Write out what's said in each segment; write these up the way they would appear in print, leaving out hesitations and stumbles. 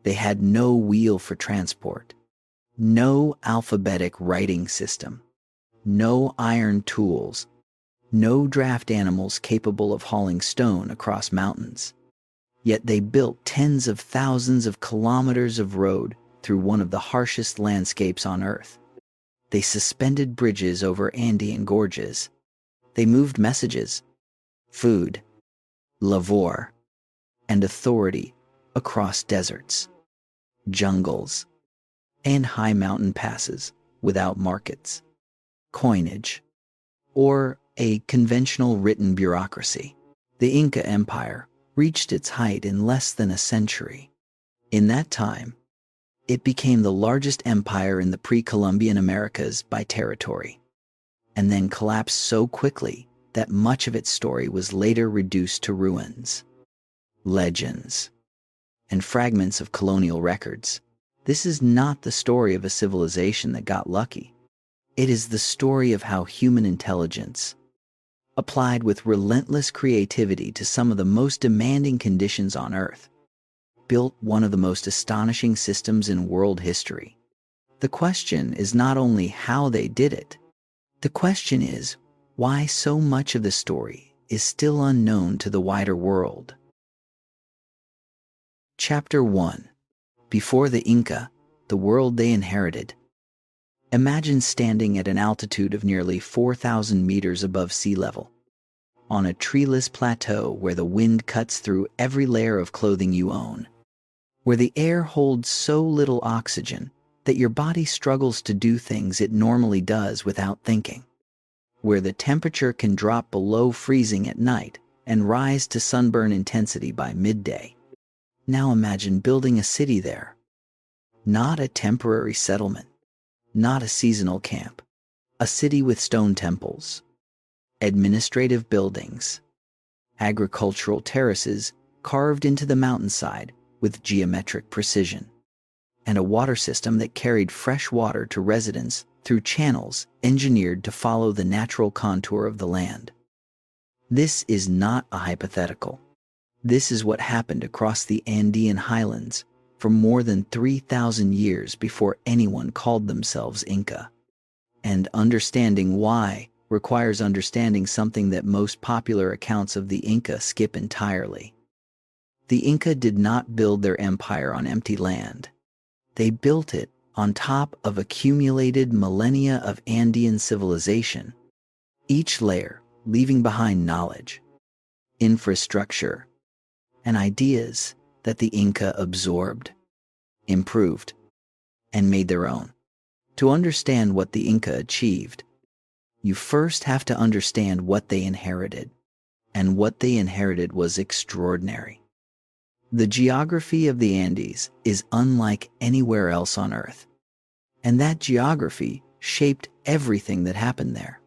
They had no wheel for transport, no alphabetic writing system, no iron tools, no draft animals capable of hauling stone across mountains. Yet they built tens of thousands of kilometers of road through one of the harshest landscapes on Earth. They suspended bridges over Andean gorges. They moved messages, food, labor, and authority across deserts, jungles, and high mountain passes without markets, coinage, or a conventional written bureaucracy. The Inca Empire reached its height in less than a century. In that time, it became the largest empire in the pre-Columbian Americas by territory, and then collapsed so quickly that much of its story was later reduced to ruins, legends, and fragments of colonial records. This is not the story of a civilization that got lucky. It is the story of how human intelligence, applied with relentless creativity to some of the most demanding conditions on Earth, built one of the most astonishing systems in world history. The question is not only how they did it, the question is why so much of the story is still unknown to the wider world. Chapter 1. Before the Inca, the world they inherited. Imagine standing at an altitude of nearly 4,000 meters above sea level, on a treeless plateau where the wind cuts through every layer of clothing you own, where the air holds so little oxygen that your body struggles to do things it normally does without thinking, where the temperature can drop below freezing at night and rise to sunburn intensity by midday. Now imagine building a city there. Not a temporary settlement, not a seasonal camp, a city with stone temples, administrative buildings, agricultural terraces carved into the mountainside with geometric precision, and a water system that carried fresh water to residents through channels engineered to follow the natural contour of the land. This is not a hypothetical. This is what happened across the Andean highlands for more than 3,000 years before anyone called themselves Inca. And understanding why requires understanding something that most popular accounts of the Inca skip entirely. The Inca did not build their empire on empty land. They built it on top of accumulated millennia of Andean civilization, each layer leaving behind knowledge, infrastructure, and ideas that the Inca absorbed, improved, and made their own. To understand what the Inca achieved, you first have to understand what they inherited, and what they inherited was extraordinary. The geography of the Andes is unlike anywhere else on Earth, and that geography shaped everything that happened there.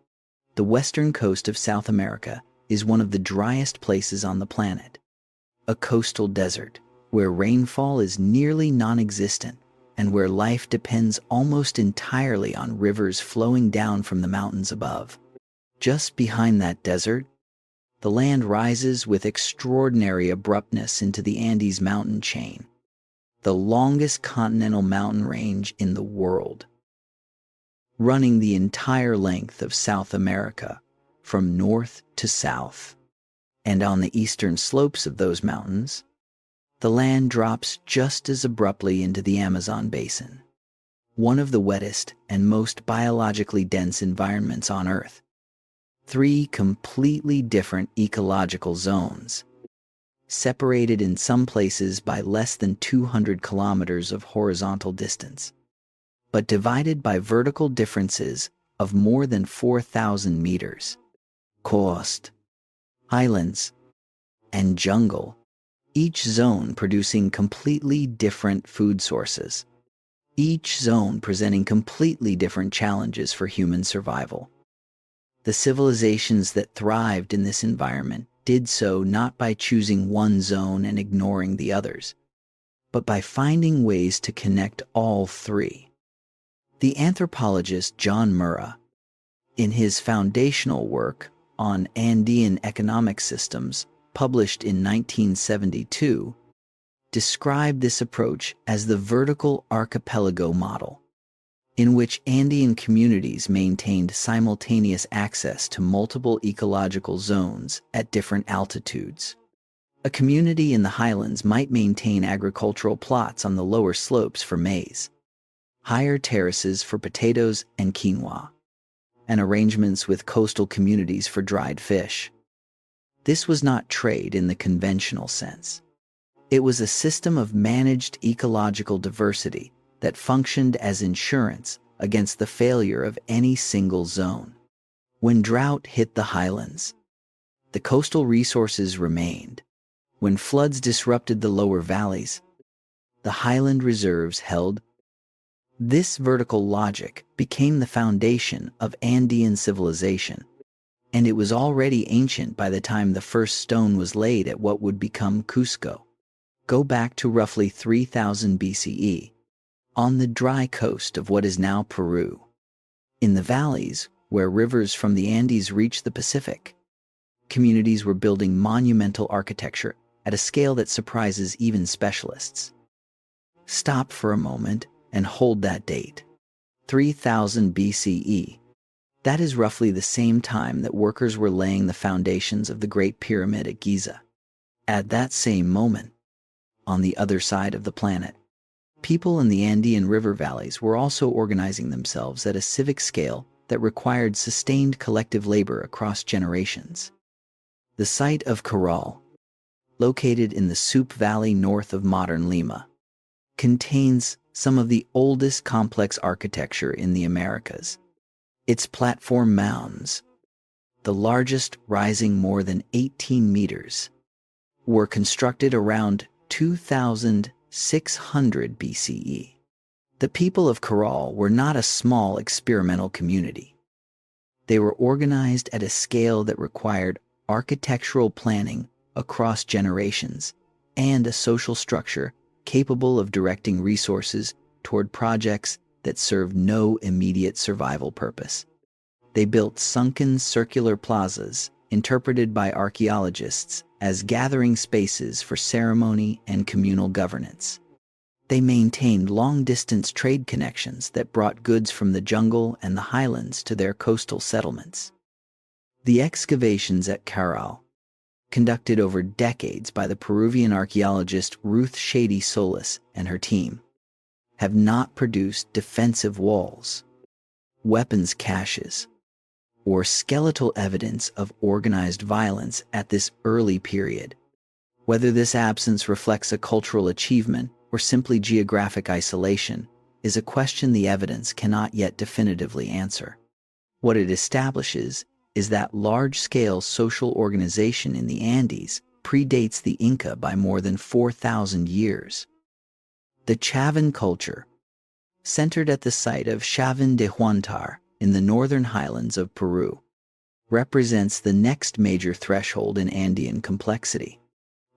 The western coast of South America is one of the driest places on the planet, a coastal desert where rainfall is nearly non-existent and where life depends almost entirely on rivers flowing down from the mountains above. Just behind that desert, the land rises with extraordinary abruptness into the Andes mountain chain, the longest continental mountain range in the world, running the entire length of South America from north to south. And on the eastern slopes of those mountains, the land drops just as abruptly into the Amazon basin, one of the wettest and most biologically dense environments on Earth. 3 completely different ecological zones, separated in some places by less than 200 kilometers of horizontal distance, but divided by vertical differences of more than 4,000 meters. Coast, highlands, and jungle, each zone producing completely different food sources, each zone presenting completely different challenges for human survival. The civilizations that thrived in this environment did so not by choosing one zone and ignoring the others, but by finding ways to connect all 3. The anthropologist John Murra, in his foundational work on Andean economic systems, published in 1972, described this approach as the vertical archipelago model, in which Andean communities maintained simultaneous access to multiple ecological zones at different altitudes. A community in the highlands might maintain agricultural plots on the lower slopes for maize, higher terraces for potatoes and quinoa, and arrangements with coastal communities for dried fish. This was not trade in the conventional sense. It was a system of managed ecological diversity that functioned as insurance against the failure of any single zone. When drought hit the highlands, the coastal resources remained. When floods disrupted the lower valleys, the highland reserves held. This vertical logic became the foundation of Andean civilization, and it was already ancient by the time the first stone was laid at what would become Cusco. Go back to roughly 3000 BCE, on the dry coast of what is now Peru. In the valleys, where rivers from the Andes reach the Pacific, communities were building monumental architecture at a scale that surprises even specialists. Stop for a moment and hold that date. 3000 BCE. That is roughly the same time that workers were laying the foundations of the Great Pyramid at Giza. At that same moment, on the other side of the planet, people in the Andean river valleys were also organizing themselves at a civic scale that required sustained collective labor across generations. The site of Caral, located in the Supe Valley north of modern Lima, contains some of the oldest complex architecture in the Americas. Its platform mounds, the largest rising more than 18 meters, were constructed around 2600 BCE. The people of Caral were not a small experimental community. They were organized at a scale that required architectural planning across generations and a social structure capable of directing resources toward projects that served no immediate survival purpose. They built sunken circular plazas, interpreted by archaeologists as gathering spaces for ceremony and communal governance. They maintained long-distance trade connections that brought goods from the jungle and the highlands to their coastal settlements. The excavations at Caral, conducted over decades by the Peruvian archaeologist Ruth Shady Solis and her team, have not produced defensive walls, weapons caches, or skeletal evidence of organized violence at this early period. Whether this absence reflects a cultural achievement or simply geographic isolation is a question the evidence cannot yet definitively answer. What it establishes is that large-scale social organization in the Andes predates the Inca by more than 4,000 years. The Chavín culture, centered at the site of Chavín de Huántar in the northern highlands of Peru, represents the next major threshold in Andean complexity.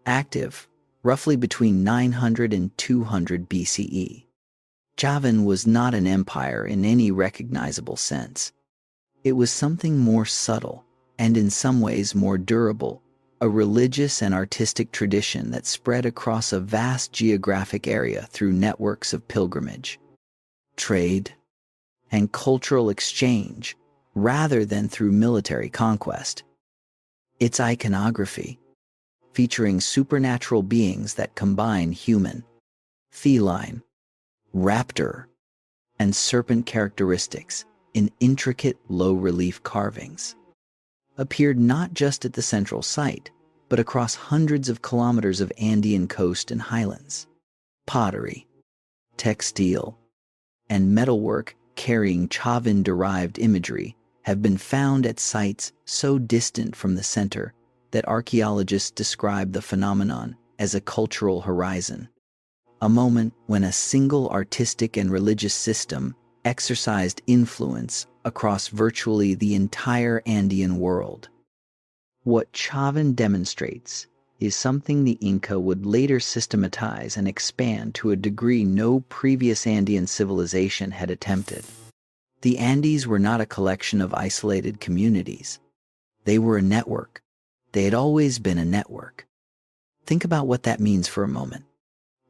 Active, roughly between 900 and 200 BCE, Chavín was not an empire in any recognizable sense. It was something more subtle, and in some ways more durable, a religious and artistic tradition that spread across a vast geographic area through networks of pilgrimage, trade, and cultural exchange, rather than through military conquest. Its iconography, featuring supernatural beings that combine human, feline, raptor, and serpent characteristics in intricate low-relief carvings, appeared not just at the central site, but across hundreds of kilometers of Andean coast and highlands. Pottery, textile, and metalwork carrying Chavín-derived imagery have been found at sites so distant from the center that archaeologists describe the phenomenon as a cultural horizon, a moment when a single artistic and religious system exercised influence across virtually the entire Andean world. What Chavín demonstrates is something the Inca would later systematize and expand to a degree no previous Andean civilization had attempted. The Andes were not a collection of isolated communities. They were a network. They had always been a network. Think about what that means for a moment.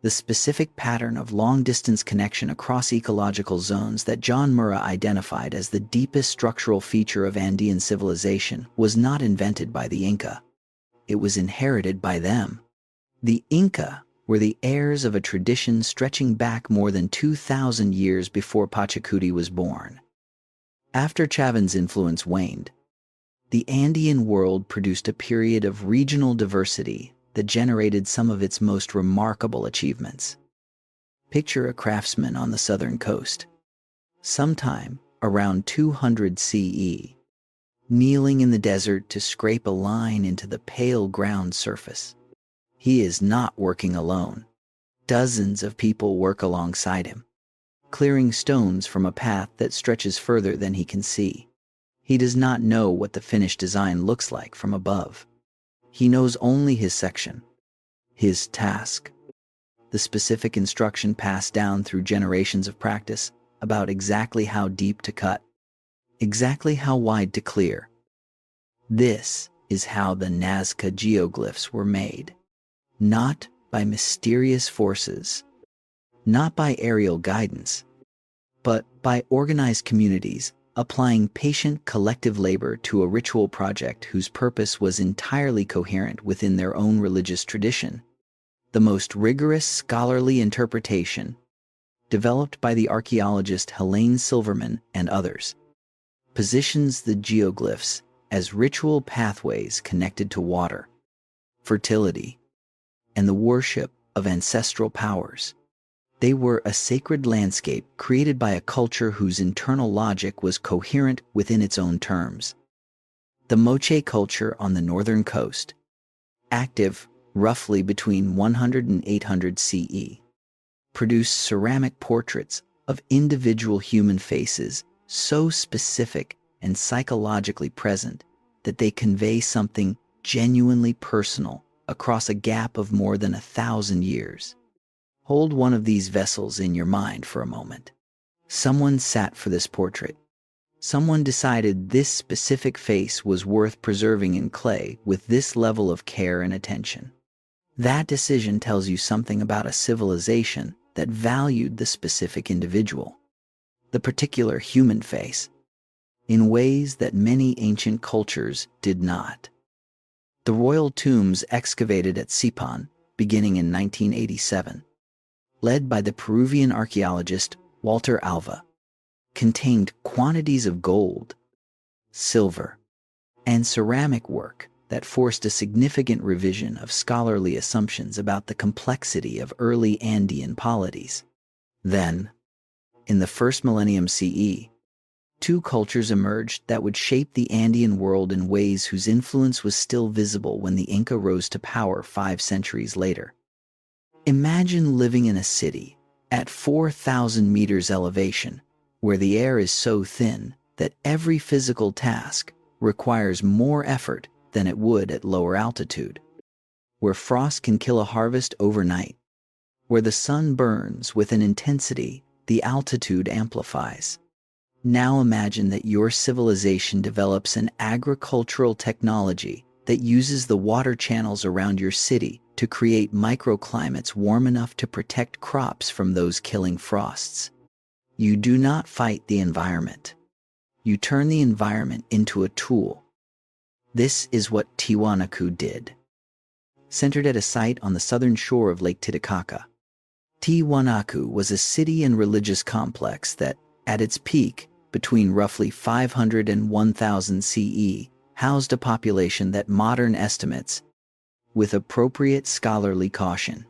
The specific pattern of long-distance connection across ecological zones that John Murra identified as the deepest structural feature of Andean civilization was not invented by the Inca. It was inherited by them. The Inca were the heirs of a tradition stretching back more than 2,000 years before Pachacuti was born. After Chavin's influence waned, the Andean world produced a period of regional diversity that generated some of its most remarkable achievements. Picture a craftsman on the southern coast, sometime around 200 CE, kneeling in the desert to scrape a line into the pale ground surface. He is not working alone. Dozens of people work alongside him, clearing stones from a path that stretches further than he can see. He does not know what the finished design looks like from above. He knows only his section, his task, the specific instruction passed down through generations of practice about exactly how deep to cut, exactly how wide to clear. This is how the Nazca geoglyphs were made, not by mysterious forces, not by aerial guidance, but by organized communities applying patient collective labor to a ritual project whose purpose was entirely coherent within their own religious tradition. The most rigorous scholarly interpretation, developed by the archaeologist Helene Silverman and others, positions the geoglyphs as ritual pathways connected to water, fertility, and the worship of ancestral powers. They were a sacred landscape created by a culture whose internal logic was coherent within its own terms. The Moche culture on the northern coast, active roughly between 100 and 800 CE, produced ceramic portraits of individual human faces so specific and psychologically present that they convey something genuinely personal across a gap of more than 1,000 years. Hold one of these vessels in your mind for a moment. Someone sat for this portrait. Someone decided this specific face was worth preserving in clay with this level of care and attention. That decision tells you something about a civilization that valued the specific individual, the particular human face, in ways that many ancient cultures did not. The royal tombs excavated at Sipan, beginning in 1987, led by the Peruvian archaeologist Walter Alva, contained quantities of gold, silver, and ceramic work that forced a significant revision of scholarly assumptions about the complexity of early Andean polities. Then, in the first millennium CE, two cultures emerged that would shape the Andean world in ways whose influence was still visible when the Inca rose to power 5 centuries later. Imagine living in a city at 4,000 meters elevation, where the air is so thin that every physical task requires more effort than it would at lower altitude, where frost can kill a harvest overnight, where the sun burns with an intensity the altitude amplifies. Now imagine that your civilization develops an agricultural technology that uses the water channels around your city to create microclimates warm enough to protect crops from those killing frosts. You do not fight the environment. You turn the environment into a tool. This is what Tiwanaku did. Centered at a site on the southern shore of Lake Titicaca, Tiwanaku was a city and religious complex that, at its peak, between roughly 500 and 1,000 CE, housed a population that modern estimates, with appropriate scholarly caution,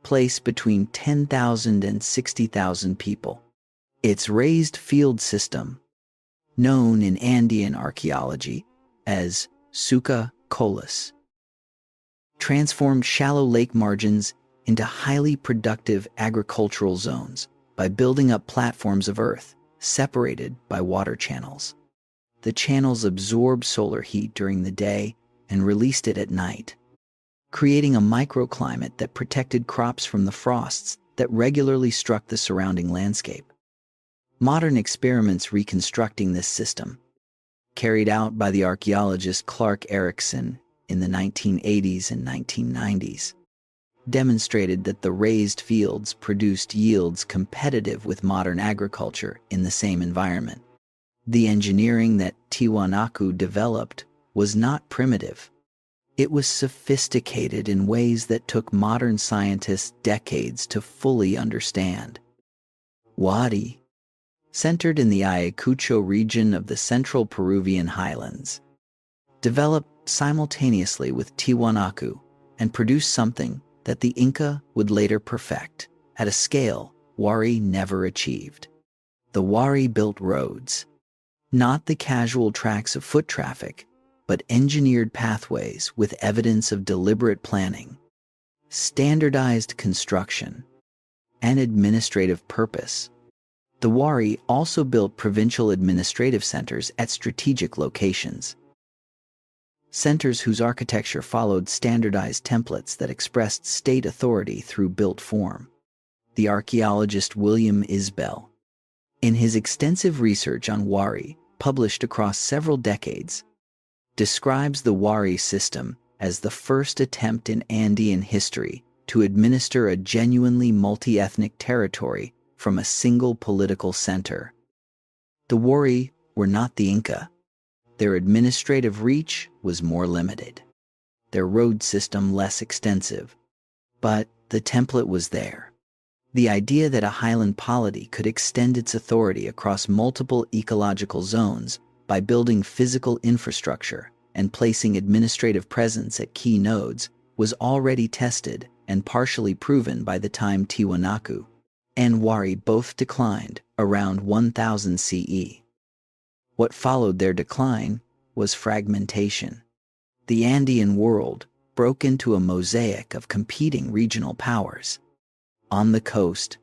place between 10,000 and 60,000 people. Its raised field system, known in Andean archaeology as suka colis, transformed shallow lake margins into highly productive agricultural zones by building up platforms of earth separated by water channels. The channels absorbed solar heat during the day and released it at night, creating a microclimate that protected crops from the frosts that regularly struck the surrounding landscape. Modern experiments reconstructing this system, carried out by the archaeologist Clark Erickson in the 1980s and 1990s, demonstrated that the raised fields produced yields competitive with modern agriculture in the same environment. The engineering that Tiwanaku developed was not primitive. It was sophisticated in ways that took modern scientists decades to fully understand. Wadi, centered in the Ayacucho region of the central Peruvian highlands, developed simultaneously with Tiwanaku and produced something that the Inca would later perfect at a scale Wari never achieved. The Wari built roads, not the casual tracks of foot traffic, but engineered pathways with evidence of deliberate planning, standardized construction, and administrative purpose. The Wari also built provincial administrative centers at strategic locations, centers whose architecture followed standardized templates that expressed state authority through built form. The archaeologist William Isbell, in his extensive research on Wari, published across several decades, describes the Wari system as the first attempt in Andean history to administer a genuinely multi-ethnic territory from a single political center. The Wari were not the Inca. Their administrative reach was more limited, their road system less extensive, but the template was there. The idea that a highland polity could extend its authority across multiple ecological zones by building physical infrastructure and placing administrative presence at key nodes was already tested and partially proven by the time Tiwanaku and Wari both declined around 1000 CE. What followed their decline was fragmentation. The Andean world broke into a mosaic of competing regional powers. On the coast,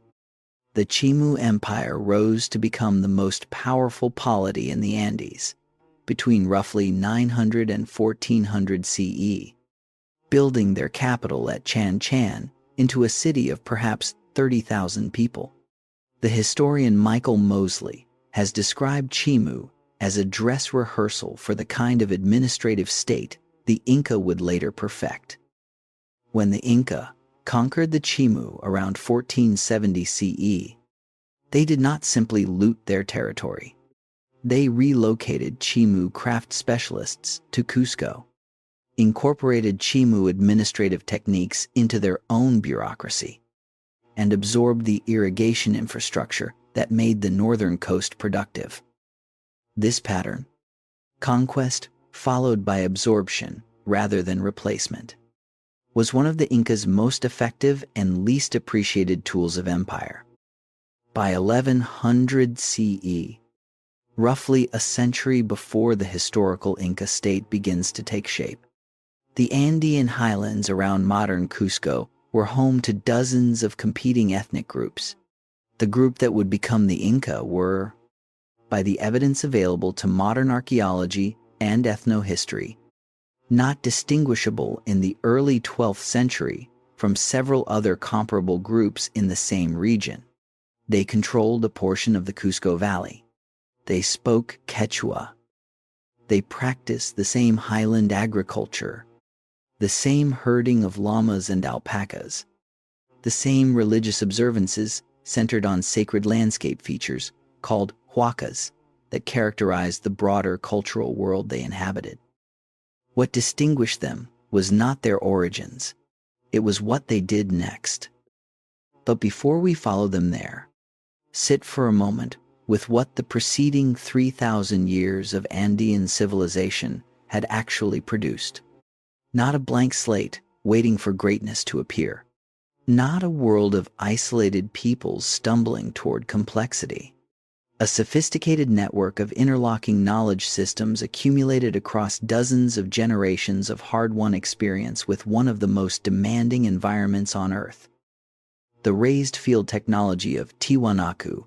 the Inca Empire rose to become the most powerful polity in the Andes between roughly 900 and 1400 CE, building their capital at Chan into a city of perhaps 30,000 people. The historian Michael Mosley has described Chimu as a dress rehearsal for the kind of administrative state the Inca would later perfect. When the Inca conquered the Chimu around 1470 CE, they did not simply loot their territory. They relocated Chimu craft specialists to Cusco, incorporated Chimu administrative techniques into their own bureaucracy, and absorbed the irrigation infrastructure that made the northern coast productive. This pattern, conquest followed by absorption rather than replacement, was one of the Incas' most effective and least appreciated tools of empire. By 1100 CE, roughly a century before the historical Inca state begins to take shape, the Andean highlands around modern Cusco were home to dozens of competing ethnic groups. The group that would become the Inca were, by the evidence available to modern archaeology and ethnohistory, not distinguishable in the early 12th century from several other comparable groups in the same region. They controlled a portion of the Cusco Valley. They spoke Quechua. They practiced the same highland agriculture, the same herding of llamas and alpacas, the same religious observances centered on sacred landscape features called huacas that characterized the broader cultural world they inhabited. What distinguished them was not their origins, it was what they did next. But before we follow them there, sit for a moment with what the preceding 3,000 years of Andean civilization had actually produced. Not a blank slate waiting for greatness to appear. Not a world of isolated peoples stumbling toward complexity. A sophisticated network of interlocking knowledge systems accumulated across dozens of generations of hard-won experience with one of the most demanding environments on Earth. The raised field technology of Tiwanaku,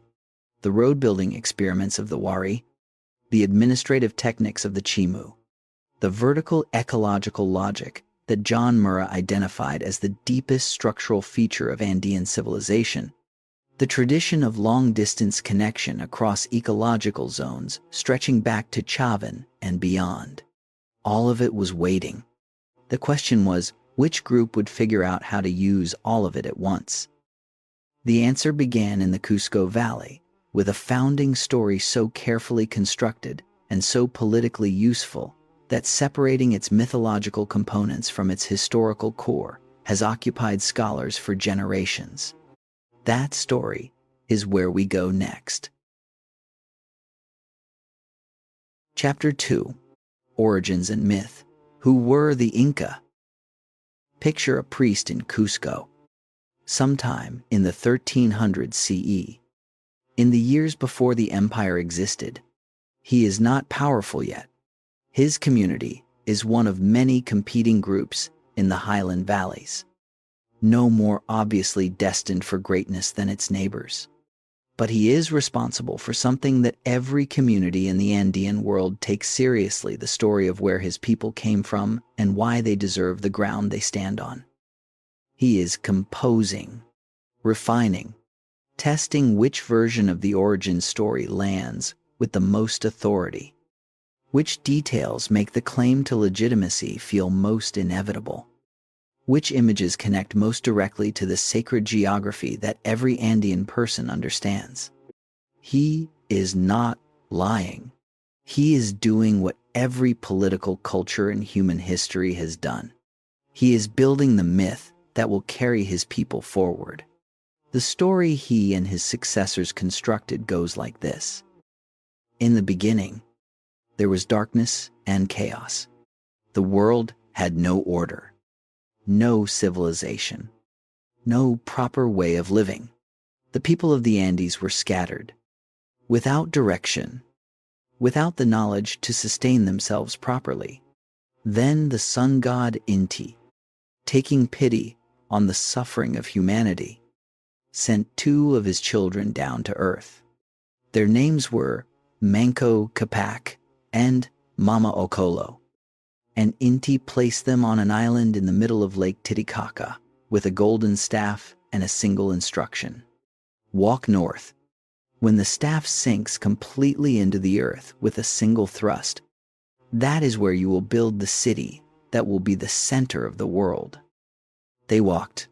the road-building experiments of the Wari, the administrative techniques of the Chimu, the vertical ecological logic that John Murra identified as the deepest structural feature of Andean civilization, the tradition of long-distance connection across ecological zones stretching back to Chavín and beyond. All of it was waiting. The question was, Which group would figure out how to use all of it at once? The answer began in the Cusco Valley, with a founding story so carefully constructed and so politically useful that separating its mythological components from its historical core has occupied scholars for generations. That story is where we go next. Chapter 2. Origins and Myth. Who were the Inca? Picture a priest in Cusco, sometime in the 1300s CE. In the years before the empire existed, he is not powerful yet. His community is one of many competing groups in the highland valleys, no more obviously destined for greatness than its neighbors. But he is responsible for something that every community in the Andean world takes seriously: the story of where his people came from and why they deserve the ground they stand on. He is composing, refining, testing which version of the origin story lands with the most authority, which details make the claim to legitimacy feel most inevitable, which images connect most directly to the sacred geography that every Andean person understands. He is not lying. He is doing what every political culture in human history has done. He is building the myth that will carry his people forward. The story he and his successors constructed goes like this. In the beginning, there was darkness and chaos. The world had no order, no civilization, no proper way of living. The people of the Andes were scattered, without direction, without the knowledge to sustain themselves properly. Then the sun god Inti, taking pity on the suffering of humanity, sent two of his children down to earth. Their names were Manco Capac and Mama Ocolo, and Inti placed them on an island in the middle of Lake Titicaca with a golden staff and a single instruction: walk north. When the staff sinks completely into the earth with a single thrust, that is where you will build the city that will be the center of the world. They walked.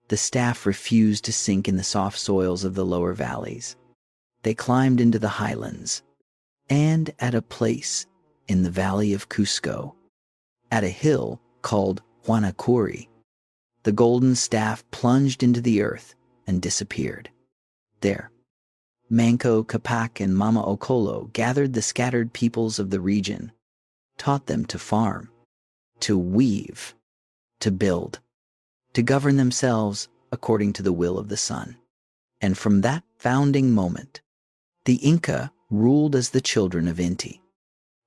The staff refused to sink in the soft soils of the lower valleys. They climbed into the highlands, and at a place in the valley of Cusco, at a hill called Huanacuri, the golden staff plunged into the earth and disappeared. There, Manco Capac and Mama Ocolo gathered the scattered peoples of the region, taught them to farm, to weave, to build, to govern themselves according to the will of the sun. And from that founding moment, the Inca ruled as the children of Inti,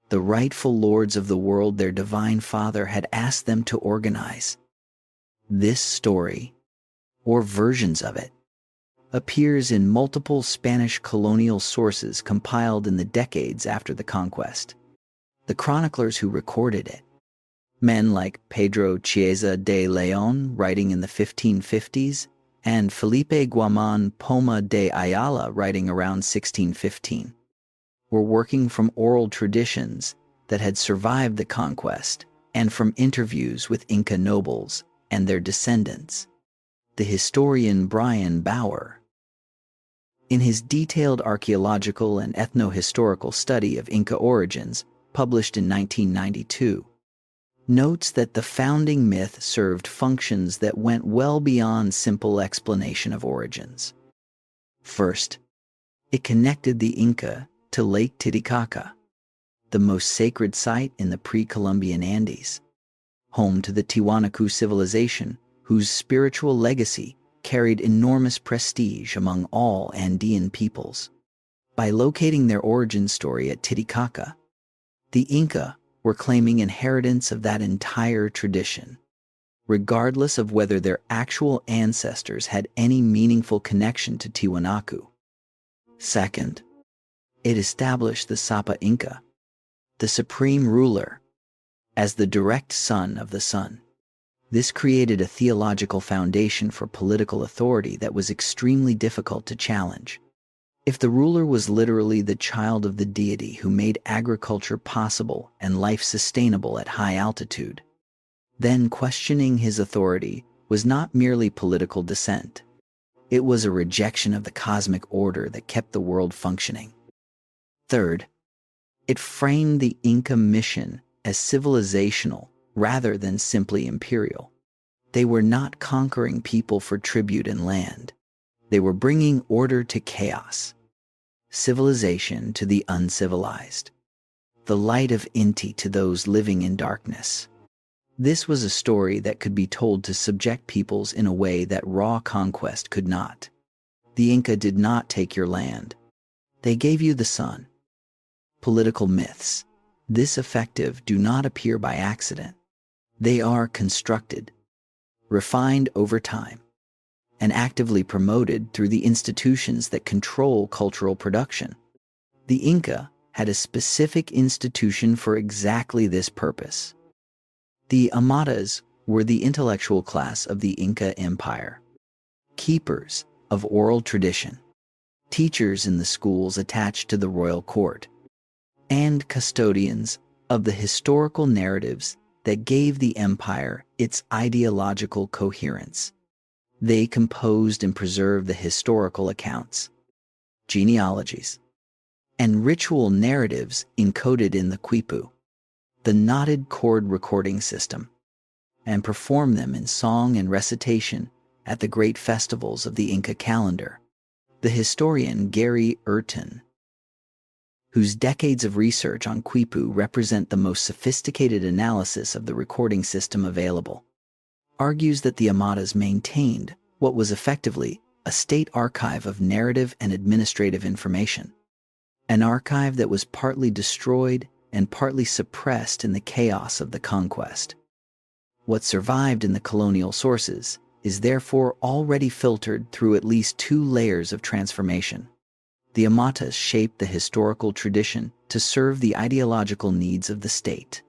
the rightful lords of the world their divine father had asked them to organize. This story, or versions of it, appears in multiple Spanish colonial sources compiled in the decades after the conquest. The chroniclers who recorded it, men like Pedro Chiesa de León writing in the 1550s and Felipe Guamán Poma de Ayala writing around 1615, were working from oral traditions that had survived the conquest and from interviews with Inca nobles and their descendants. The historian Brian Bauer, in his detailed archaeological and ethno-historical study of Inca origins, published in 1992, notes that the founding myth served functions that went well beyond simple explanation of origins. First, it connected the Inca to Lake Titicaca, the most sacred site in the pre-Columbian Andes, home to the Tiwanaku civilization, whose spiritual legacy carried enormous prestige among all Andean peoples. By locating their origin story at Titicaca, the Inca were claiming inheritance of that entire tradition, regardless of whether their actual ancestors had any meaningful connection to Tiwanaku. Second, it established the Sapa Inca, the supreme ruler, as the direct son of the sun. This created a theological foundation for political authority that was extremely difficult to challenge. If the ruler was literally the child of the deity who made agriculture possible and life sustainable at high altitude, then questioning his authority was not merely political dissent. It was a rejection of the cosmic order that kept the world functioning. Third, it framed the Inca mission as civilizational rather than simply imperial. They were not conquering people for tribute and land. They were bringing order to chaos, civilization to the uncivilized, the light of Inti to those living in darkness. This was a story that could be told to subject peoples in a way that raw conquest could not. The Inca did not take your land. They gave you the sun. Political myths, this effective, do not appear by accident. They are constructed, refined over time, and actively promoted through the institutions that control cultural production. The Inca had a specific institution for exactly this purpose. The Amatas were the intellectual class of the Inca Empire, keepers of oral tradition, teachers in the schools attached to the royal court, and custodians of the historical narratives that gave the empire its ideological coherence. They composed and preserved the historical accounts, genealogies, and ritual narratives encoded in the quipu, the knotted cord recording system, and performed them in song and recitation at the great festivals of the Inca calendar. The historian Gary Urton, whose decades of research on quipu represent the most sophisticated analysis of the recording system available, argues that the Amatas maintained what was effectively a state archive of narrative and administrative information, an archive that was partly destroyed and partly suppressed in the chaos of the conquest. What survived in the colonial sources is therefore already filtered through at least 2 layers of transformation. The Amatas shaped the historical tradition to serve the ideological needs of the state.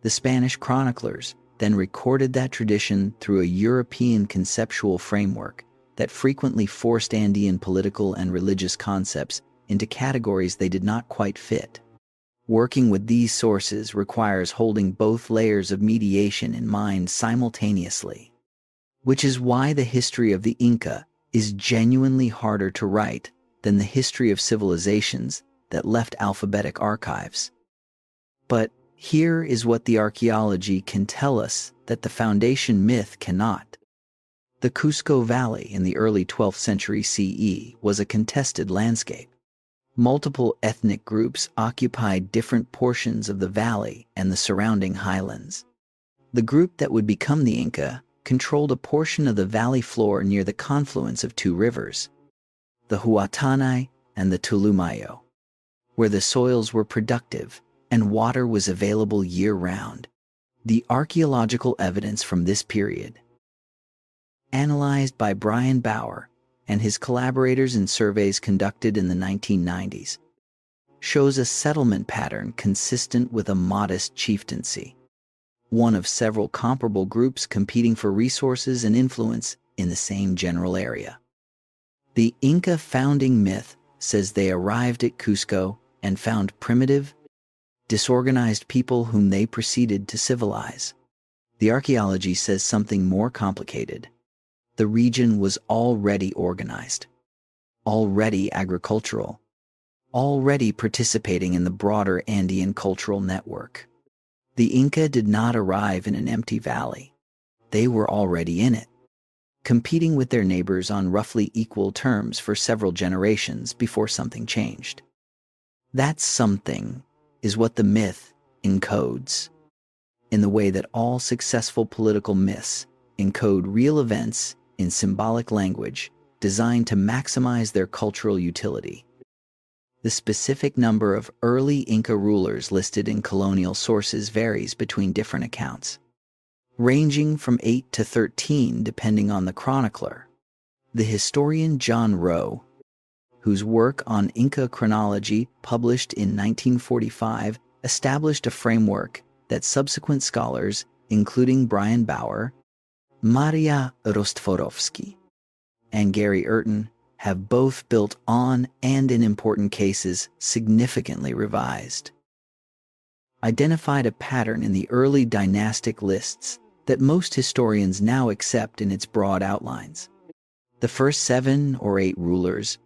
The Spanish chroniclers then recorded that tradition through a European conceptual framework that frequently forced Andean political and religious concepts into categories they did not quite fit. Working with these sources requires holding both layers of mediation in mind simultaneously, which is why the history of the Inca is genuinely harder to write than the history of civilizations that left alphabetic archives. But here is what the archaeology can tell us that the foundation myth cannot. The Cusco Valley in the early 12th century CE was a contested landscape. Multiple ethnic groups occupied different portions of the valley and the surrounding highlands. The group that would become the Inca controlled a portion of the valley floor near the confluence of 2 rivers, the Huatanay and the Tulumayo, where the soils were productive and water was available year-round. The archaeological evidence from this period, analyzed by Brian Bauer and his collaborators in surveys conducted in the 1990s, shows a settlement pattern consistent with a modest chieftaincy, one of several comparable groups competing for resources and influence in the same general area. The Inca founding myth says they arrived at Cusco and found primitive, disorganized people whom they proceeded to civilize. The archaeology says something more complicated. The region was already organized, already agricultural, already participating in the broader Andean cultural network. The Inca did not arrive in an empty valley. They were already in it, competing with their neighbors on roughly equal terms for several generations before something changed. That something is what the myth encodes, in the way that all successful political myths encode real events in symbolic language designed to maximize their cultural utility. The specific number of early Inca rulers listed in colonial sources varies between different accounts, ranging from 8 to 13 depending on the chronicler. The historian John Rowe, whose work on Inca chronology published in 1945 established a framework that subsequent scholars, including Brian Bauer, Maria Rostvorovsky, and Gary Urton, have both built on and in important cases significantly revised, identified a pattern in the early dynastic lists that most historians now accept in its broad outlines. The first 7 or 8 rulers,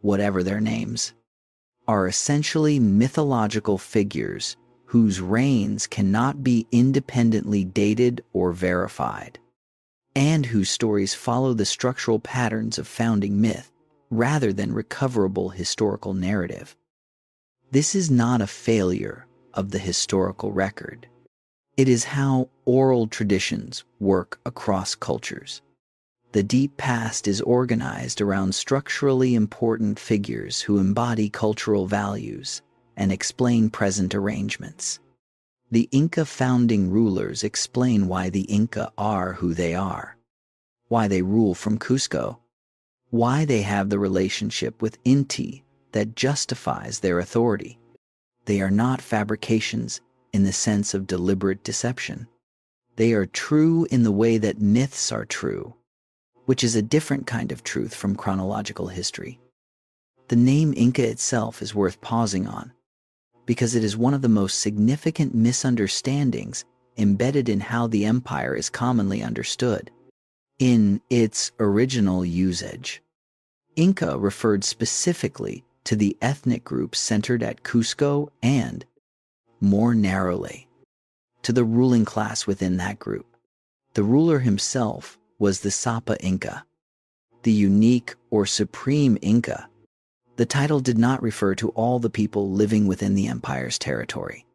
whatever their names, are essentially mythological figures whose reigns cannot be independently dated or verified, and whose stories follow the structural patterns of founding myth rather than recoverable historical narrative. This is not a failure of the historical record. It is how oral traditions work across cultures. The deep past is organized around structurally important figures who embody cultural values and explain present arrangements. The Inca founding rulers explain why the Inca are who they are, why they rule from Cusco, why they have the relationship with Inti that justifies their authority. They are not fabrications in the sense of deliberate deception. They are true in the way that myths are true, which is a different kind of truth from chronological history. The name Inca itself is worth pausing on, because it is one of the most significant misunderstandings embedded in how the empire is commonly understood. In its original usage, Inca referred specifically to the ethnic groups centered at Cusco and, more narrowly, to the ruling class within that group. The ruler himself was the Sapa Inca, the unique or supreme Inca. The title did not refer to all the people living within the empire's territory.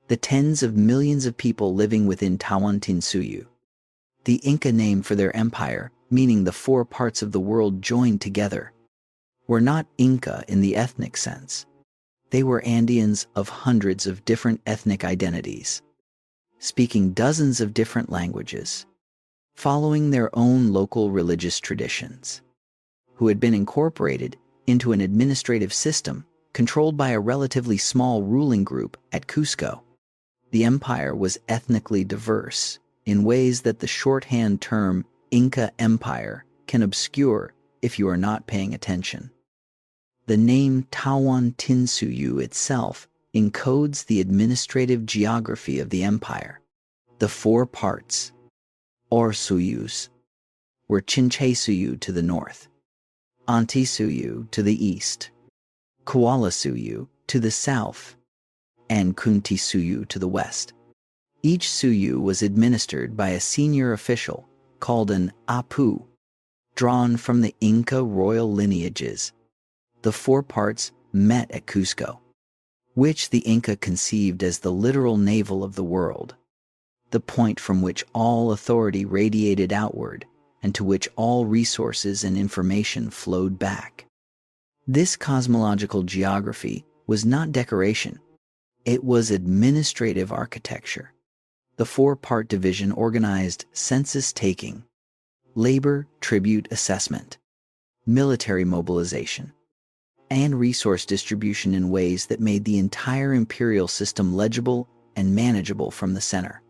The tens of millions of people living within Tawantinsuyu, the Inca name for their empire, meaning the 4 parts of the world joined together, were not Inca in the ethnic sense. They were Andeans of hundreds of different ethnic identities, speaking dozens of different languages, following their own local religious traditions, who had been incorporated into an administrative system controlled by a relatively small ruling group at Cusco. The empire was ethnically diverse in ways that the shorthand term Inca Empire can obscure if you are not paying attention. The name Tawantinsuyu itself encodes the administrative geography of the empire. The 4 parts, or Suyus, were Chinchaysuyu to the north, Antisuyu to the east, Kualasuyu to the south, and Kuntisuyu to the west. Each Suyu was administered by a senior official called an Apu, drawn from the Inca royal lineages. The 4 parts met at Cusco, which the Inca conceived as the literal navel of the world, the point from which all authority radiated outward and to which all resources and information flowed back. This cosmological geography was not decoration, it was administrative architecture. The 4-part division organized census-taking, labor tribute assessment, military mobilization, and resource distribution in ways that made the entire imperial system legible and manageable from the center.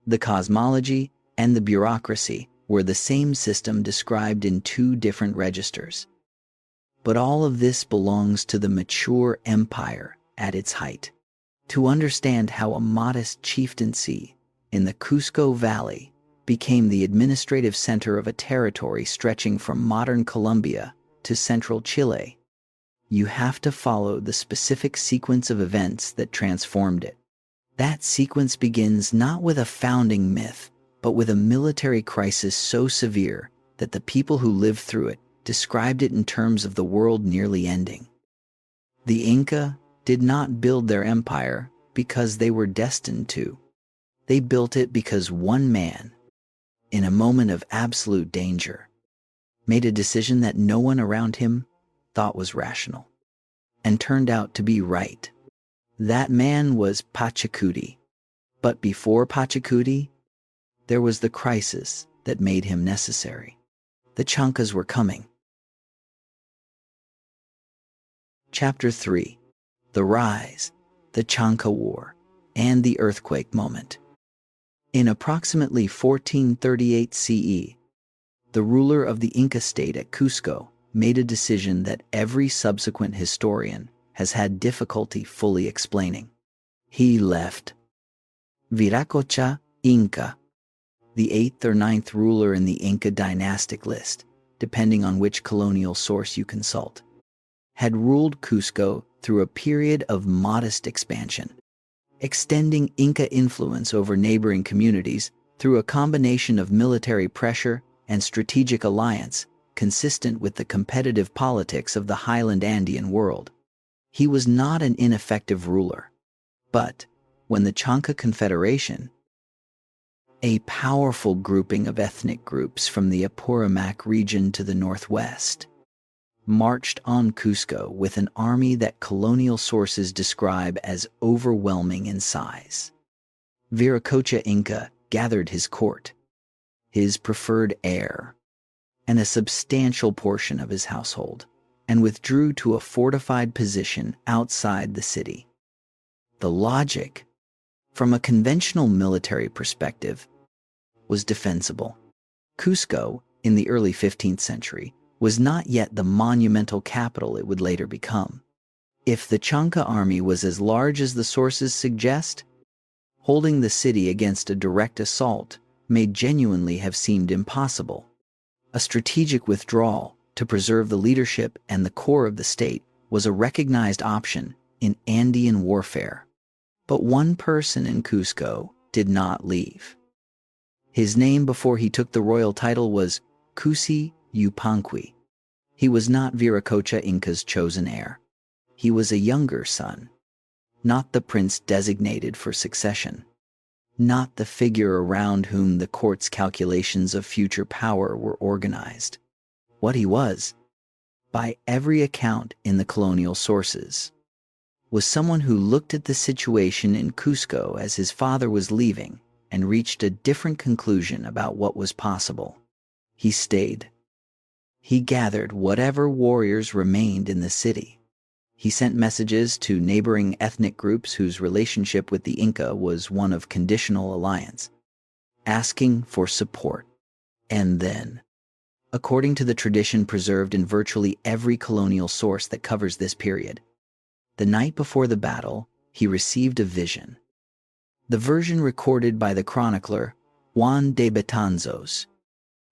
The cosmology and the bureaucracy were the same system described in 2 different registers. But all of this belongs to the mature empire at its height. To understand how a modest chieftaincy in the Cusco Valley became the administrative center of a territory stretching from modern Colombia to central Chile, you have to follow the specific sequence of events that transformed it. That sequence begins not with a founding myth, but with a military crisis so severe that the people who lived through it described it in terms of the world nearly ending. The Inca did not build their empire because they were destined to. They built it because one man, in a moment of absolute danger, made a decision that no one around him thought was rational, and turned out to be right. That man was Pachacuti. But before Pachacuti, there was the crisis that made him necessary. The Chankas were coming. Chapter 3. The Rise, the Chanka War, and the Earthquake Moment. In approximately 1438 CE, the ruler of the Inca state at Cusco made a decision that every subsequent historian has had difficulty fully explaining. He left Viracocha Inca the 8th or 9th ruler in the Inca dynastic list, depending on which colonial source you consult, had ruled Cusco through a period of modest expansion, extending Inca influence over neighboring communities through a combination of military pressure and strategic alliance consistent with the competitive politics of the highland Andean world. He was not an ineffective ruler, but when the Chanka Confederation, a powerful grouping of ethnic groups from the Apurimac region to the northwest, marched on Cusco with an army that colonial sources describe as overwhelming in size, Viracocha Inca gathered his court, his preferred heir, and a substantial portion of his household, and withdrew to a fortified position outside the city. The logic, from a conventional military perspective, was defensible. Cusco, in the early 15th century, was not yet the monumental capital it would later become. If the Chanka army was as large as the sources suggest, holding the city against a direct assault may genuinely have seemed impossible. A strategic withdrawal to preserve the leadership and the core of the state was a recognized option in Andean warfare. But one person in Cusco did not leave. His name before he took the royal title was Cusi Yupanqui. He was not Viracocha Inca's chosen heir. He was a younger son, not the prince designated for succession, not the figure around whom the court's calculations of future power were organized. What he was, by every account in the colonial sources, was someone who looked at the situation in Cusco as his father was leaving and reached a different conclusion about what was possible. He stayed. He gathered whatever warriors remained in the city. He sent messages to neighboring ethnic groups whose relationship with the Inca was one of conditional alliance, asking for support. And then, according to the tradition preserved in virtually every colonial source that covers this period, the night before the battle, he received a vision. The version recorded by the chronicler Juan de Betanzos,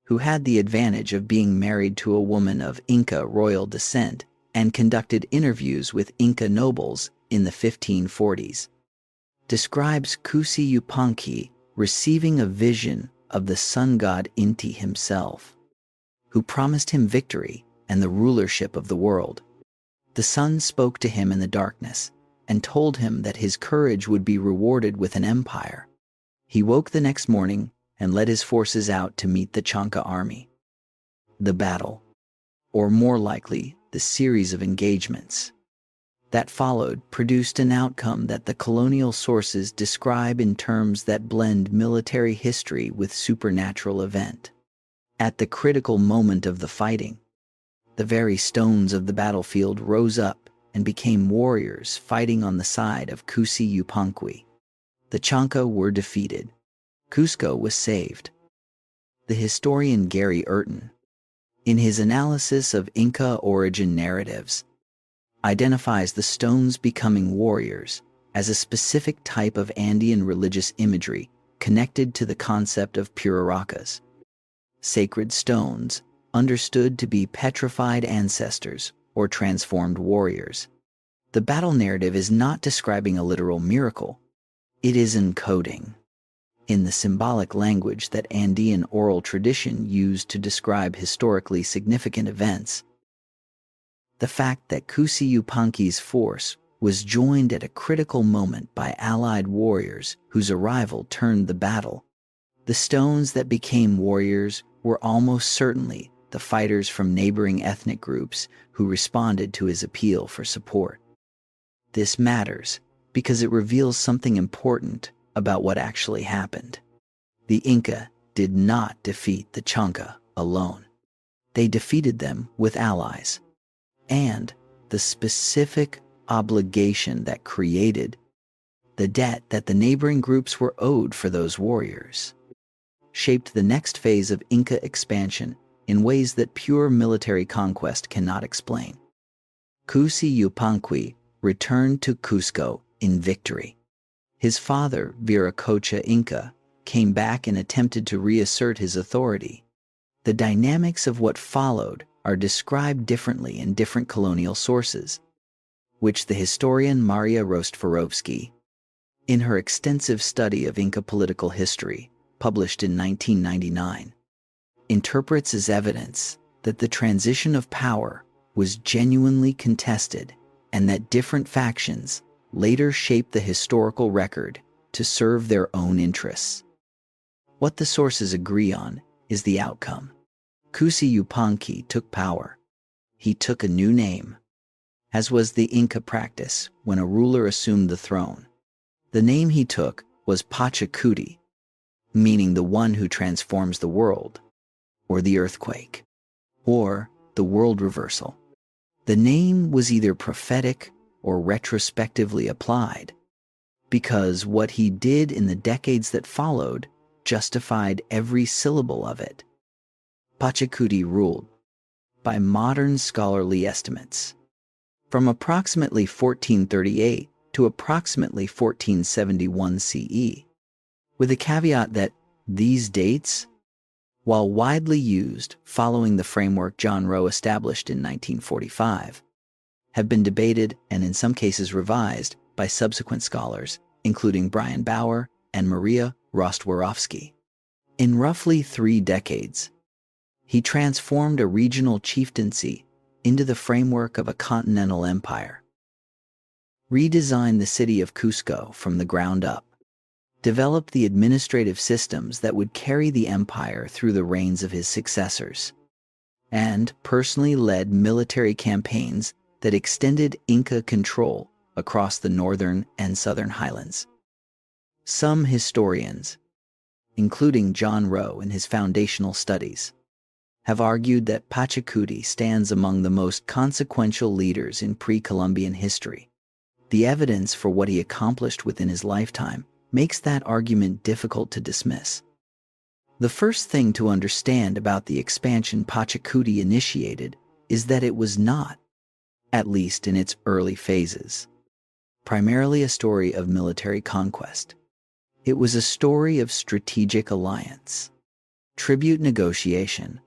who had the advantage of being married to a woman of Inca royal descent and conducted interviews with Inca nobles in the 1540s, describes Cusi Yupanqui receiving a vision of the sun god Inti himself, who promised him victory and the rulership of the world. The sun spoke to him in the darkness and told him that his courage would be rewarded with an empire. He woke the next morning and led his forces out to meet the Chanka army. The battle, or more likely, the series of engagements that followed, produced an outcome that the colonial sources describe in terms that blend military history with supernatural event. At the critical moment of the fighting, the very stones of the battlefield rose up and became warriors fighting on the side of Cusi Yupanqui. The Chanka were defeated. Cusco was saved. The historian Gary Urton, in his analysis of Inca origin narratives, identifies the stones becoming warriors as a specific type of Andean religious imagery connected to the concept of pururacas, sacred stones understood to be petrified ancestors or transformed warriors. The battle narrative is not describing a literal miracle. It is encoding, in the symbolic language that Andean oral tradition used to describe historically significant events, the fact that Cusi Yupanqui's force was joined at a critical moment by allied warriors whose arrival turned the battle. The stones that became warriors were almost certainly the fighters from neighboring ethnic groups who responded to his appeal for support. This matters because it reveals something important about what actually happened. The Inca did not defeat the Chanka alone. They defeated them with allies. And the specific obligation that created the debt that the neighboring groups were owed for those warriors shaped the next phase of Inca expansion in ways that pure military conquest cannot explain. Cusi Yupanqui returned to Cusco in victory. His father, Viracocha Inca, came back and attempted to reassert his authority. The dynamics of what followed are described differently in different colonial sources, which the historian Maria Rostvorovsky, in her extensive study of Inca political history, published in 1999, interprets as evidence that the transition of power was genuinely contested and that different factions later shaped the historical record to serve their own interests. What the sources agree on is the outcome. Kusi Yupanqui took power. He took a new name, as was the Inca practice when a ruler assumed the throne. The name he took was Pachacuti, meaning the one who transforms the world, or the earthquake, or the world reversal. The name was either prophetic or retrospectively applied, because what he did in the decades that followed justified every syllable of it. Pachacuti ruled, by modern scholarly estimates, from approximately 1438 to approximately 1471 CE, with the caveat that these dates, while widely used following the framework John Rowe established in 1945, have been debated and in some cases revised by subsequent scholars, including Brian Bauer and Maria Rostvorovsky. In roughly 3 decades, he transformed a regional chieftaincy into the framework of a continental empire, redesigned the city of Cusco from the ground up, developed the administrative systems that would carry the empire through the reigns of his successors, and personally led military campaigns that extended Inca control across the northern and southern highlands. Some historians, including John Rowe in his foundational studies, have argued that Pachacuti stands among the most consequential leaders in pre-Columbian history. The evidence for what he accomplished within his lifetime makes that argument difficult to dismiss. The first thing to understand about the expansion Pachacuti initiated is that it was not, at least in its early phases, primarily a story of military conquest. It was a story of strategic alliance, tribute negotiation,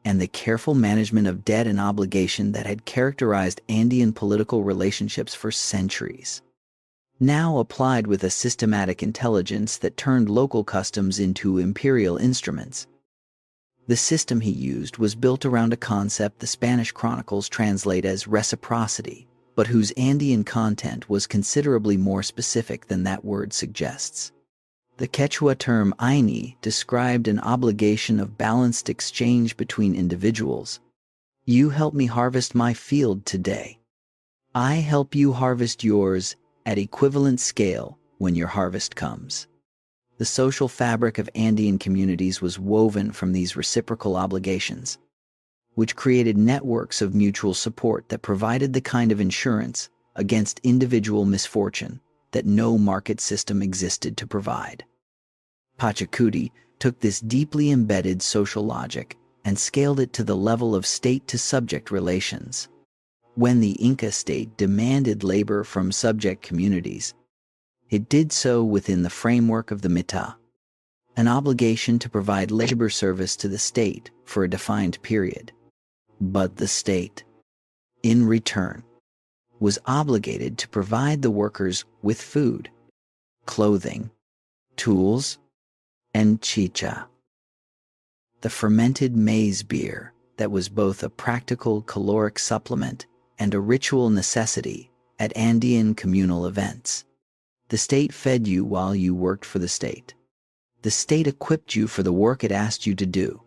and the careful management of debt and obligation that had characterized Andean political relationships for centuries, now applied with a systematic intelligence that turned local customs into imperial instruments. The system he used was built around a concept the Spanish chronicles translate as reciprocity, but whose Andean content was considerably more specific than that word suggests. The Quechua term aini described an obligation of balanced exchange between individuals. You help me harvest my field today. I help you harvest yours at equivalent scale when your harvest comes. The social fabric of Andean communities was woven from these reciprocal obligations, which created networks of mutual support that provided the kind of insurance against individual misfortune that no market system existed to provide. Pachacuti took this deeply embedded social logic and scaled it to the level of state-to-subject relations. When the Inca state demanded labor from subject communities, it did so within the framework of the mita, an obligation to provide labor service to the state for a defined period. But the state, in return, was obligated to provide the workers with food, clothing, tools, and chicha, the fermented maize beer that was both a practical caloric supplement and a ritual necessity at Andean communal events. The state fed you while you worked for the state. The state equipped you for the work it asked you to do.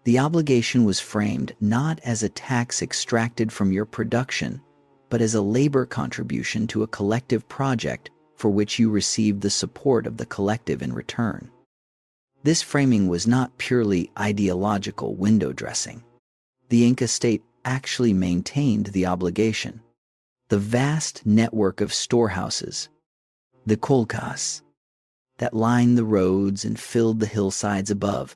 The obligation was framed not as a tax extracted from your production, but as a labor contribution to a collective project for which you received the support of the collective in return. This framing was not purely ideological window dressing. The Inca state actually maintained the obligation. The vast network of storehouses, the colcas, that lined the roads and filled the hillsides above,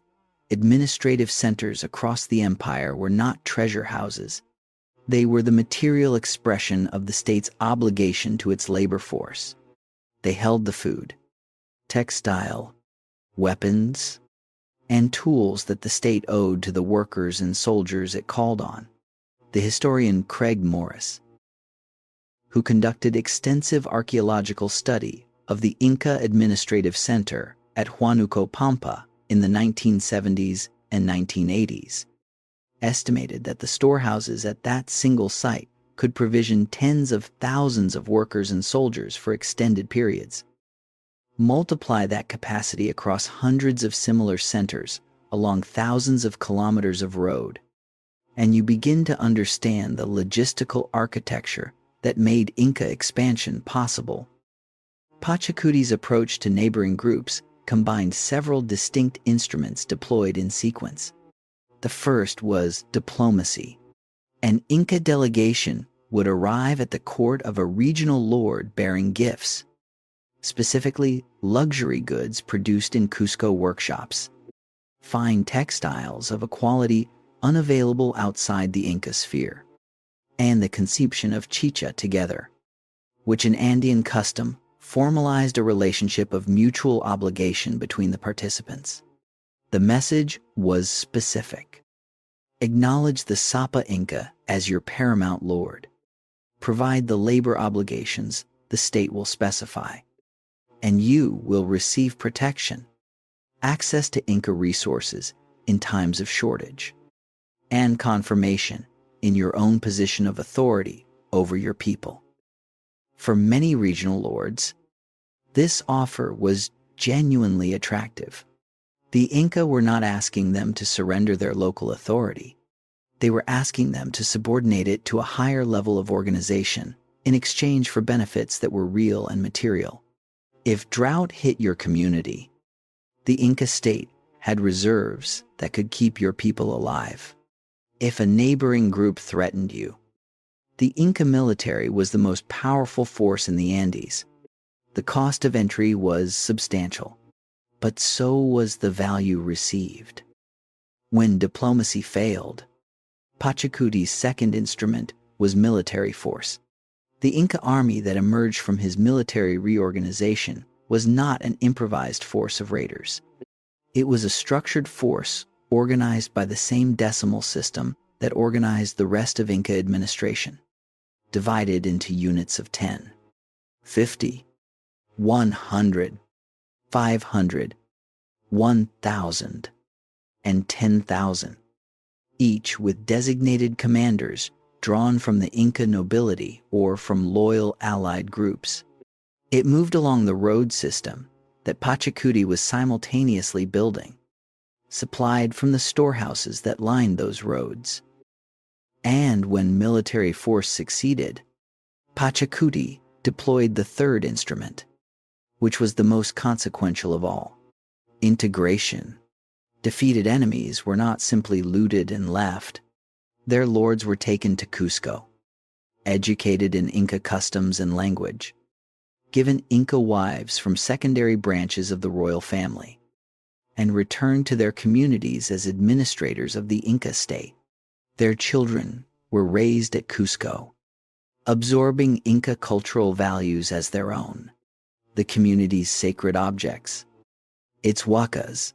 administrative centers across the empire were not treasure houses. They were the material expression of the state's obligation to its labor force. They held the food, textile, weapons, and tools that the state owed to the workers and soldiers it called on. The historian Craig Morris, who conducted extensive archaeological study of the Inca Administrative Center at Huánuco Pampa in the 1970s and 1980s, estimated that the storehouses at that single site could provision tens of thousands of workers and soldiers for extended periods. Multiply that capacity across hundreds of similar centers along thousands of kilometers of road, and you begin to understand the logistical architecture that made Inca expansion possible. Pachacuti's approach to neighboring groups combined several distinct instruments deployed in sequence. The first was diplomacy. An Inca delegation would arrive at the court of a regional lord bearing gifts, specifically luxury goods produced in Cusco workshops, fine textiles of a quality unavailable outside the Inca sphere, and the conception of chicha together, which in Andean custom formalized a relationship of mutual obligation between the participants. The message was specific. Acknowledge the Sapa Inca as your paramount lord. Provide the labor obligations the state will specify, and you will receive protection, access to Inca resources in times of shortage, and confirmation in your own position of authority over your people. For many regional lords, this offer was genuinely attractive. The Inca were not asking them to surrender their local authority. They were asking them to subordinate it to a higher level of organization in exchange for benefits that were real and material. If drought hit your community, the Inca state had reserves that could keep your people alive. If a neighboring group threatened you, the Inca military was the most powerful force in the Andes. The cost of entry was substantial, but so was the value received. When diplomacy failed, Pachacuti's second instrument was military force. The Inca army that emerged from his military reorganization was not an improvised force of raiders. It was a structured force organized by the same decimal system that organized the rest of Inca administration, divided into units of 10, 50, 100, 500, 1,000, and 10,000, each with designated commanders drawn from the Inca nobility or from loyal allied groups. It moved along the road system that Pachacuti was simultaneously building, supplied from the storehouses that lined those roads. And when military force succeeded, Pachacuti deployed the third instrument, which was the most consequential of all: integration. Defeated enemies were not simply looted and left. Their lords were taken to Cusco, educated in Inca customs and language, given Inca wives from secondary branches of the royal family, and returned to their communities as administrators of the Inca state. Their children were raised at Cusco, absorbing Inca cultural values as their own. The community's sacred objects, its huacas,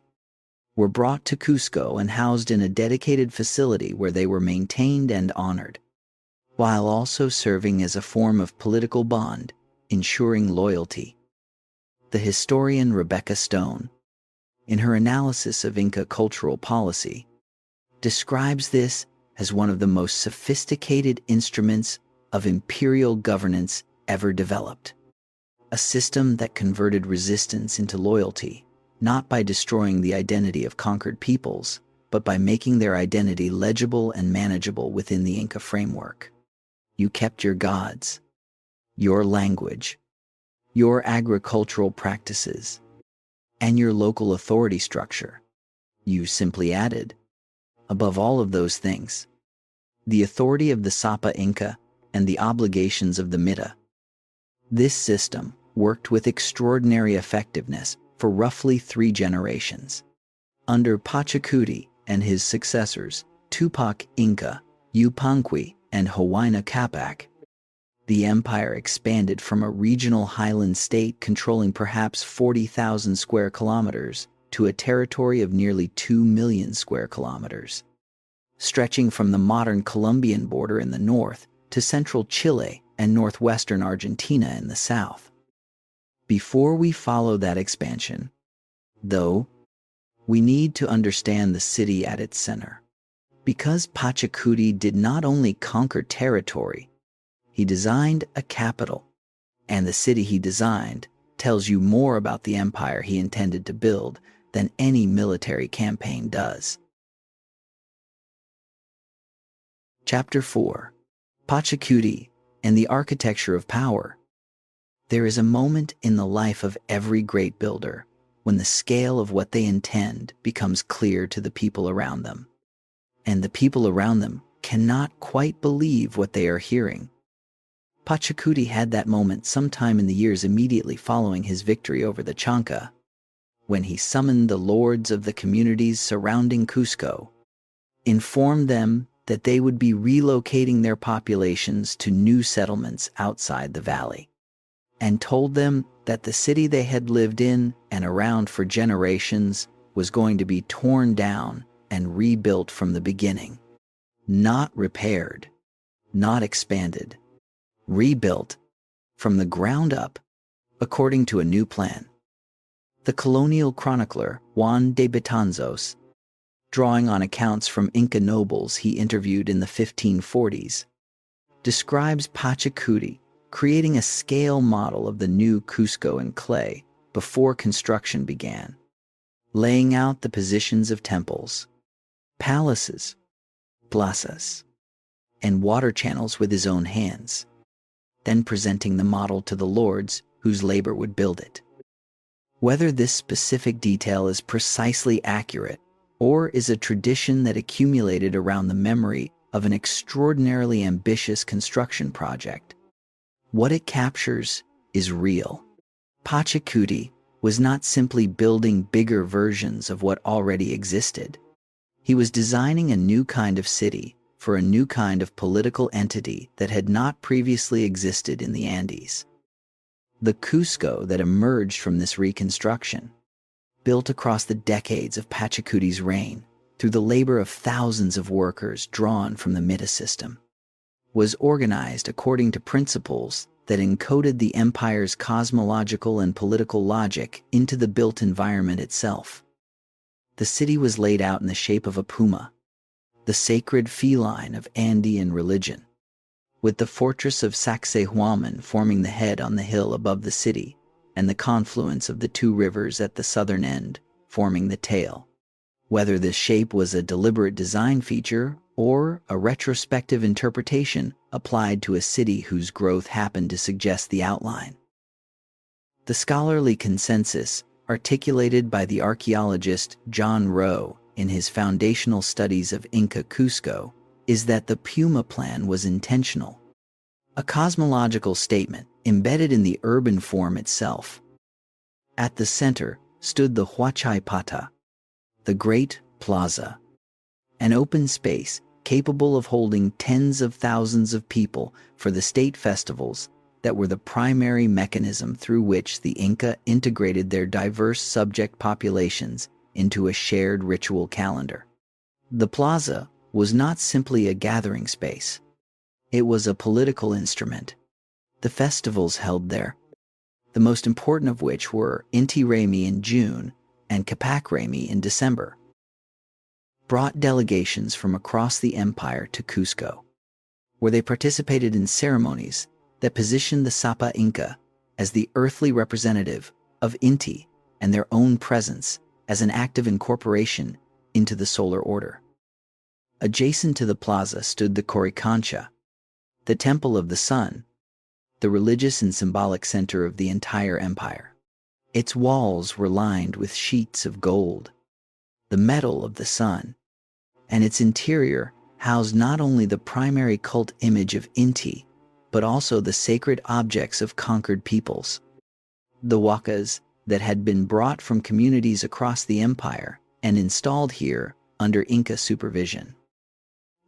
were brought to Cusco and housed in a dedicated facility where they were maintained and honored, while also serving as a form of political bond, ensuring loyalty. The historian Rebecca Stone, in her analysis of Inca cultural policy, describes this as one of the most sophisticated instruments of imperial governance ever developed, a system that converted resistance into loyalty, not by destroying the identity of conquered peoples, but by making their identity legible and manageable within the Inca framework. You kept your gods, your language, your agricultural practices, and your local authority structure. You simply added, above all of those things, the authority of the Sapa Inca and the obligations of the Mita. This system worked with extraordinary effectiveness for roughly 3 generations. Under Pachacuti and his successors, Tupac Inca, Yupanqui, and Huayna Capac, the empire expanded from a regional highland state controlling perhaps 40,000 square kilometers to a territory of nearly 2 million square kilometers, stretching from the modern Colombian border in the north to central Chile and northwestern Argentina in the south. Before we follow that expansion, though, we need to understand the city at its center. Because Pachacuti did not only conquer territory, he designed a capital, and the city he designed tells you more about the empire he intended to build than any military campaign does. Chapter 4. Pachacuti and the Architecture of Power. There is a moment in the life of every great builder when the scale of what they intend becomes clear to the people around them, and the people around them cannot quite believe what they are hearing. Pachacuti had that moment sometime in the years immediately following his victory over the Chanka, when he summoned the lords of the communities surrounding Cusco, informed them that they would be relocating their populations to new settlements outside the valley, and told them that the city they had lived in and around for generations was going to be torn down and rebuilt from the beginning. Not repaired, not expanded, rebuilt from the ground up according to a new plan. The colonial chronicler Juan de Betanzos, drawing on accounts from Inca nobles he interviewed in the 1540s, describes Pachacuti creating a scale model of the new Cusco in clay before construction began, laying out the positions of temples, palaces, plazas, and water channels with his own hands, then presenting the model to the lords whose labor would build it. Whether this specific detail is precisely accurate or is a tradition that accumulated around the memory of an extraordinarily ambitious construction project, what it captures is real. Pachacuti was not simply building bigger versions of what already existed. He was designing a new kind of city for a new kind of political entity that had not previously existed in the Andes. The Cusco that emerged from this reconstruction, built across the decades of Pachacuti's reign through the labor of thousands of workers drawn from the Mita system, was organized according to principles that encoded the empire's cosmological and political logic into the built environment itself. The city was laid out in the shape of a puma, the sacred feline of Andean religion, with the fortress of Sacsayhuaman forming the head on the hill above the city and the confluence of the two rivers at the southern end forming the tail. Whether this shape was a deliberate design feature or a retrospective interpretation applied to a city whose growth happened to suggest the outline. The scholarly consensus articulated by the archaeologist John Rowe in his foundational studies of Inca Cusco is that the Puma plan was intentional, a cosmological statement embedded in the urban form itself. At the center stood the Huachay Pata, the Great Plaza, an open space capable of holding tens of thousands of people for the state festivals that were the primary mechanism through which the Inca integrated their diverse subject populations into a shared ritual calendar. The plaza was not simply a gathering space. It was a political instrument. The festivals held there, the most important of which were Inti Raymi in June and Capac Raymi in December, brought delegations from across the empire to Cusco, where they participated in ceremonies that positioned the Sapa Inca as the earthly representative of Inti and their own presence as an act of incorporation into the solar order. Adjacent to the plaza stood the Coricancha, the temple of the sun, the religious and symbolic center of the entire empire. Its walls were lined with sheets of gold, the metal of the sun, and its interior housed not only the primary cult image of Inti, but also the sacred objects of conquered peoples, the huacas that had been brought from communities across the empire and installed here under Inca supervision.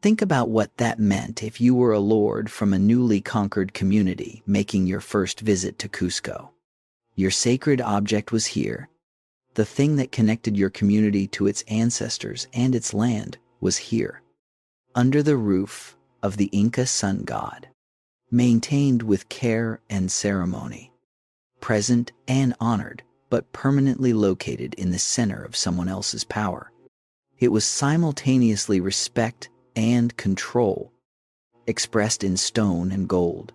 Think about what that meant if you were a lord from a newly conquered community making your first visit to Cusco. Your sacred object was here, The thing that connected your community to its ancestors and its land was here, under the roof of the Inca sun god, maintained with care and ceremony, present and honored, but permanently located in the center of someone else's power. It was simultaneously respect and control, expressed in stone and gold.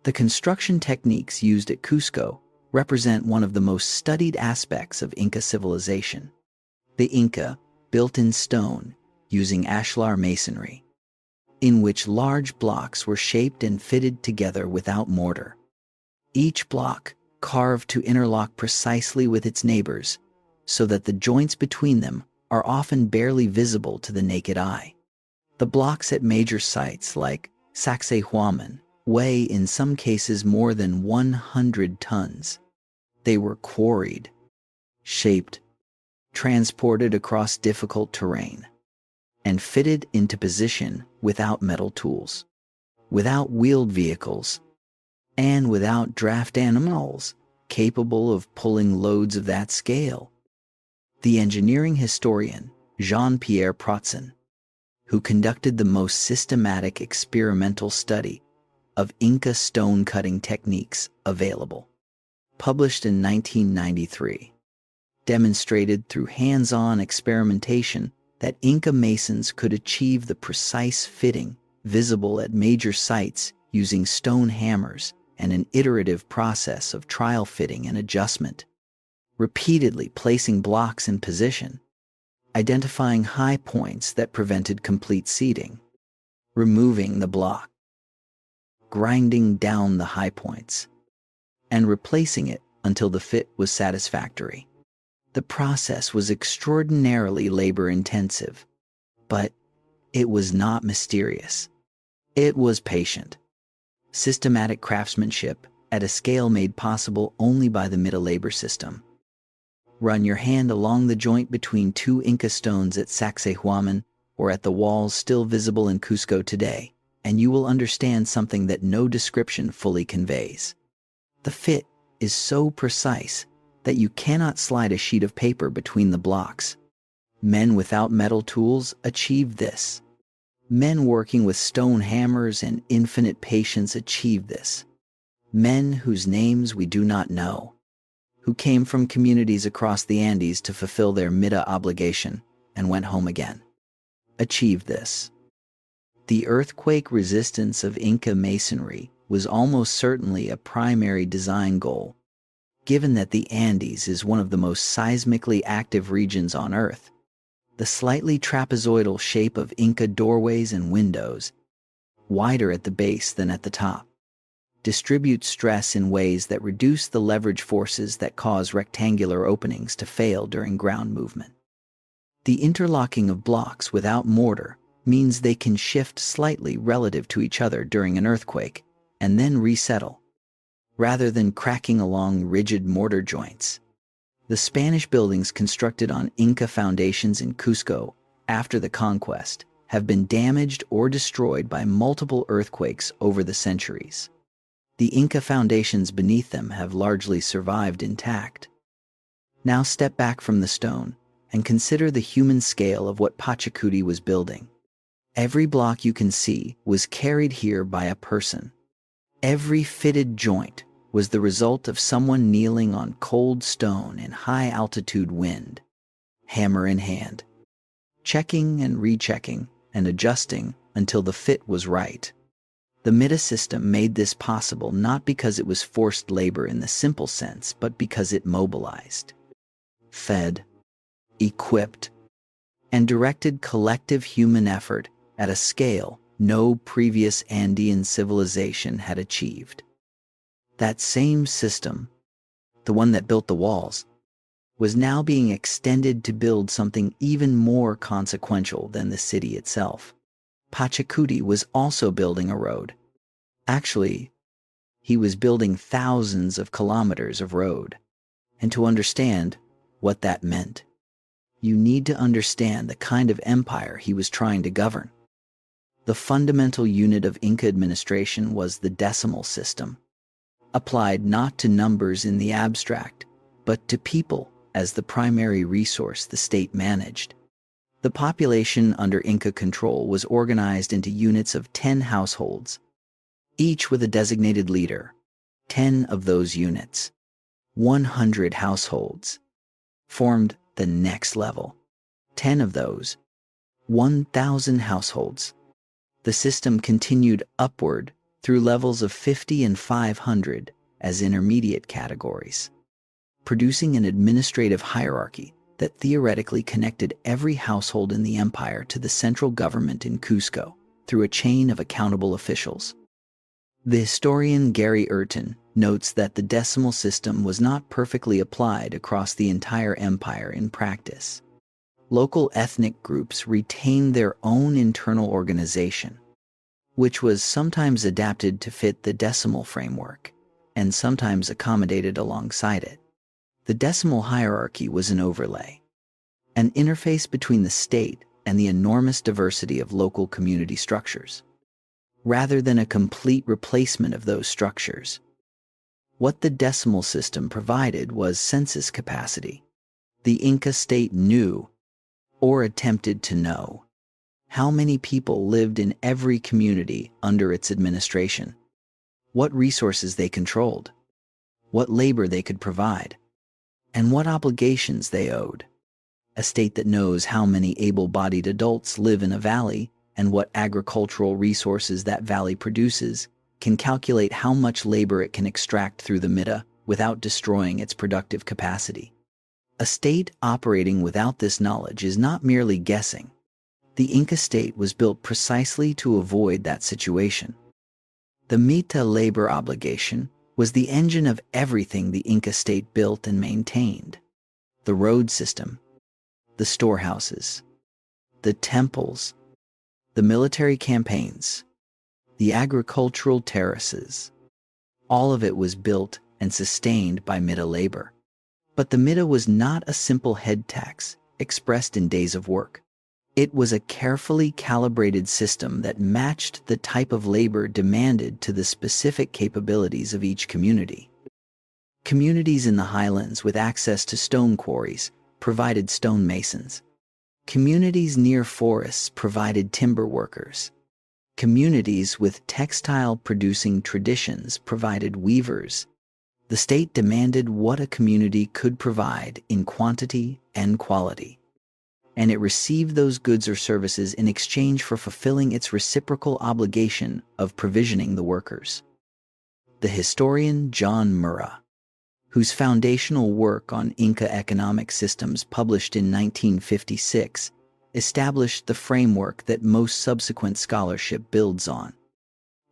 The construction techniques used at Cusco represent one of the most studied aspects of Inca civilization. The Inca built in stone using ashlar masonry, in which large blocks were shaped and fitted together without mortar. Each block carved to interlock precisely with its neighbors, so that the joints between them are often barely visible to the naked eye. The blocks at major sites like Sacsayhuaman weigh in some cases more than 100 tons. They were quarried, shaped, transported across difficult terrain, and fitted into position without metal tools, without wheeled vehicles, and without draft animals capable of pulling loads of that scale. The engineering historian Jean-Pierre Protzen, who conducted the most systematic experimental study of Inca stone-cutting techniques available, published in 1993, demonstrated through hands-on experimentation that Inca masons could achieve the precise fitting visible at major sites using stone hammers and an iterative process of trial fitting and adjustment, repeatedly placing blocks in position, identifying high points that prevented complete seating, removing the block, grinding down the high points, and replacing it until the fit was satisfactory. The process was extraordinarily labor-intensive, but it was not mysterious. It was patient, systematic craftsmanship at a scale made possible only by the Middle labor system. Run your hand along the joint between two Inca stones at Sacsayhuaman or at the walls still visible in Cusco today, and you will understand something that no description fully conveys. The fit is so precise that you cannot slide a sheet of paper between the blocks. Men without metal tools achieved this. Men working with stone hammers and infinite patience achieved this. Men whose names we do not know, who came from communities across the Andes to fulfill their Mida obligation and went home again, achieved this. The earthquake resistance of Inca masonry was almost certainly a primary design goal, given that the Andes is one of the most seismically active regions on Earth. The slightly trapezoidal shape of Inca doorways and windows, wider at the base than at the top, distributes stress in ways that reduce the leverage forces that cause rectangular openings to fail during ground movement. The interlocking of blocks without mortar means they can shift slightly relative to each other during an earthquake and then resettle, rather than cracking along rigid mortar joints. The Spanish buildings constructed on Inca foundations in Cusco after the Conquest have been damaged or destroyed by multiple earthquakes over the centuries. The Inca foundations beneath them have largely survived intact. Now step back from the stone and consider the human scale of what Pachacuti was building. Every block you can see was carried here by a person. Every fitted joint was the result of someone kneeling on cold stone in high-altitude wind, hammer in hand, checking and rechecking and adjusting until the fit was right. The Mida system made this possible not because it was forced labor in the simple sense, but because it mobilized, fed, equipped, and directed collective human effort at a scale no previous Andean civilization had achieved. That same system, the one that built the walls, was now being extended to build something even more consequential than the city itself. Pachacuti was also building a road. Actually, he was building thousands of kilometers of road. And to understand what that meant, you need to understand the kind of empire he was trying to govern. The fundamental unit of Inca administration was the decimal system, applied not to numbers in the abstract, but to people as the primary resource the state managed. The population under Inca control was organized into units of 10 households, each with a designated leader. 10 of those units, 100 households, formed the next level. 10 of those, 1,000 households. The system continued upward through levels of 50 and 500 as intermediate categories, producing an administrative hierarchy that theoretically connected every household in the empire to the central government in Cusco through a chain of accountable officials. The historian Gary Urton notes that the decimal system was not perfectly applied across the entire empire in practice. Local ethnic groups retained their own internal organization, which was sometimes adapted to fit the decimal framework and sometimes accommodated alongside it. The decimal hierarchy was an overlay, an interface between the state and the enormous diversity of local community structures, rather than a complete replacement of those structures. What the decimal system provided was census capacity. The Inca state knew, or attempted to know, how many people lived in every community under its administration, what resources they controlled, what labor they could provide, and what obligations they owed. A state that knows how many able-bodied adults live in a valley and what agricultural resources that valley produces can calculate how much labor it can extract through the midda without destroying its productive capacity. A state operating without this knowledge is not merely guessing. The Inca state was built precisely to avoid that situation. The mita labor obligation was the engine of everything the Inca state built and maintained. The road system, the storehouses, the temples, the military campaigns, the agricultural terraces. All of it was built and sustained by mita labor. But the mita was not a simple head tax expressed in days of work. It was a carefully calibrated system that matched the type of labor demanded to the specific capabilities of each community. Communities in the highlands with access to stone quarries provided stonemasons. Communities near forests provided timber workers. Communities with textile-producing traditions provided weavers. The state demanded what a community could provide in quantity and quality, and it received those goods or services in exchange for fulfilling its reciprocal obligation of provisioning the workers. The historian John Murra, whose foundational work on Inca economic systems published in 1956, established the framework that most subsequent scholarship builds on,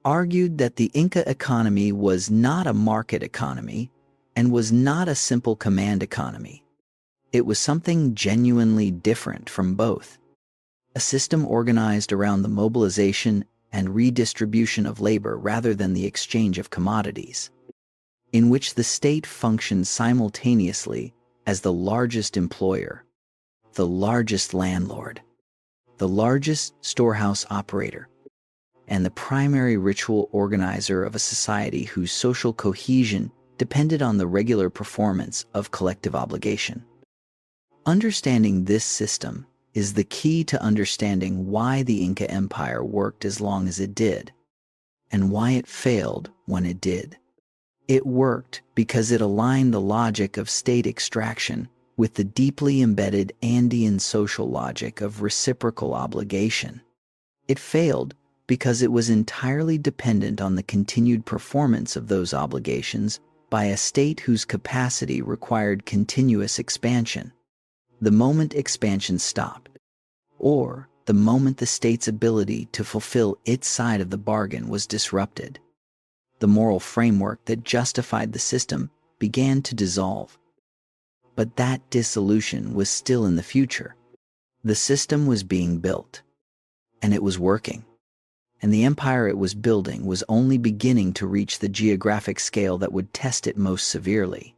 argued that the Inca economy was not a market economy and was not a simple command economy. It was something genuinely different from both. A system organized around the mobilization and redistribution of labor rather than the exchange of commodities, in which the state functioned simultaneously as the largest employer, the largest landlord, the largest storehouse operator, and the primary ritual organizer of a society whose social cohesion depended on the regular performance of collective obligation. Understanding this system is the key to understanding why the Inca Empire worked as long as it did, and why it failed when it did. It worked because it aligned the logic of state extraction with the deeply embedded Andean social logic of reciprocal obligation. It failed because it was entirely dependent on the continued performance of those obligations by a state whose capacity required continuous expansion. The moment expansion stopped, or the moment the state's ability to fulfill its side of the bargain was disrupted, the moral framework that justified the system began to dissolve. But that dissolution was still in the future. The system was being built, and it was working. And the empire it was building was only beginning to reach the geographic scale that would test it most severely.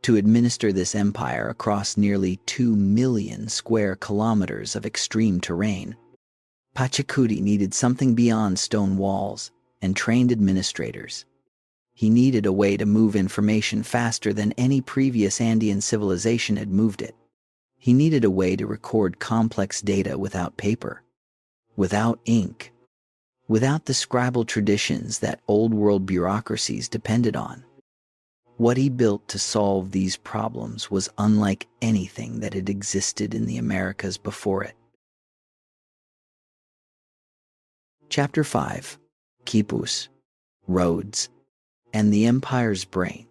To administer this empire across nearly 2 million square kilometers of extreme terrain, Pachacuti needed something beyond stone walls and trained administrators. He needed a way to move information faster than any previous Andean civilization had moved it. He needed a way to record complex data without paper, without ink, without the scribal traditions that old-world bureaucracies depended on. What he built to solve these problems was unlike anything that had existed in the Americas before it. Chapter 5. Quipus, Roads, and the Empire's Brain.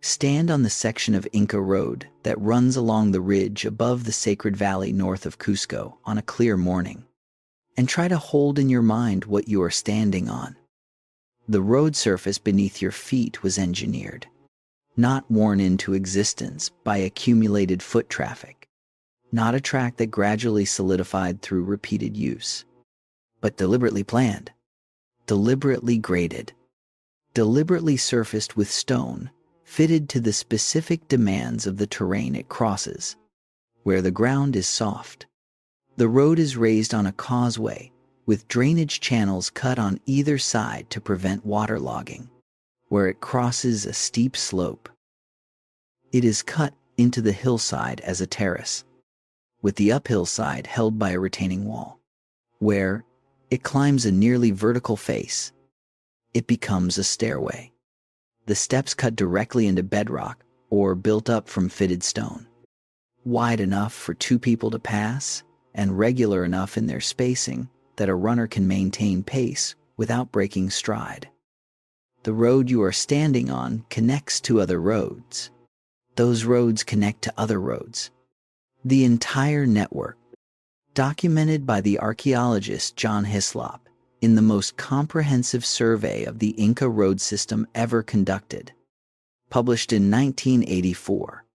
Stand on the section of Inca Road that runs along the ridge above the Sacred Valley north of Cusco on a clear morning, and try to hold in your mind what you are standing on. The road surface beneath your feet was engineered, not worn into existence by accumulated foot traffic, not a track that gradually solidified through repeated use, but deliberately planned, deliberately graded, deliberately surfaced with stone, fitted to the specific demands of the terrain it crosses. Where the ground is soft, the road is raised on a causeway with drainage channels cut on either side to prevent waterlogging. Where it crosses a steep slope, it is cut into the hillside as a terrace, with the uphill side held by a retaining wall. Where it climbs a nearly vertical face, it becomes a stairway. The steps cut directly into bedrock or built up from fitted stone, wide enough for two people to pass and regular enough in their spacing that a runner can maintain pace without breaking stride. The road you are standing on connects to other roads. Those roads connect to other roads. The entire network, documented by the archaeologist John Hislop in the most comprehensive survey of the Inca road system ever conducted, published in 1984,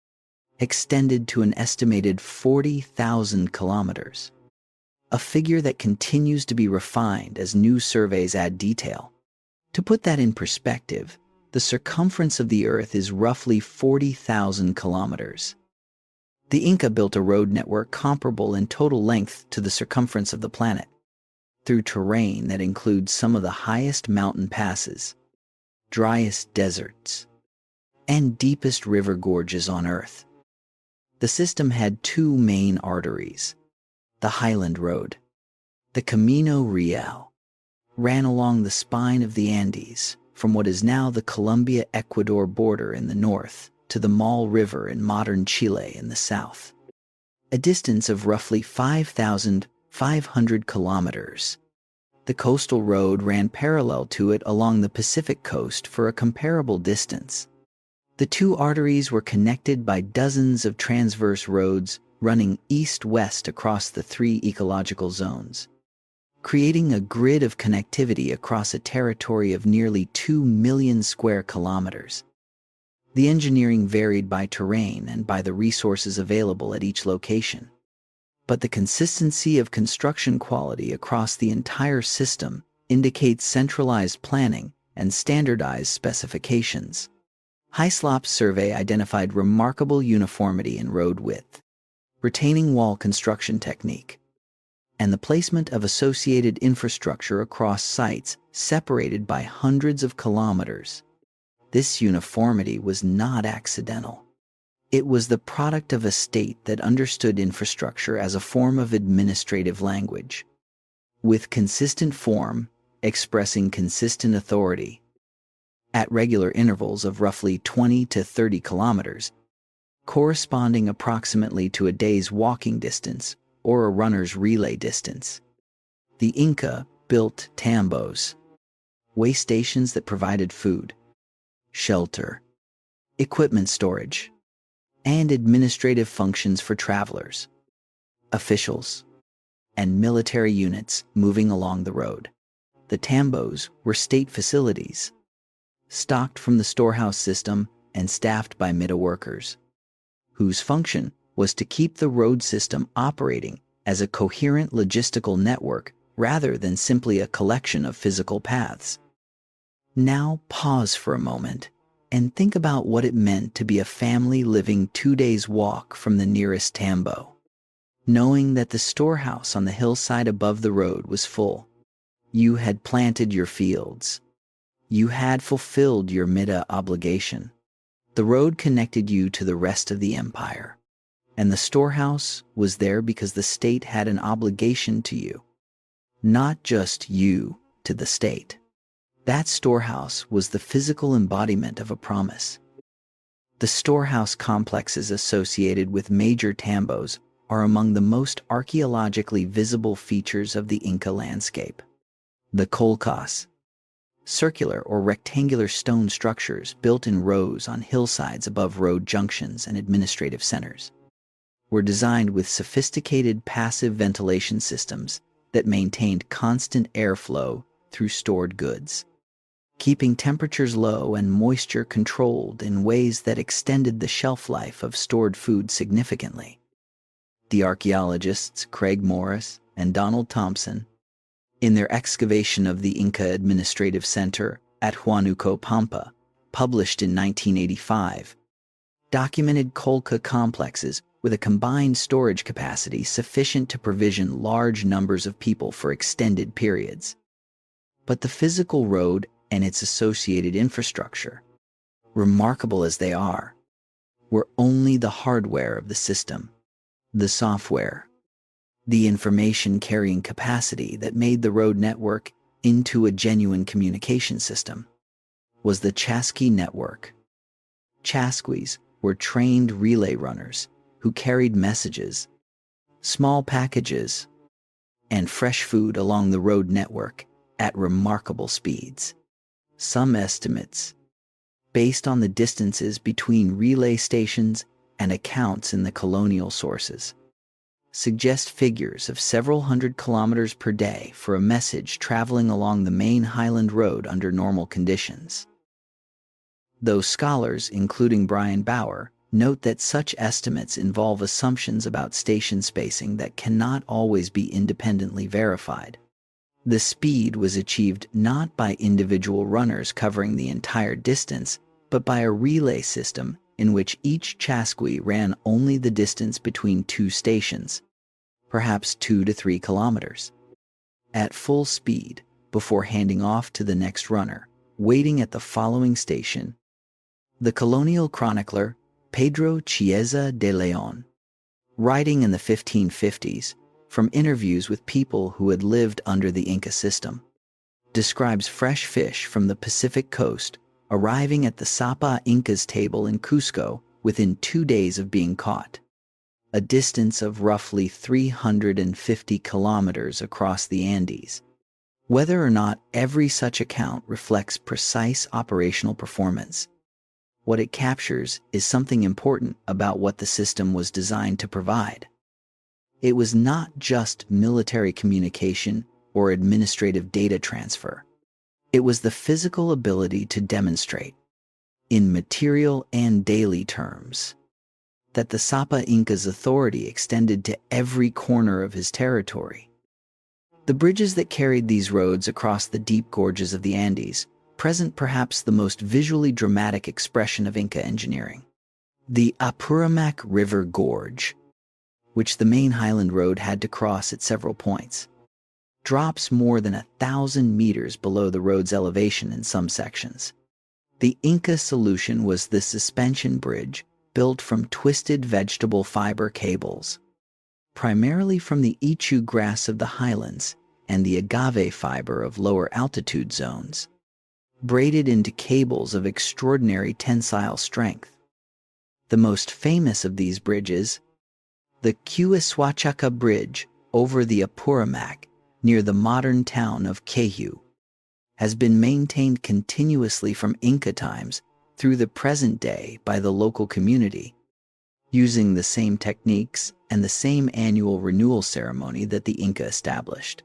extended to an estimated 40,000 kilometers, a figure that continues to be refined as new surveys add detail. To put that in perspective, the circumference of the Earth is roughly 40,000 kilometers. The Inca built a road network comparable in total length to the circumference of the planet, through terrain that includes some of the highest mountain passes, driest deserts, and deepest river gorges on Earth. The system had two main arteries. The Highland Road, the Camino Real, ran along the spine of the Andes from what is now the Colombia-Ecuador border in the north to the Mal River in modern Chile in the south, a distance of roughly 5,500 kilometers. The coastal road ran parallel to it along the Pacific coast for a comparable distance. The two arteries were connected by dozens of transverse roads running east-west across the three ecological zones, creating a grid of connectivity across a territory of nearly 2 million square kilometers. The engineering varied by terrain and by the resources available at each location, but the consistency of construction quality across the entire system indicates centralized planning and standardized specifications. Hislop's survey identified remarkable uniformity in road width, retaining wall construction technique, and the placement of associated infrastructure across sites separated by hundreds of kilometers. This uniformity was not accidental. It was the product of a state that understood infrastructure as a form of administrative language, with consistent form expressing consistent authority. At regular intervals of roughly 20 to 30 kilometers, corresponding approximately to a day's walking distance or a runner's relay distance, the Inca built tambos, way stations that provided food, shelter, equipment storage, and administrative functions for travelers, officials, and military units moving along the road. The tambos were state facilities, stocked from the storehouse system and staffed by Mida workers, whose function was to keep the road system operating as a coherent logistical network rather than simply a collection of physical paths. Now pause for a moment and think about what it meant to be a family living 2 days' walk from the nearest tambo, knowing that the storehouse on the hillside above the road was full. You had planted your fields. You had fulfilled your Mida obligation. The road connected you to the rest of the empire, and the storehouse was there because the state had an obligation to you, not just you to the state. That storehouse was the physical embodiment of a promise. The storehouse complexes associated with major tambos are among the most archaeologically visible features of the Inca landscape. The kolkos, circular or rectangular stone structures built in rows on hillsides above road junctions and administrative centers, were designed with sophisticated passive ventilation systems that maintained constant airflow through stored goods, keeping temperatures low and moisture controlled in ways that extended the shelf life of stored food significantly. The archaeologists Craig Morris and Donald Thompson, in their excavation of the Inca Administrative Center at Huánuco Pampa, published in 1985, documented kolka complexes with a combined storage capacity sufficient to provision large numbers of people for extended periods. But the physical road and its associated infrastructure, remarkable as they are, were only the hardware of the system. The software, the information carrying capacity that made the road network into a genuine communication system, was the chasqui network. Chasquis were trained relay runners who carried messages, small packages, and fresh food along the road network at remarkable speeds. Some estimates, based on the distances between relay stations and accounts in the colonial sources, suggest figures of several hundred kilometers per day for a message traveling along the main highland road under normal conditions. Though scholars, including Brian Bauer, note that such estimates involve assumptions about station spacing that cannot always be independently verified. The speed was achieved not by individual runners covering the entire distance, but by a relay system in which each chasqui ran only the distance between two stations, perhaps 2 to 3 kilometers, at full speed before handing off to the next runner, waiting at the following station. The colonial chronicler Pedro Chiesa de León, writing in the 1550s from interviews with people who had lived under the Inca system, describes fresh fish from the Pacific coast arriving at the Sapa Inca's table in Cusco within 2 days of being caught, a distance of roughly 350 kilometers across the Andes. Whether or not every such account reflects precise operational performance, what it captures is something important about what the system was designed to provide. It was not just military communication or administrative data transfer. It was the physical ability to demonstrate, in material and daily terms, that the Sapa Inca's authority extended to every corner of his territory. The bridges that carried these roads across the deep gorges of the Andes present perhaps the most visually dramatic expression of Inca engineering. The Apurimac River Gorge, which the main highland road had to cross at several points, drops more than 1,000 meters below the road's elevation in some sections. The Inca solution was the suspension bridge built from twisted vegetable fiber cables, primarily from the ichu grass of the highlands and the agave fiber of lower altitude zones, braided into cables of extraordinary tensile strength. The most famous of these bridges, the Quipu's Bridge over the Apurimac near the modern town of Quiju, has been maintained continuously from Inca times through the present day by the local community, using the same techniques and the same annual renewal ceremony that the Inca established.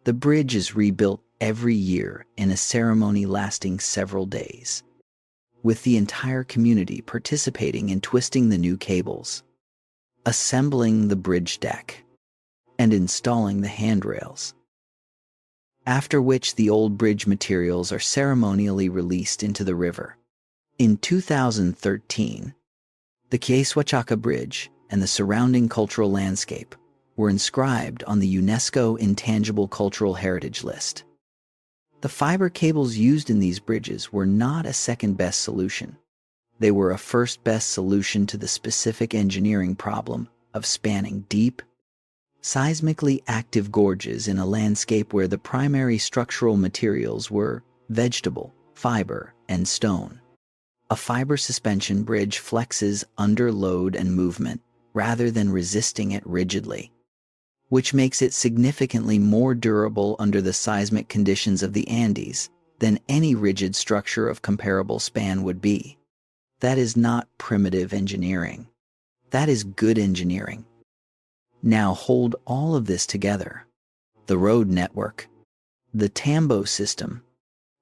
The bridge is rebuilt every year in a ceremony lasting several days, with the entire community participating in twisting the new cables, assembling the bridge deck, and installing the handrails, after which the old bridge materials are ceremonially released into the river. In 2013, the Quipu's Bridge and the surrounding cultural landscape were inscribed on the UNESCO Intangible Cultural Heritage List. The fiber cables used in these bridges were not a second-best solution. They were a first-best solution to the specific engineering problem of spanning deep, seismically active gorges in a landscape where the primary structural materials were vegetable, fiber, and stone. A fiber suspension bridge flexes under load and movement rather than resisting it rigidly, which makes it significantly more durable under the seismic conditions of the Andes than any rigid structure of comparable span would be. That is not primitive engineering. That is good engineering. Now hold all of this together. The road network, the Tambo system,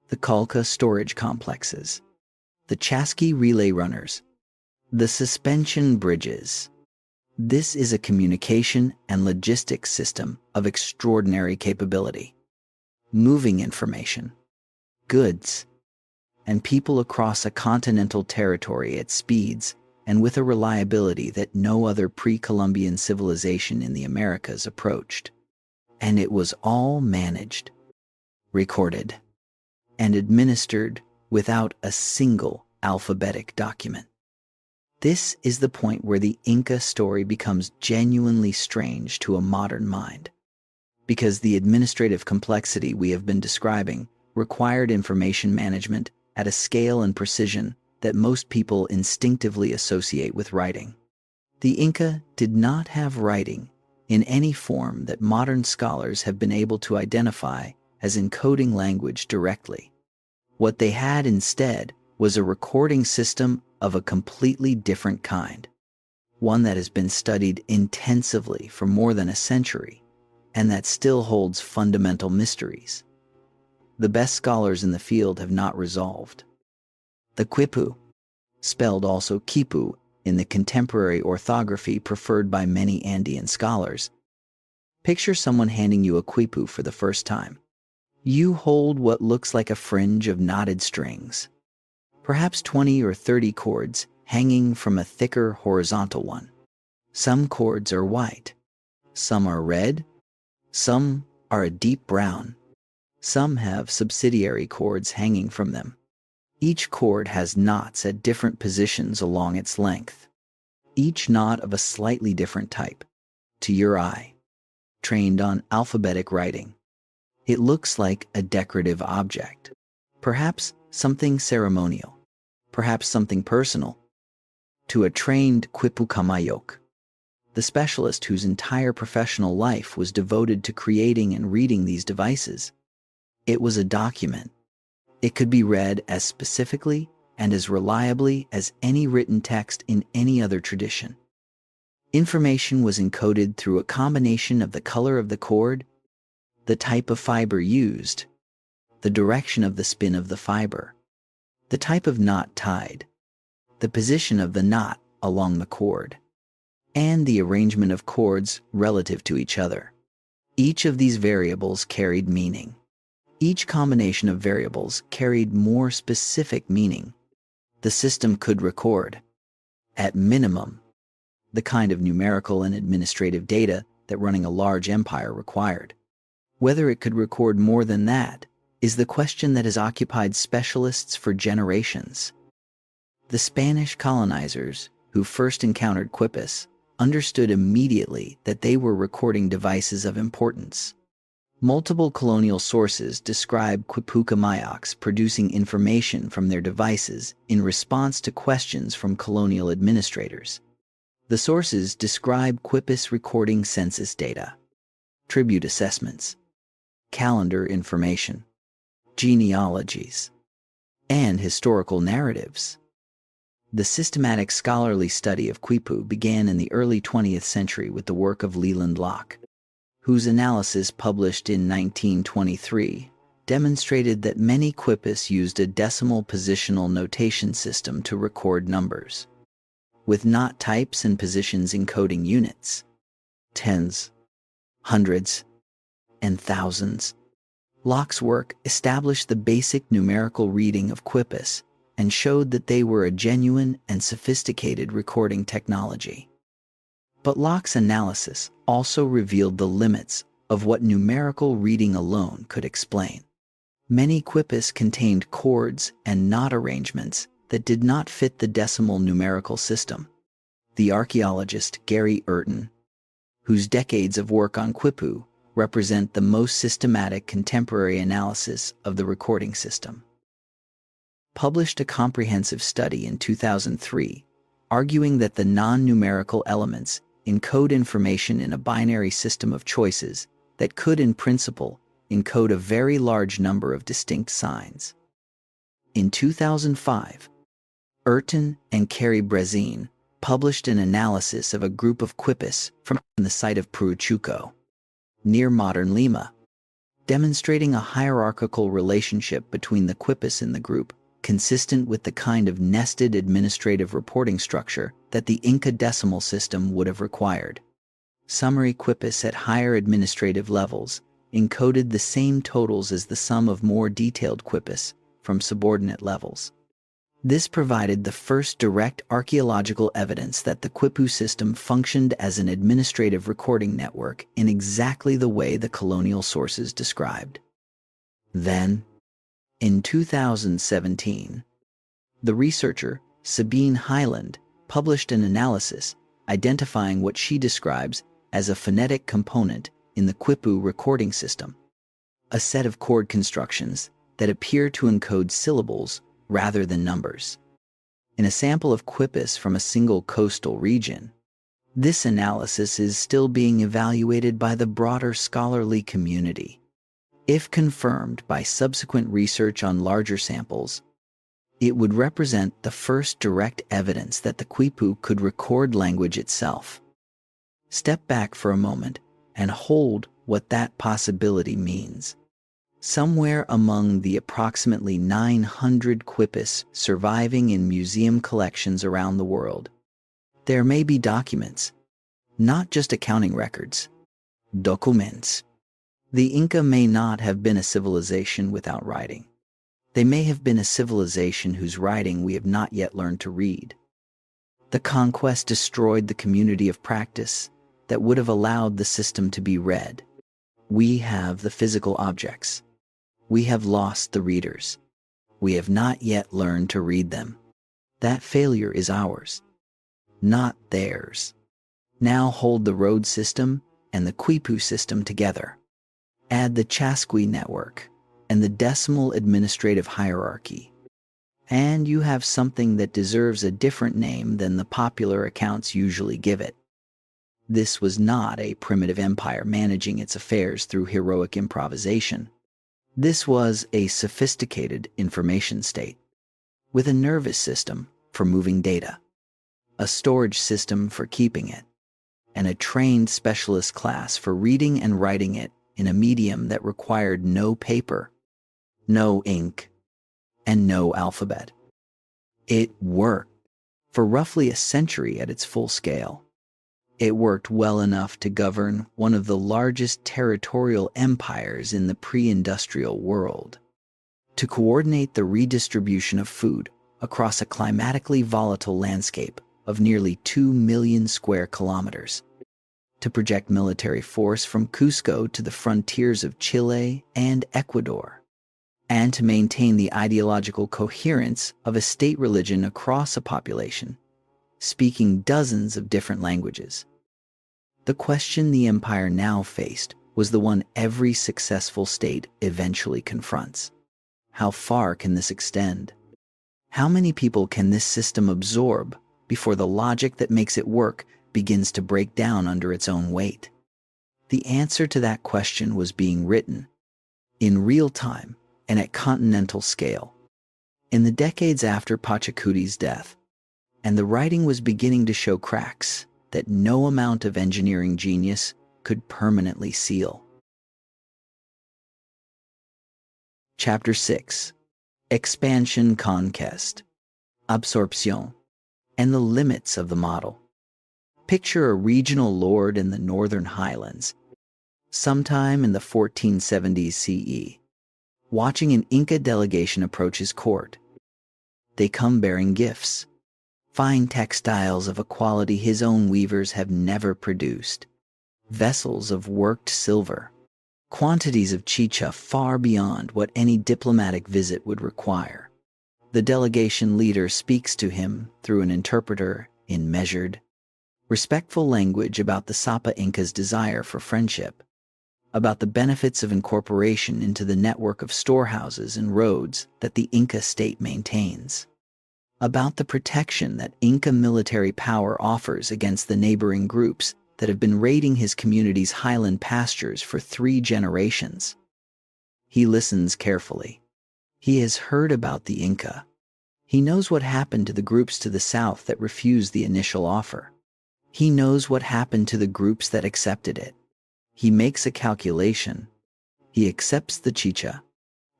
the Calca storage complexes, the Chasqui relay runners, the suspension bridges. This is a communication and logistics system of extraordinary capability, moving information, goods, and people across a continental territory at speeds and with a reliability that no other pre-Columbian civilization in the Americas approached. And it was all managed, recorded, and administered without a single alphabetic document. This is the point where the Inca story becomes genuinely strange to a modern mind, because the administrative complexity we have been describing required information management at a scale and precision that most people instinctively associate with writing. The Inca did not have writing in any form that modern scholars have been able to identify as encoding language directly. What they had instead was a recording system of a completely different kind, one that has been studied intensively for more than a century and that still holds fundamental mysteries the best scholars in the field have not resolved. The quipu, spelled also quipu in the contemporary orthography preferred by many Andean scholars. Picture someone handing you a quipu for the first time. You hold what looks like a fringe of knotted strings, perhaps 20 or 30 chords hanging from a thicker horizontal one. Some chords are white, some are red, some are a deep brown, some have subsidiary chords hanging from them. Each chord has knots at different positions along its length, each knot of a slightly different type. To your eye, trained on alphabetic writing, it looks like a decorative object, perhaps something ceremonial, perhaps something personal. To a trained quipu kamayok, the specialist whose entire professional life was devoted to creating and reading these devices, it was a document. It could be read as specifically and as reliably as any written text in any other tradition. Information was encoded through a combination of the color of the cord, the type of fiber used, the direction of the spin of the fiber, the type of knot tied, the position of the knot along the cord, and the arrangement of chords relative to each other. Each of these variables carried meaning. Each combination of variables carried more specific meaning. The system could record, at minimum, the kind of numerical and administrative data that running a large empire required. Whether it could record more than that is the question that has occupied specialists for generations. The Spanish colonizers who first encountered Quipus understood immediately that they were recording devices of importance. Multiple colonial sources describe quipuca mayoks producing information from their devices in response to questions from colonial administrators. The sources describe Quipus recording census data, tribute assessments, calendar information, genealogies, and historical narratives. The systematic scholarly study of quipu began in the early 20th century with the work of Leland Locke, whose analysis published in 1923 demonstrated that many quipus used a decimal positional notation system to record numbers, with knot types and positions encoding units, tens, hundreds, and thousands. Locke's work established the basic numerical reading of quipus and showed that they were a genuine and sophisticated recording technology. But Locke's analysis also revealed the limits of what numerical reading alone could explain. Many quipus contained chords and knot arrangements that did not fit the decimal numerical system. The archaeologist Gary Urton, whose decades of work on quipu represent the most systematic contemporary analysis of the recording system, published a comprehensive study in 2003 arguing that the non-numerical elements encode information in a binary system of choices that could, in principle, encode a very large number of distinct signs. In 2005, Urton and Carrie Brezine published an analysis of a group of quipus from the site of Pachacuti, near modern Lima, demonstrating a hierarchical relationship between the quipus in the group, consistent with the kind of nested administrative reporting structure that the Inca decimal system would have required. Summary quipus at higher administrative levels encoded the same totals as the sum of more detailed quipus from subordinate levels. This provided the first direct archaeological evidence that the quipu system functioned as an administrative recording network in exactly the way the colonial sources described. Then, in 2017, the researcher Sabine Hyland published an analysis identifying what she describes as a phonetic component in the quipu recording system, a set of chord constructions that appear to encode syllables rather than numbers. In a sample of quipus from a single coastal region, this analysis is still being evaluated by the broader scholarly community. If confirmed by subsequent research on larger samples, it would represent the first direct evidence that the quipu could record language itself. Step back for a moment and hold what that possibility means. Somewhere among the approximately 900 quipus surviving in museum collections around the world, there may be documents, not just accounting records, documents. The Inca may not have been a civilization without writing. They may have been a civilization whose writing we have not yet learned to read. The Conquest destroyed the community of practice that would have allowed the system to be read. We have the physical objects. We have lost the readers. We have not yet learned to read them. That failure is ours, not theirs. Now hold the road system and the quipu system together. Add the Chasqui network and the decimal administrative hierarchy, and you have something that deserves a different name than the popular accounts usually give it. This was not a primitive empire managing its affairs through heroic improvisation. This was a sophisticated information state, with a nervous system for moving data, a storage system for keeping it, and a trained specialist class for reading and writing it in a medium that required no paper, no ink, and no alphabet. It worked for roughly a century at its full scale. It worked well enough to govern one of the largest territorial empires in the pre-industrial world, to coordinate the redistribution of food across a climatically volatile landscape of nearly 2 million square kilometers, to project military force from Cusco to the frontiers of Chile and Ecuador, and to maintain the ideological coherence of a state religion across a population speaking dozens of different languages. The question the empire now faced was the one every successful state eventually confronts. How far can this extend? How many people can this system absorb before the logic that makes it work begins to break down under its own weight? The answer to that question was being written in real time and at continental scale in the decades after Pachacuti's death, and the writing was beginning to show cracks that no amount of engineering genius could permanently seal. Chapter 6: Expansion, Conquest, Absorption, and the limits of the model. Picture a regional lord in the northern highlands, sometime in the 1470s CE, watching an Inca delegation approach his court. They come bearing gifts, fine textiles of a quality his own weavers have never produced, vessels of worked silver, quantities of chicha far beyond what any diplomatic visit would require. The delegation leader speaks to him through an interpreter in measured, respectful language about the Sapa Inca's desire for friendship, about the benefits of incorporation into the network of storehouses and roads that the Inca state maintains, about the protection that Inca military power offers against the neighboring groups that have been raiding his community's highland pastures for 3 generations. He listens carefully. He has heard about the Inca. He knows what happened to the groups to the south that refused the initial offer. He knows what happened to the groups that accepted it. He makes a calculation. He accepts the chicha.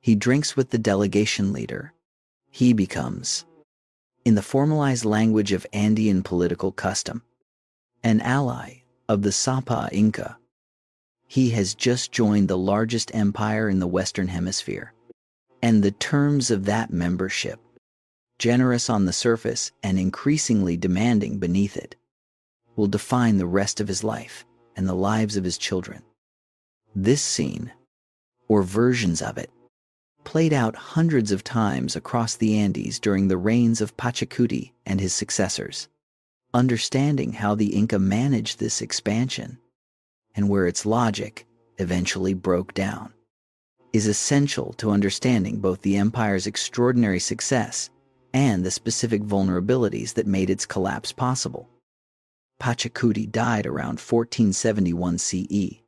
He drinks with the delegation leader. He becomes, in the formalized language of Andean political custom, an ally of the Sapa Inca. He has just joined the largest empire in the Western Hemisphere, and the terms of that membership, generous on the surface and increasingly demanding beneath it, will define the rest of his life and the lives of his children. This scene, or versions of it, played out hundreds of times across the Andes during the reigns of Pachacuti and his successors. Understanding how the Inca managed this expansion, and where its logic eventually broke down, is essential to understanding both the empire's extraordinary success and the specific vulnerabilities that made its collapse possible. Pachacuti died around 1471 CE.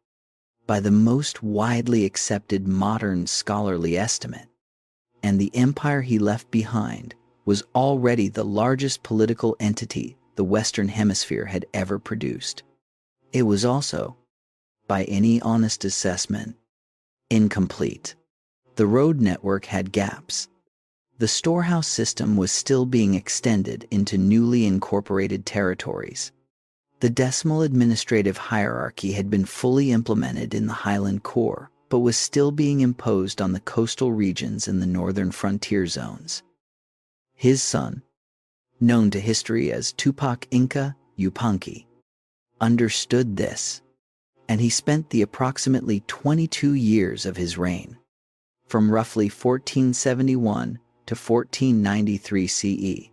By the most widely accepted modern scholarly estimate, and the empire he left behind was already the largest political entity the Western Hemisphere had ever produced. It was also, by any honest assessment, incomplete. The road network had gaps. The storehouse system was still being extended into newly incorporated territories. The decimal administrative hierarchy had been fully implemented in the Highland core, but was still being imposed on the coastal regions and the northern frontier zones. His son, known to history as Tupac Inca Yupanqui, understood this, and he spent the approximately 22 years of his reign, from roughly 1471 to 1493 CE,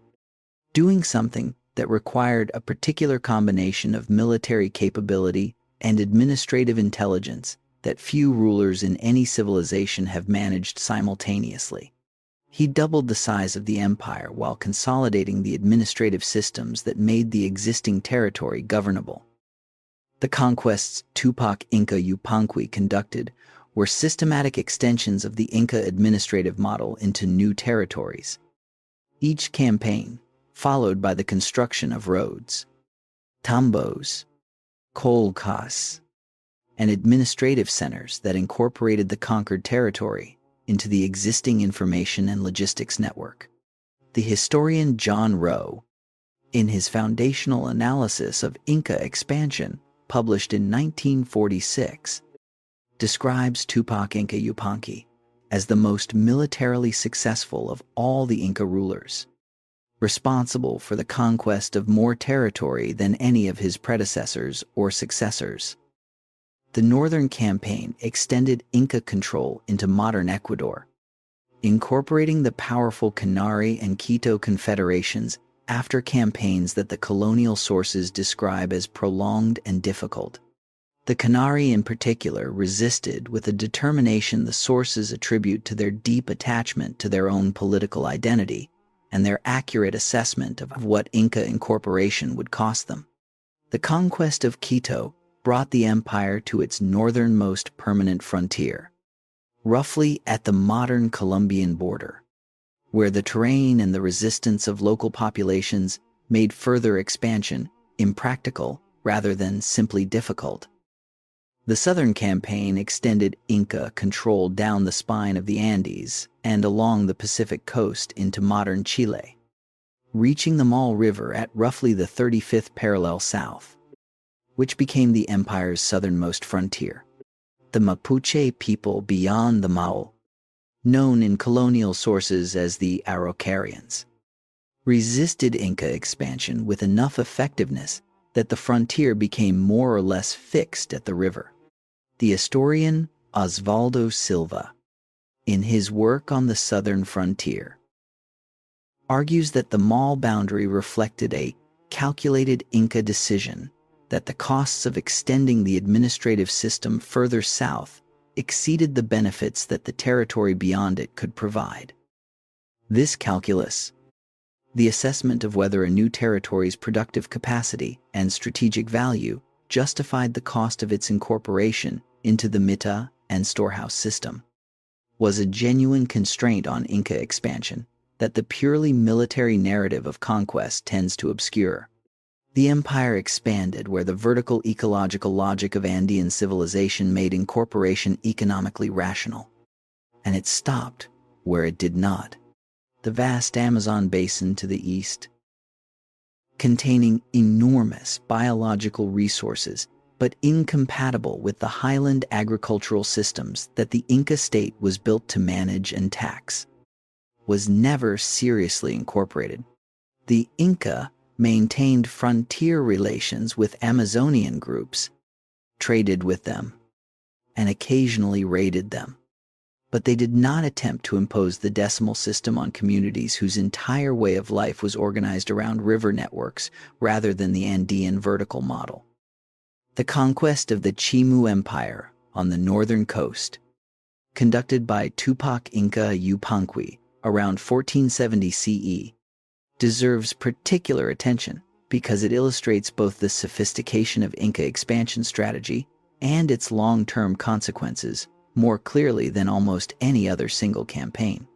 doing something that required a particular combination of military capability and administrative intelligence that few rulers in any civilization have managed simultaneously. He doubled the size of the empire while consolidating the administrative systems that made the existing territory governable. The conquests Tupac Inca Yupanqui conducted were systematic extensions of the Inca administrative model into new territories. Each campaign, followed by the construction of roads, tambos, kolkhas, and administrative centers that incorporated the conquered territory into the existing information and logistics network. The historian John Rowe, in his foundational analysis of Inca expansion, published in 1946, describes Tupac Inca Yupanqui as the most militarily successful of all the Inca rulers, responsible for the conquest of more territory than any of his predecessors or successors. The northern campaign extended Inca control into modern Ecuador, incorporating the powerful Canary and Quito confederations after campaigns that the colonial sources describe as prolonged and difficult. The Canary in particular resisted with a determination the sources attribute to their deep attachment to their own political identity and their accurate assessment of what Inca incorporation would cost them. The conquest of Quito brought the empire to its northernmost permanent frontier, roughly at the modern Colombian border, where the terrain and the resistance of local populations made further expansion impractical rather than simply difficult. The southern campaign extended Inca control down the spine of the Andes and along the Pacific coast into modern Chile, reaching the Maule River at roughly the 35th parallel south, which became the empire's southernmost frontier. The Mapuche people beyond the Maule, known in colonial sources as the Araucarians, resisted Inca expansion with enough effectiveness that the frontier became more or less fixed at the river. The historian Osvaldo Silva, in his work on the southern frontier, argues that the mall boundary reflected a calculated Inca decision that the costs of extending the administrative system further south exceeded the benefits that the territory beyond it could provide. This calculus, the assessment of whether a new territory's productive capacity and strategic value justified the cost of its incorporation into the mita and storehouse system, was a genuine constraint on Inca expansion that the purely military narrative of conquest tends to obscure. The empire expanded where the vertical ecological logic of Andean civilization made incorporation economically rational, and it stopped where it did not. The vast Amazon basin to the east, containing enormous biological resources but incompatible with the highland agricultural systems that the Inca state was built to manage and tax, was never seriously incorporated. The Inca maintained frontier relations with Amazonian groups, traded with them, and occasionally raided them. But they did not attempt to impose the decimal system on communities whose entire way of life was organized around river networks rather than the Andean vertical model. The conquest of the Quipu Empire on the northern coast, conducted by Tupac Inca Yupanqui around 1470 CE, deserves particular attention because it illustrates both the sophistication of Inca expansion strategy and its long-term consequences more clearly than almost any other single campaign.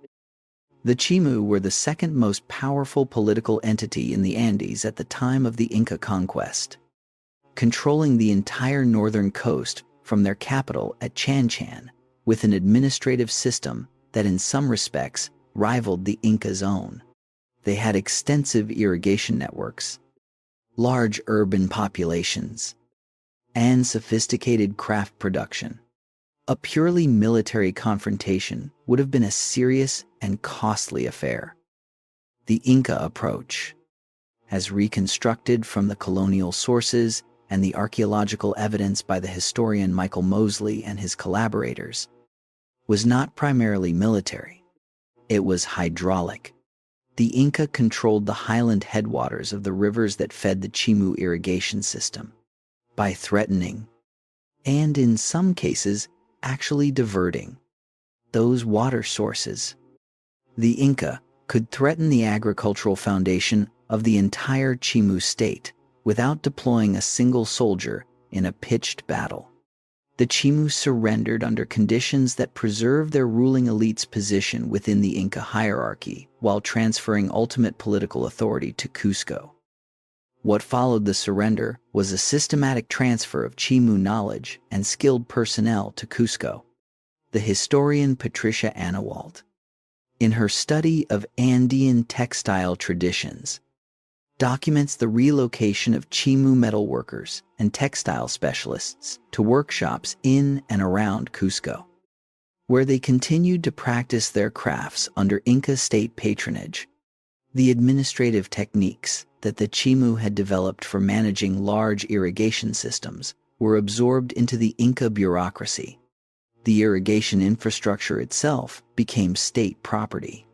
The Quipu were the second most powerful political entity in the Andes at the time of the Inca conquest, controlling the entire northern coast from their capital at Chanchan with an administrative system that in some respects rivaled the Inca's own. They had extensive irrigation networks, large urban populations, and sophisticated craft production. A purely military confrontation would have been a serious and costly affair. The Inca approach, as reconstructed from the colonial sources and the archaeological evidence by the historian Michael Mosley and his collaborators, was not primarily military. It was hydraulic. The Inca controlled the highland headwaters of the rivers that fed the Quipu irrigation system by threatening, and in some cases, actually diverting, those water sources. The Inca could threaten the agricultural foundation of the entire Quipu state without deploying a single soldier in a pitched battle. The Quipu surrendered under conditions that preserved their ruling elite's position within the Inca hierarchy while transferring ultimate political authority to Cusco. What followed the surrender was a systematic transfer of Quipu knowledge and skilled personnel to Cusco. The historian Patricia Annawalt, in her study of Andean textile traditions, documents the relocation of Quipu metalworkers and textile specialists to workshops in and around Cusco, where they continued to practice their crafts under Inca state patronage. The administrative techniques that the Quipu had developed for managing large irrigation systems were absorbed into the Inca bureaucracy. The irrigation infrastructure itself became state property,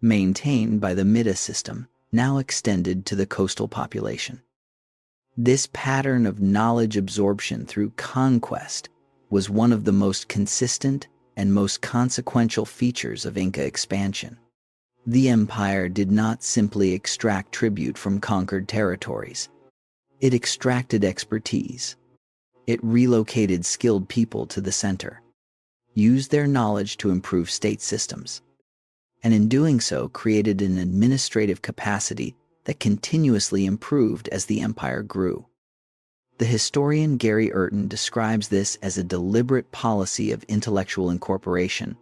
maintained by the Mita system, now extended to the coastal population. This pattern of knowledge absorption through conquest was one of the most consistent and most consequential features of Inca expansion. The empire did not simply extract tribute from conquered territories. It extracted expertise. It relocated skilled people to the center, used their knowledge to improve state systems, and in doing so created an administrative capacity that continuously improved as the empire grew. The historian Gary Urton describes this as a deliberate policy of intellectual incorporation,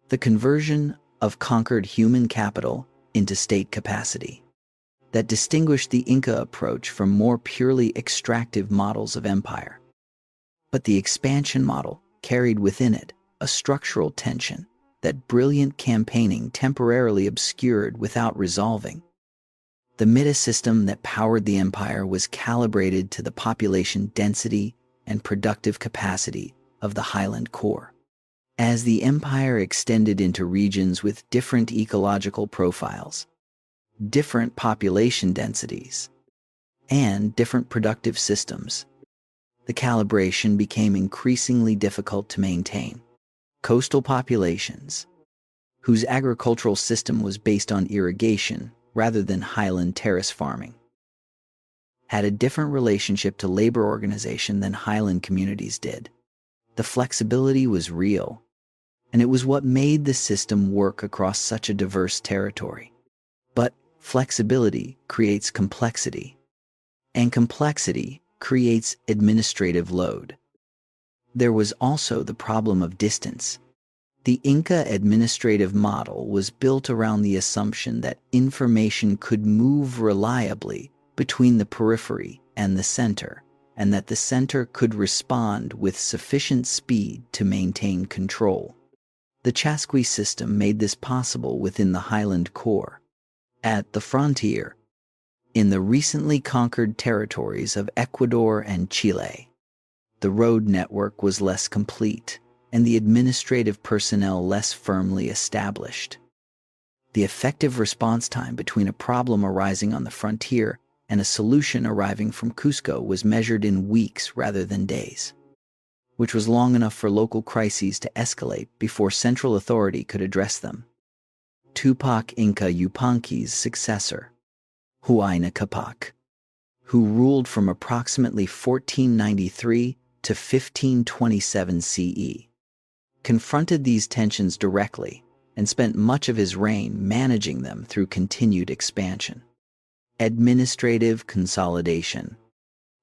the conversion of conquered human capital into state capacity, that distinguished the Inca approach from more purely extractive models of empire. But the expansion model carried within it a structural tension that brilliant campaigning temporarily obscured without resolving. The Mita system that powered the empire was calibrated to the population density and productive capacity of the highland core. As the empire extended into regions with different ecological profiles, different population densities, and different productive systems, the calibration became increasingly difficult to maintain. Coastal populations, whose agricultural system was based on irrigation rather than highland terrace farming, had a different relationship to labor organization than highland communities did. The flexibility was real, and it was what made the system work across such a diverse territory. But flexibility creates complexity, and complexity creates administrative load. There was also the problem of distance. The Inca administrative model was built around the assumption that information could move reliably between the periphery and the center, and that the center could respond with sufficient speed to maintain control. The Chasqui system made this possible within the highland core. At the frontier, in the recently conquered territories of Ecuador and Chile, the road network was less complete and the administrative personnel less firmly established. The effective response time between a problem arising on the frontier and a solution arriving from Cusco was measured in weeks rather than days, which was long enough for local crises to escalate before central authority could address them. Tupac Inca Yupanqui's successor, Huayna Capac, who ruled from approximately 1493 to 1527 CE, confronted these tensions directly and spent much of his reign managing them through continued expansion, administrative consolidation,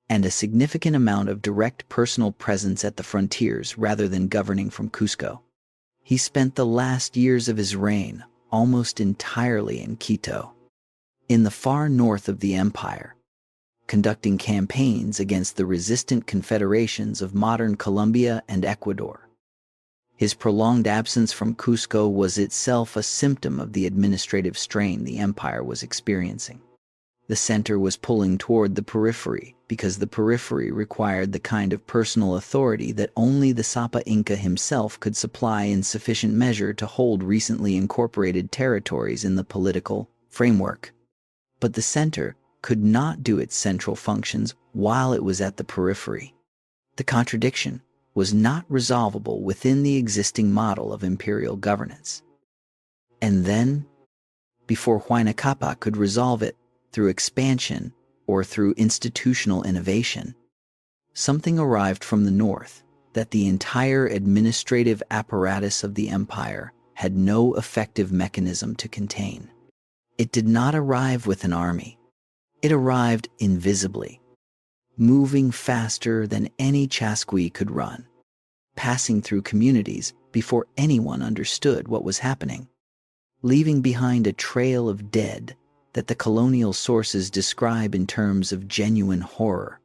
and a significant amount of direct personal presence at the frontiers rather than governing from Cusco. He spent the last years of his reign almost entirely in Quito, in the far north of the empire, conducting campaigns against the resistant confederations of modern Colombia and Ecuador. His prolonged absence from Cusco was itself a symptom of the administrative strain the empire was experiencing. The center was pulling toward the periphery because the periphery required the kind of personal authority that only the Sapa Inca himself could supply in sufficient measure to hold recently incorporated territories in the political framework. But the center could not do its central functions while it was at the periphery. The contradiction was not resolvable within the existing model of imperial governance. And then, before Huayna Capac could resolve it through expansion or through institutional innovation, something arrived from the north that the entire administrative apparatus of the empire had no effective mechanism to contain. It did not arrive with an army. It arrived invisibly, moving faster than any Chasqui could run, passing through communities before anyone understood what was happening, leaving behind a trail of dead that the colonial sources describe in terms of genuine horror.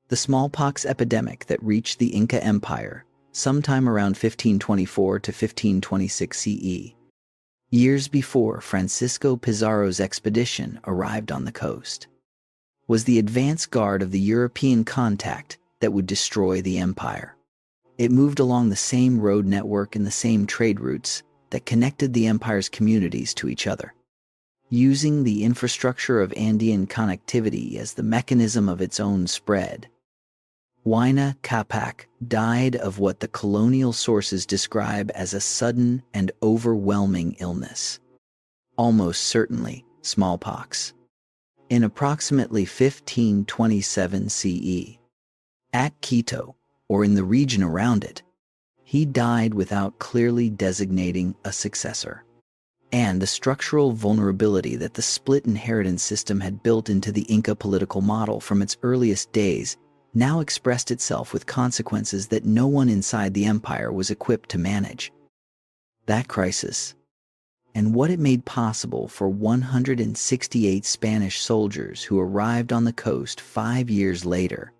The smallpox epidemic that reached the Inca Empire sometime around 1524 to 1526 CE, years before Francisco Pizarro's expedition arrived on the coast, was the advance guard of the European contact that would destroy the empire. It moved along the same road network and the same trade routes that connected the empire's communities to each other, using the infrastructure of Andean connectivity as the mechanism of its own spread. Huayna Capac died of what the colonial sources describe as a sudden and overwhelming illness, almost certainly smallpox, in approximately 1527 CE. At Quito, or in the region around it, he died without clearly designating a successor. And the structural vulnerability that the split inheritance system had built into the Inca political model from its earliest days now expressed itself with consequences that no one inside the empire was equipped to manage. That crisis, and what it made possible for 168 Spanish soldiers who arrived on the coast 5 years later,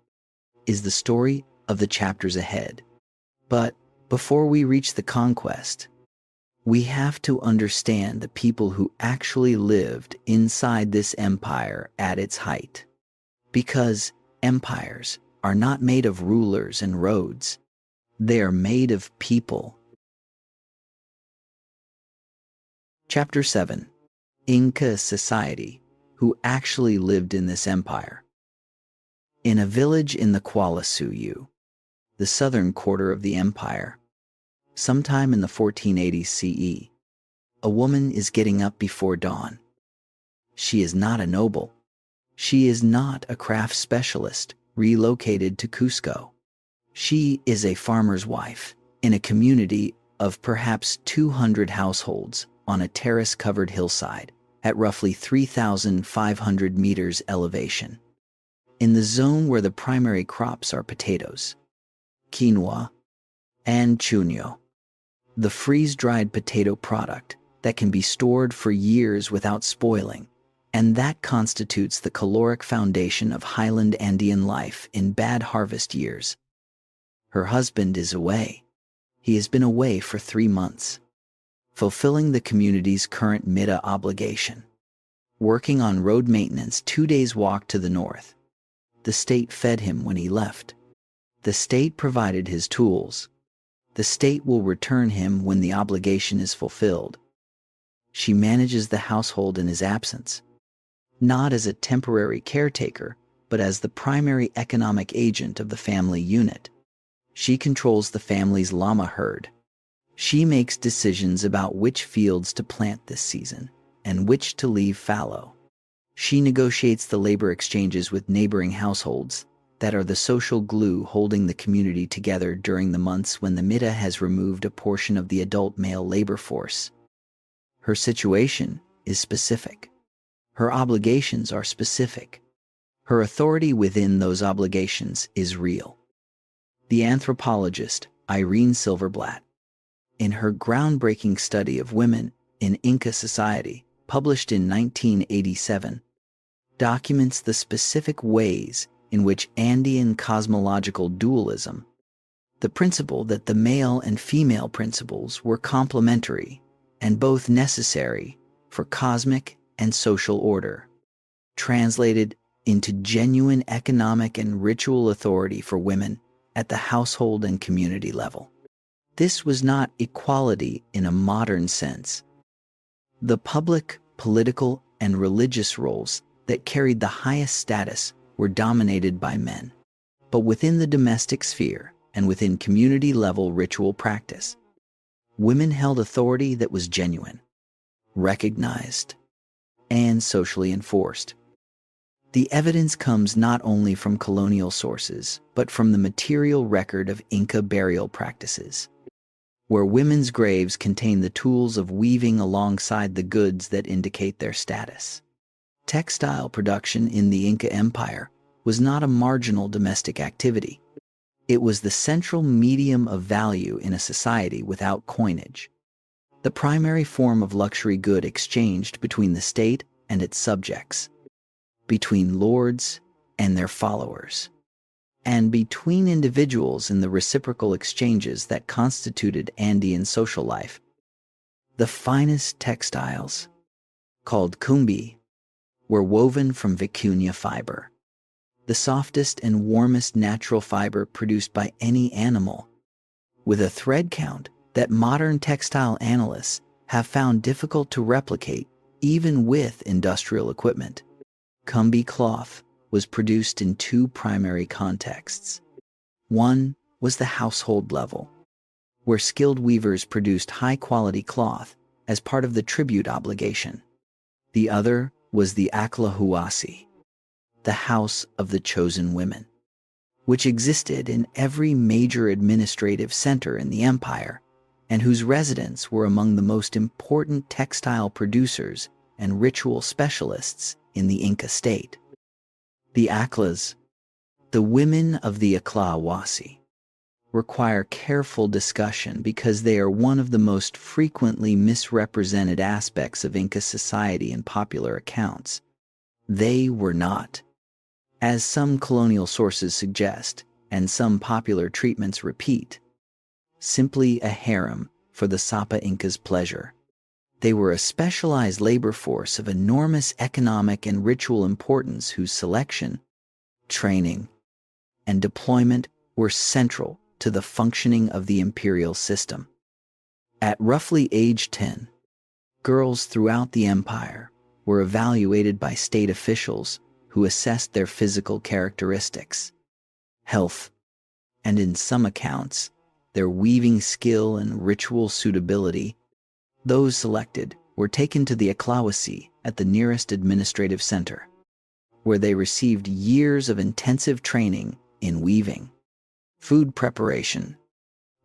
is the story of the chapters ahead. But before we reach the conquest, we have to understand the people who actually lived inside this empire at its height. Because empires are not made of rulers and roads. They are made of people. Chapter 7. Inca Society, who actually lived in this empire. In a village in the Quipus, the southern quarter of the empire, sometime in the 1480s CE, a woman is getting up before dawn. She is not a noble. She is not a craft specialist relocated to Cusco. She is a farmer's wife in a community of perhaps 200 households on a terrace-covered hillside at roughly 3,500 meters elevation, in the zone where the primary crops are potatoes, quinoa, and chuño, the freeze-dried potato product that can be stored for years without spoiling, and that constitutes the caloric foundation of highland Andean life in bad harvest years. Her husband is away. He has been away for 3 months, fulfilling the community's current MITA obligation, working on road maintenance 2 days' walk to the north. The state fed him when he left. The state provided his tools. The state will return him when the obligation is fulfilled. She manages the household in his absence, not as a temporary caretaker, but as the primary economic agent of the family unit. She controls the family's llama herd. She makes decisions about which fields to plant this season and which to leave fallow. She negotiates the labor exchanges with neighboring households that are the social glue holding the community together during the months when the MITA has removed a portion of the adult male labor force. Her situation is specific. Her obligations are specific. Her authority within those obligations is real. The anthropologist Irene Silverblatt, in her groundbreaking study of women in Inca society, published in 1987, documents the specific ways in which Andean cosmological dualism, the principle that the male and female principles were complementary and both necessary for cosmic and social order, translated into genuine economic and ritual authority for women at the household and community level. This was not equality in a modern sense. The public, political, and religious roles that carried the highest status were dominated by men. But within the domestic sphere and within community-level ritual practice, women held authority that was genuine, recognized, and socially enforced. The evidence comes not only from colonial sources, but from the material record of Inca burial practices, where women's graves contain the tools of weaving alongside the goods that indicate their status. Textile production in the Inca Empire was not a marginal domestic activity. It was the central medium of value in a society without coinage, the primary form of luxury good exchanged between the state and its subjects, between lords and their followers, and between individuals in the reciprocal exchanges that constituted Andean social life. The finest textiles, called kumbi, were woven from vicuña fiber, the softest and warmest natural fiber produced by any animal, with a thread count that modern textile analysts have found difficult to replicate even with industrial equipment. Kumbi cloth was produced in 2 primary contexts. One was the household level, where skilled weavers produced high-quality cloth as part of the tribute obligation. The other was the Aclahuasi, the house of the chosen women, which existed in every major administrative center in the empire and whose residents were among the most important textile producers and ritual specialists in the Inca state. The Aclas, the women of the Aclahuasi, require careful discussion because they are one of the most frequently misrepresented aspects of Inca society in popular accounts. They were not, as some colonial sources suggest and some popular treatments repeat, simply a harem for the Sapa Inca's pleasure. They were a specialized labor force of enormous economic and ritual importance whose selection, training, and deployment were central to the functioning of the imperial system. At roughly age 10, girls throughout the empire were evaluated by state officials who assessed their physical characteristics, health, and in some accounts, their weaving skill and ritual suitability. Those selected were taken to the Aklawasi at the nearest administrative center, where they received years of intensive training in weaving, food preparation,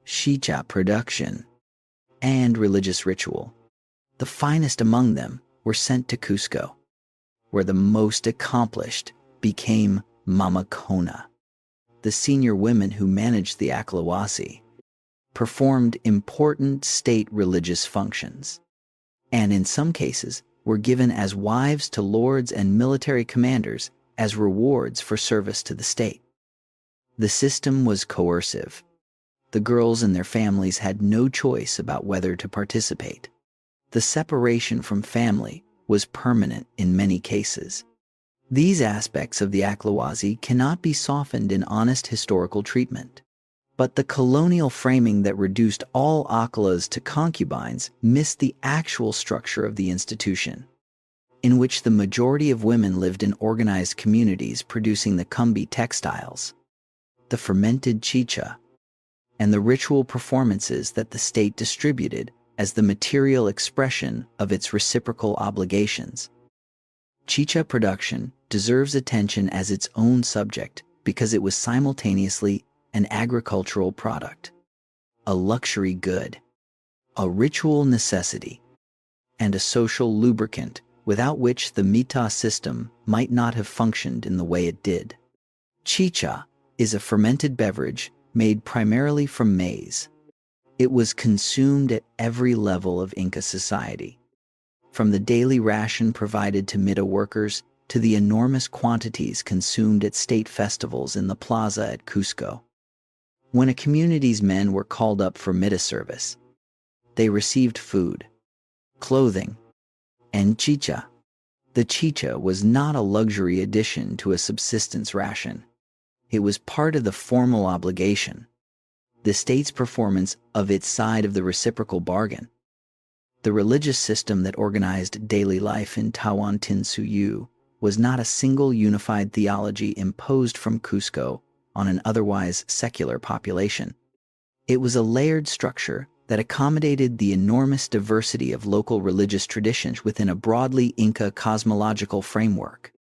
chicha production, and religious ritual. The finest among them were sent to Cusco, where the most accomplished became Mamacona. The senior women who managed the Aklawasi performed important state religious functions, and in some cases were given as wives to lords and military commanders as rewards for service to the state. The system was coercive. The girls and their families had no choice about whether to participate. The separation from family was permanent in many cases. These aspects of the Aklawasi cannot be softened in honest historical treatment. But the colonial framing that reduced all Aklas to concubines missed the actual structure of the institution, in which the majority of women lived in organized communities producing the kumbi textiles, the fermented chicha, and the ritual performances that the state distributed as the material expression of its reciprocal obligations. Chicha production deserves attention as its own subject because it was simultaneously an agricultural product, a luxury good, a ritual necessity, and a social lubricant without which the Mita system might not have functioned in the way it did. Chicha is a fermented beverage made primarily from maize. It was consumed at every level of Inca society, from the daily ration provided to Mita workers to the enormous quantities consumed at state festivals in the plaza at Cusco. When a community's men were called up for Mita service, they received food, clothing, and chicha. The chicha was not a luxury addition to a subsistence ration. It was part of the formal obligation, the state's performance of its side of the reciprocal bargain. The religious system that organized daily life in Tawantinsuyu was not a single unified theology imposed from Cusco on an otherwise secular population. It was a layered structure that accommodated the enormous diversity of local religious traditions within a broadly Inca cosmological framework,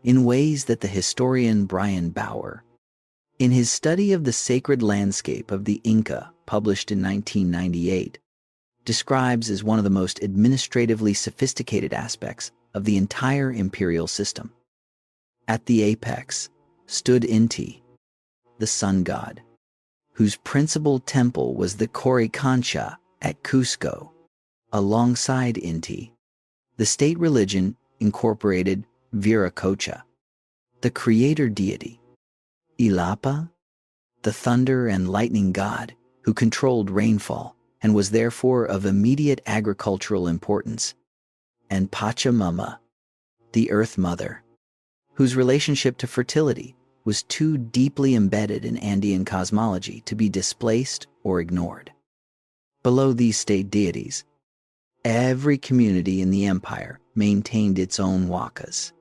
in ways that the historian Brian Bauer, in his study of the sacred landscape of the Inca, published in 1998, describes as one of the most administratively sophisticated aspects of the entire imperial system. At the apex stood Inti, the sun god, whose principal temple was the Coricancha at Cusco. Alongside Inti, the state religion incorporated Viracocha, the creator deity, Ilapa, the thunder and lightning god who controlled rainfall and was therefore of immediate agricultural importance, and Pachamama, the earth mother, whose relationship to fertility was too deeply embedded in Andean cosmology to be displaced or ignored. Below these state deities, every community in the empire maintained its own wakas,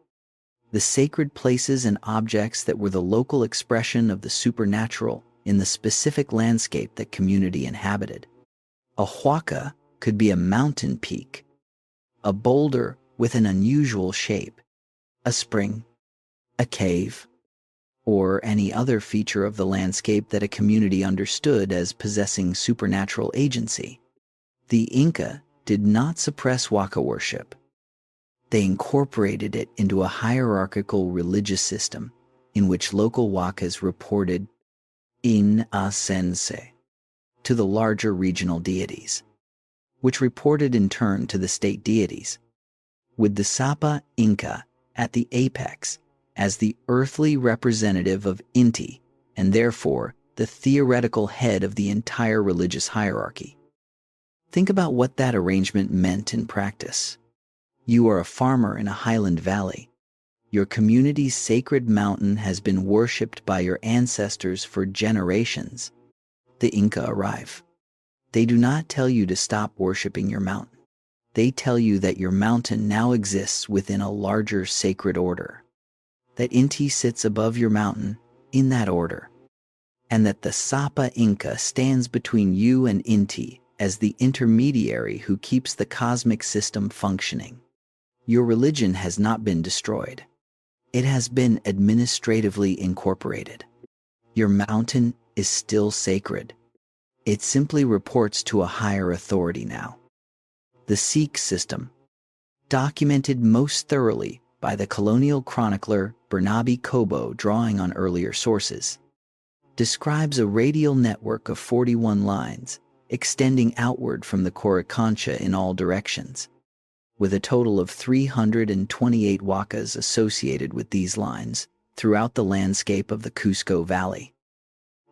the sacred places and objects that were the local expression of the supernatural in the specific landscape that community inhabited. A huaca could be a mountain peak, a boulder with an unusual shape, a spring, a cave, or any other feature of the landscape that a community understood as possessing supernatural agency. The Inca did not suppress huaca worship. They incorporated it into a hierarchical religious system in which local huacas reported in ascense to the larger regional deities, which reported in turn to the state deities, with the Sapa Inca at the apex as the earthly representative of Inti and therefore the theoretical head of the entire religious hierarchy. Think about what that arrangement meant in practice. You are a farmer in a highland valley. Your community's sacred mountain has been worshipped by your ancestors for generations. the Inca arrive. They do not tell you to stop worshiping your mountain. They tell you that your mountain now exists within a larger sacred order, that Inti sits above your mountain in that order, and that the Sapa Inca stands between you and Inti as the intermediary who keeps the cosmic system functioning. Your religion has not been destroyed. It has been administratively incorporated. Your mountain is still sacred. It simply reports to a higher authority now. The Sikh system, documented most thoroughly by the colonial chronicler Barnaby Kobo drawing on earlier sources, describes a radial network of 41 lines extending outward from the Coricancha in all directions, with a total of 328 wakas associated with these lines throughout the landscape of the Cusco Valley.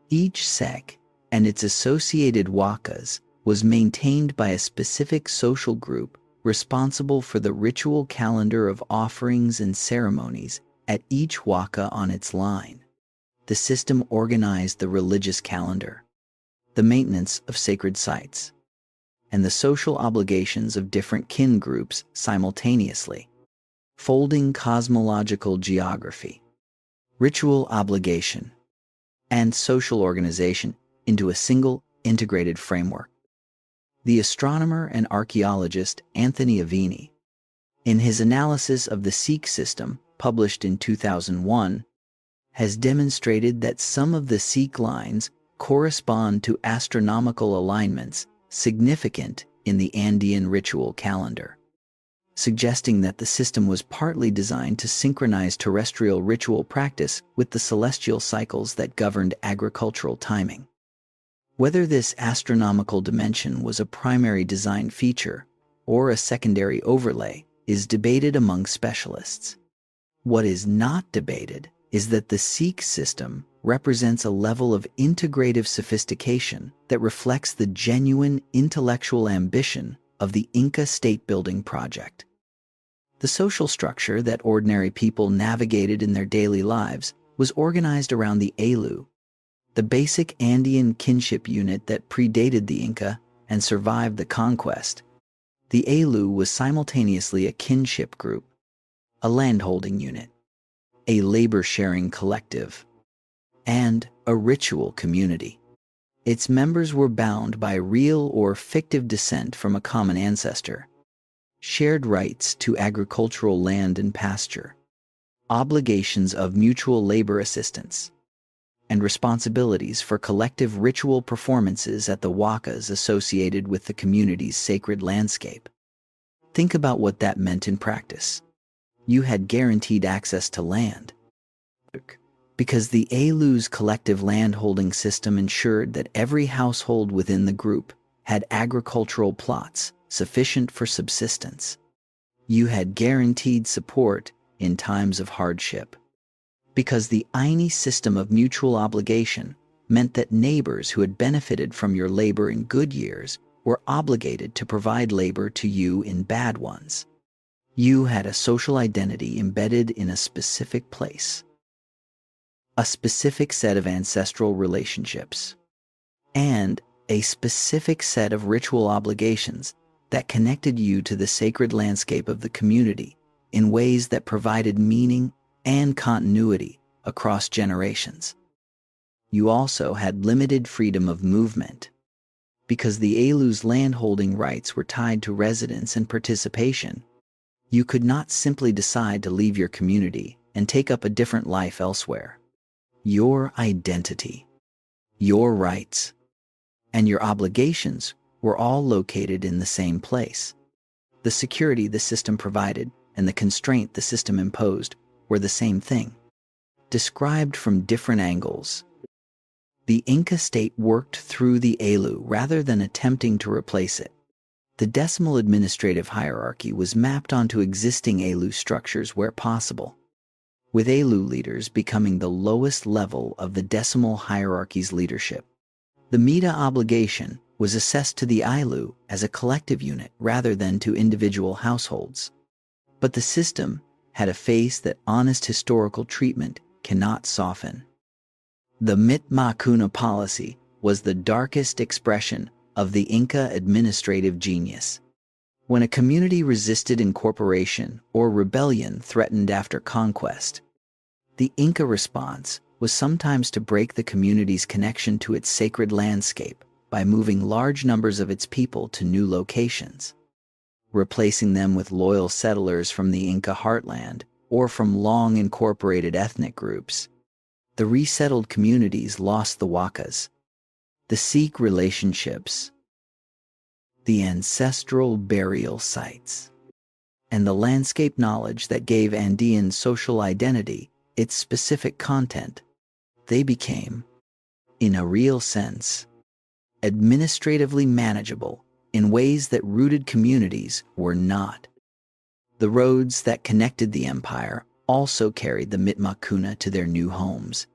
Each sect and its associated wakas was maintained by a specific social group responsible for the ritual calendar of offerings and ceremonies at each waka on its line. The system organized the religious calendar, the maintenance of sacred sites, and the social obligations of different kin groups simultaneously, folding cosmological geography, ritual obligation, and social organization into a single integrated framework. The astronomer and archaeologist Anthony Aveni, in his analysis of the Sikh system published in 2001, has demonstrated that some of the Sikh lines correspond to astronomical alignments significant in the Andean ritual calendar, suggesting that the system was partly designed to synchronize terrestrial ritual practice with the celestial cycles that governed agricultural timing. Whether this astronomical dimension was a primary design feature or a secondary overlay is debated among specialists. What is not debated is that the Sikh system represents a level of integrative sophistication that reflects the genuine intellectual ambition of the Inca state-building project. The social structure that ordinary people navigated in their daily lives was organized around the Ayllu, the basic Andean kinship unit that predated the Inca and survived the Conquest. The Ayllu was simultaneously a kinship group, a landholding unit, a labor-sharing collective, and a ritual community. Its members were bound by real or fictive descent from a common ancestor, shared rights to agricultural land and pasture, obligations of mutual labor assistance, and responsibilities for collective ritual performances at the wakas associated with the community's sacred landscape. Think about what that meant in practice. You had guaranteed access to land, because the Ayllu's collective landholding system ensured that every household within the group had agricultural plots sufficient for subsistence. You had guaranteed support in times of hardship, because the Aini system of mutual obligation meant that neighbors who had benefited from your labor in good years were obligated to provide labor to you in bad ones. You had a social identity embedded in a specific place, a specific set of ancestral relationships, and a specific set of ritual obligations that connected you to the sacred landscape of the community in ways that provided meaning and continuity across generations. You also had limited freedom of movement, because the Ayllu's landholding rights were tied to residence and participation. You could not simply decide to leave your community and take up a different life elsewhere. Your identity, your rights, and your obligations were all located in the same place. The security the system provided and the constraint the system imposed were the same thing, described from different angles. The Inca state worked through the Ayllu rather than attempting to replace it. The decimal administrative hierarchy was mapped onto existing Ayllu structures where possible, with Ayllu leaders becoming the lowest level of the decimal hierarchy's leadership. The Mita obligation was assessed to the Ayllu as a collective unit rather than to individual households. But the system had a face that honest historical treatment cannot soften. The Mit Makuna policy was the darkest expression of the Inca administrative genius. When a community resisted incorporation or rebellion threatened after conquest, the Inca response was sometimes to break the community's connection to its sacred landscape by moving large numbers of its people to new locations, replacing them with loyal settlers from the Inca heartland or from long-incorporated ethnic groups. The resettled communities lost the wakas, the Sikh relationships, the ancestral burial sites, and the landscape knowledge that gave Andean social identity its specific content. They became, in a real sense, administratively manageable in ways that rooted communities were not. The roads that connected the empire also carried the Mitmakuna to their new homes,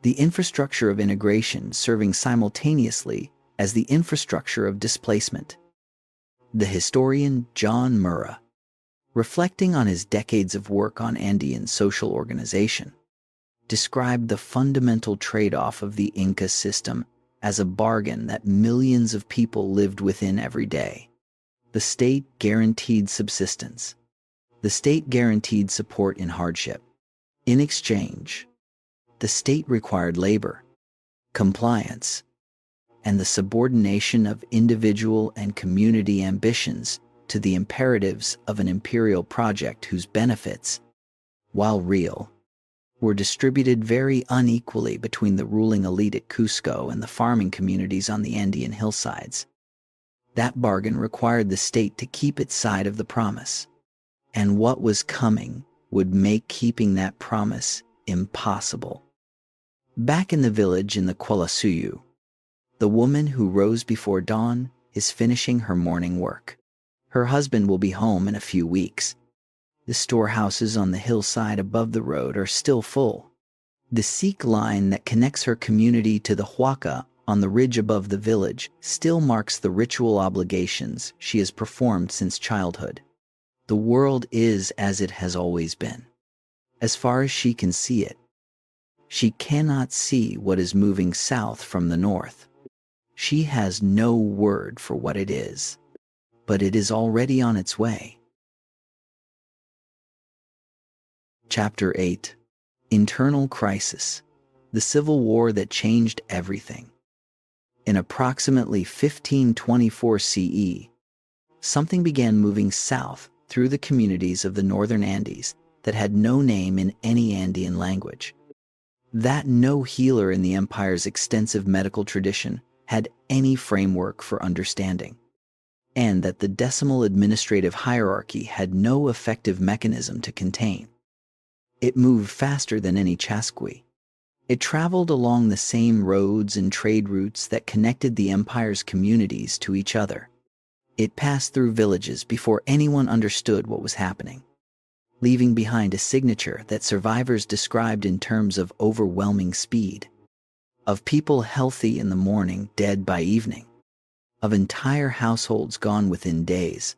the infrastructure of integration serving simultaneously as the infrastructure of displacement. The historian John Murra, reflecting on his decades of work on Andean social organization, described the fundamental trade-off of the Inca system as a bargain that millions of people lived within every day. The state guaranteed subsistence. The state guaranteed support in hardship. In exchange, the state required labor, compliance, and the subordination of individual and community ambitions to the imperatives of an imperial project whose benefits, while real, were distributed very unequally between the ruling elite at Cusco and the farming communities on the Andean hillsides. That bargain required the state to keep its side of the promise, and what was coming would make keeping that promise impossible. Back in the village in the Quipus, the woman who rose before dawn is finishing her morning work. Her husband will be home in a few weeks. The storehouses on the hillside above the road are still full. The Sikh line that connects her community to the Huaca on the ridge above the village still marks the ritual obligations she has performed since childhood. The world is as it has always been. As far as she can see it, she cannot see what is moving south from the north. She has no word for what it is, but it is already on its way. Chapter 8. Internal Crisis. The Civil War that changed everything. In approximately 1524 CE, something began moving south through the communities of the northern Andes that had no name in any Andean language. That no healer in the empire's extensive medical tradition had any framework for understanding, and that the decimal administrative hierarchy had no effective mechanism to contain. It moved faster than any chasqui. It traveled along the same roads and trade routes that connected the empire's communities to each other. It passed through villages before anyone understood what was happening, leaving behind a signature that survivors described in terms of overwhelming speed, of people healthy in the morning, dead by evening, of entire households gone within days,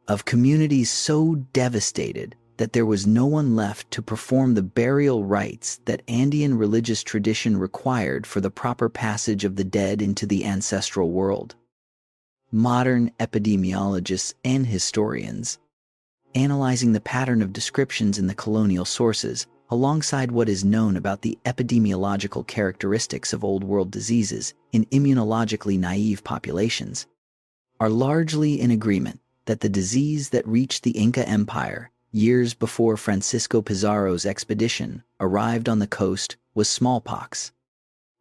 of communities so devastated that there was no one left to perform the burial rites that Andean religious tradition required for the proper passage of the dead into the ancestral world. Modern epidemiologists and historians, analyzing the pattern of descriptions in the colonial sources, alongside what is known about the epidemiological characteristics of Old World diseases in immunologically naive populations, are largely in agreement that the disease that reached the Inca Empire years before Francisco Pizarro's expedition arrived on the coast was smallpox,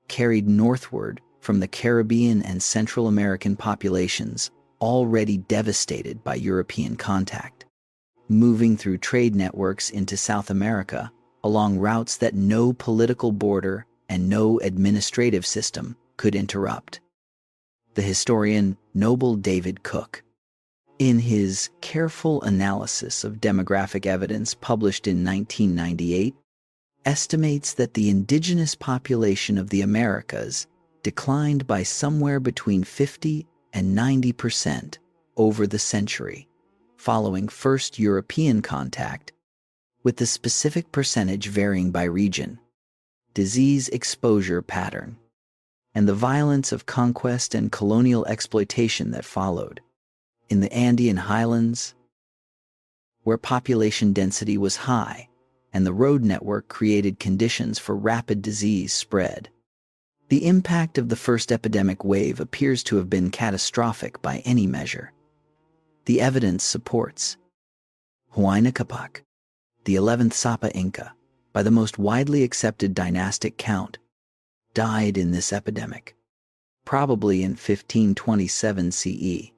carried northward from the Caribbean and Central American populations already devastated by European contact, moving through trade networks into South America along routes that no political border and no administrative system could interrupt. The historian Noble David Cook, in his careful analysis of demographic evidence published in 1998, estimates that the indigenous population of the Americas declined by somewhere between 50 and 90% over the century following first European contact, with the specific percentage varying by region. Disease exposure pattern. and the violence of conquest and colonial exploitation that followed. In the Andean highlands, where population density was high, and the road network created conditions for rapid disease spread. The impact of the first epidemic wave appears to have been catastrophic by any measure. The evidence supports Huayna Capac, the 11th Sapa Inca, by the most widely accepted dynastic count, died in this epidemic, probably in 1527 CE,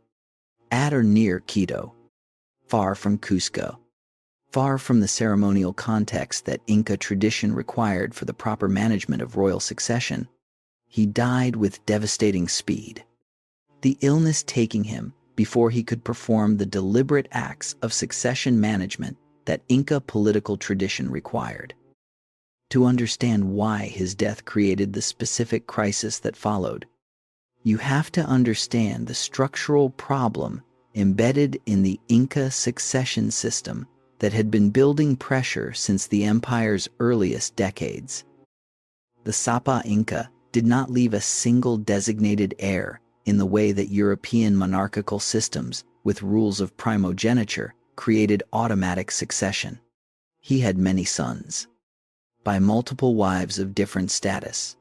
at or near Quito, far from Cusco, far from the ceremonial context that Inca tradition required for the proper management of royal succession. He died with devastating speed, the illness taking him before he could perform the deliberate acts of succession management that Inca political tradition required. To understand why his death created the specific crisis that followed, you have to understand the structural problem embedded in the Inca succession system that had been building pressure since the empire's earliest decades. The Sapa Inca did not leave a single designated heir in the way that European monarchical systems, with rules of primogeniture, created automatic succession. He had many sons, by multiple wives of different status.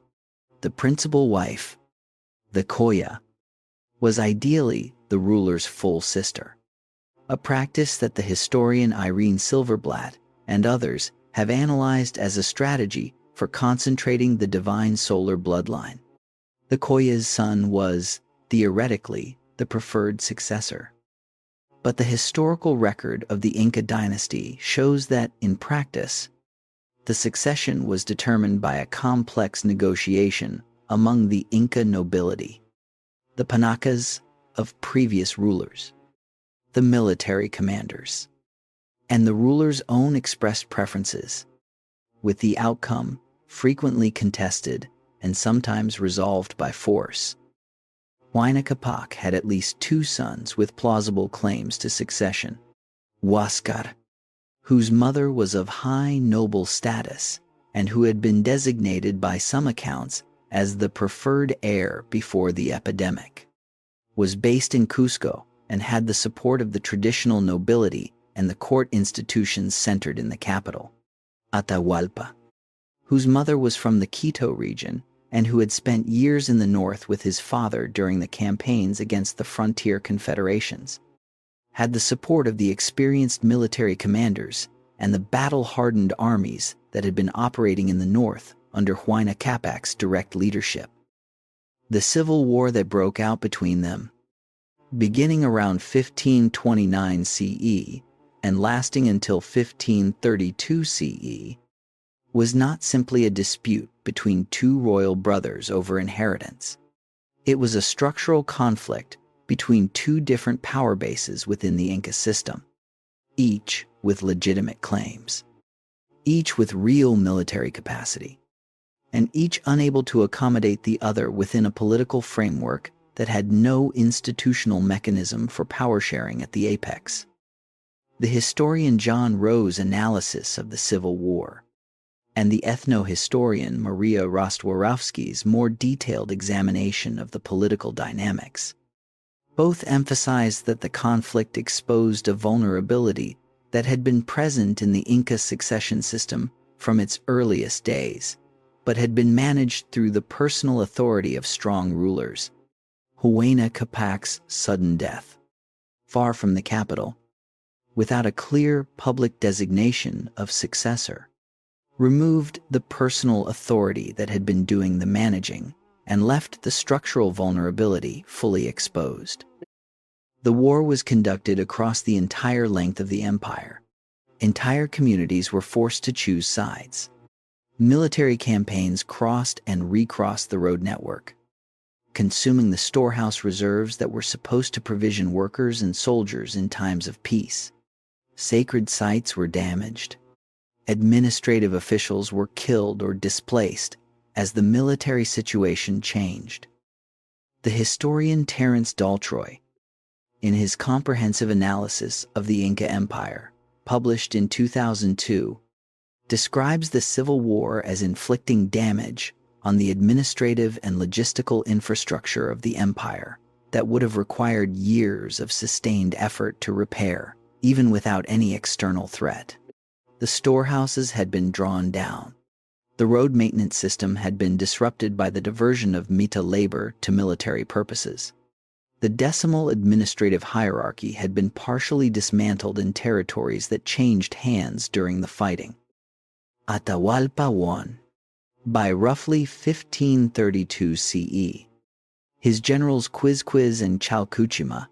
The principal wife, the Koya, was ideally the ruler's full sister, a practice that the historian Irene Silverblatt and others have analyzed as a strategy for concentrating the divine solar bloodline. The Koya's son was, theoretically, the preferred successor. But the historical record of the Inca dynasty shows that, in practice, the succession was determined by a complex negotiation among the Inca nobility, the panacas of previous rulers, the military commanders, and the ruler's own expressed preferences, with the outcome frequently contested and sometimes resolved by force. Huayna Capac had at least 2 sons with plausible claims to succession. Huáscar, whose mother was of high noble status and who had been designated by some accounts as the preferred heir before the epidemic, was based in Cusco and had the support of the traditional nobility and the court institutions centered in the capital. Atahualpa, whose mother was from the Quito region and who had spent years in the north with his father during the campaigns against the frontier confederations, had the support of the experienced military commanders and the battle-hardened armies that had been operating in the north under Huayna Capac's direct leadership. The civil war that broke out between them, beginning around 1529 CE and lasting until 1532 CE, was not simply a dispute between 2 royal brothers over inheritance. It was a structural conflict between 2 different power bases within the Inca system, each with legitimate claims, each with real military capacity, and each unable to accommodate the other within a political framework that had no institutional mechanism for power sharing at the apex. The historian John Rowe's analysis of the Civil War and the ethno-historian Maria Rostworowski's more detailed examination of the political dynamics both emphasize that the conflict exposed a vulnerability that had been present in the Inca succession system from its earliest days, but had been managed through the personal authority of strong rulers. Huayna Capac's sudden death, far from the capital, without a clear public designation of successor, removed the personal authority that had been doing the managing and left the structural vulnerability fully exposed. The war was conducted across the entire length of the empire. Entire communities were forced to choose sides. Military campaigns crossed and recrossed the road network, consuming the storehouse reserves that were supposed to provision workers and soldiers in times of peace. Sacred sites were damaged. Administrative officials were killed or displaced as the military situation changed. The historian Terence D'Altroy, in his comprehensive analysis of the Inca Empire, published in 2002, describes the Civil War as inflicting damage on the administrative and logistical infrastructure of the empire that would have required years of sustained effort to repair, even without any external threat. The storehouses had been drawn down. The road maintenance system had been disrupted by the diversion of Mita labor to military purposes. The decimal administrative hierarchy had been partially dismantled in territories that changed hands during the fighting. Atahualpa won. By roughly 1532 CE, his generals Quipus and Chalcuchima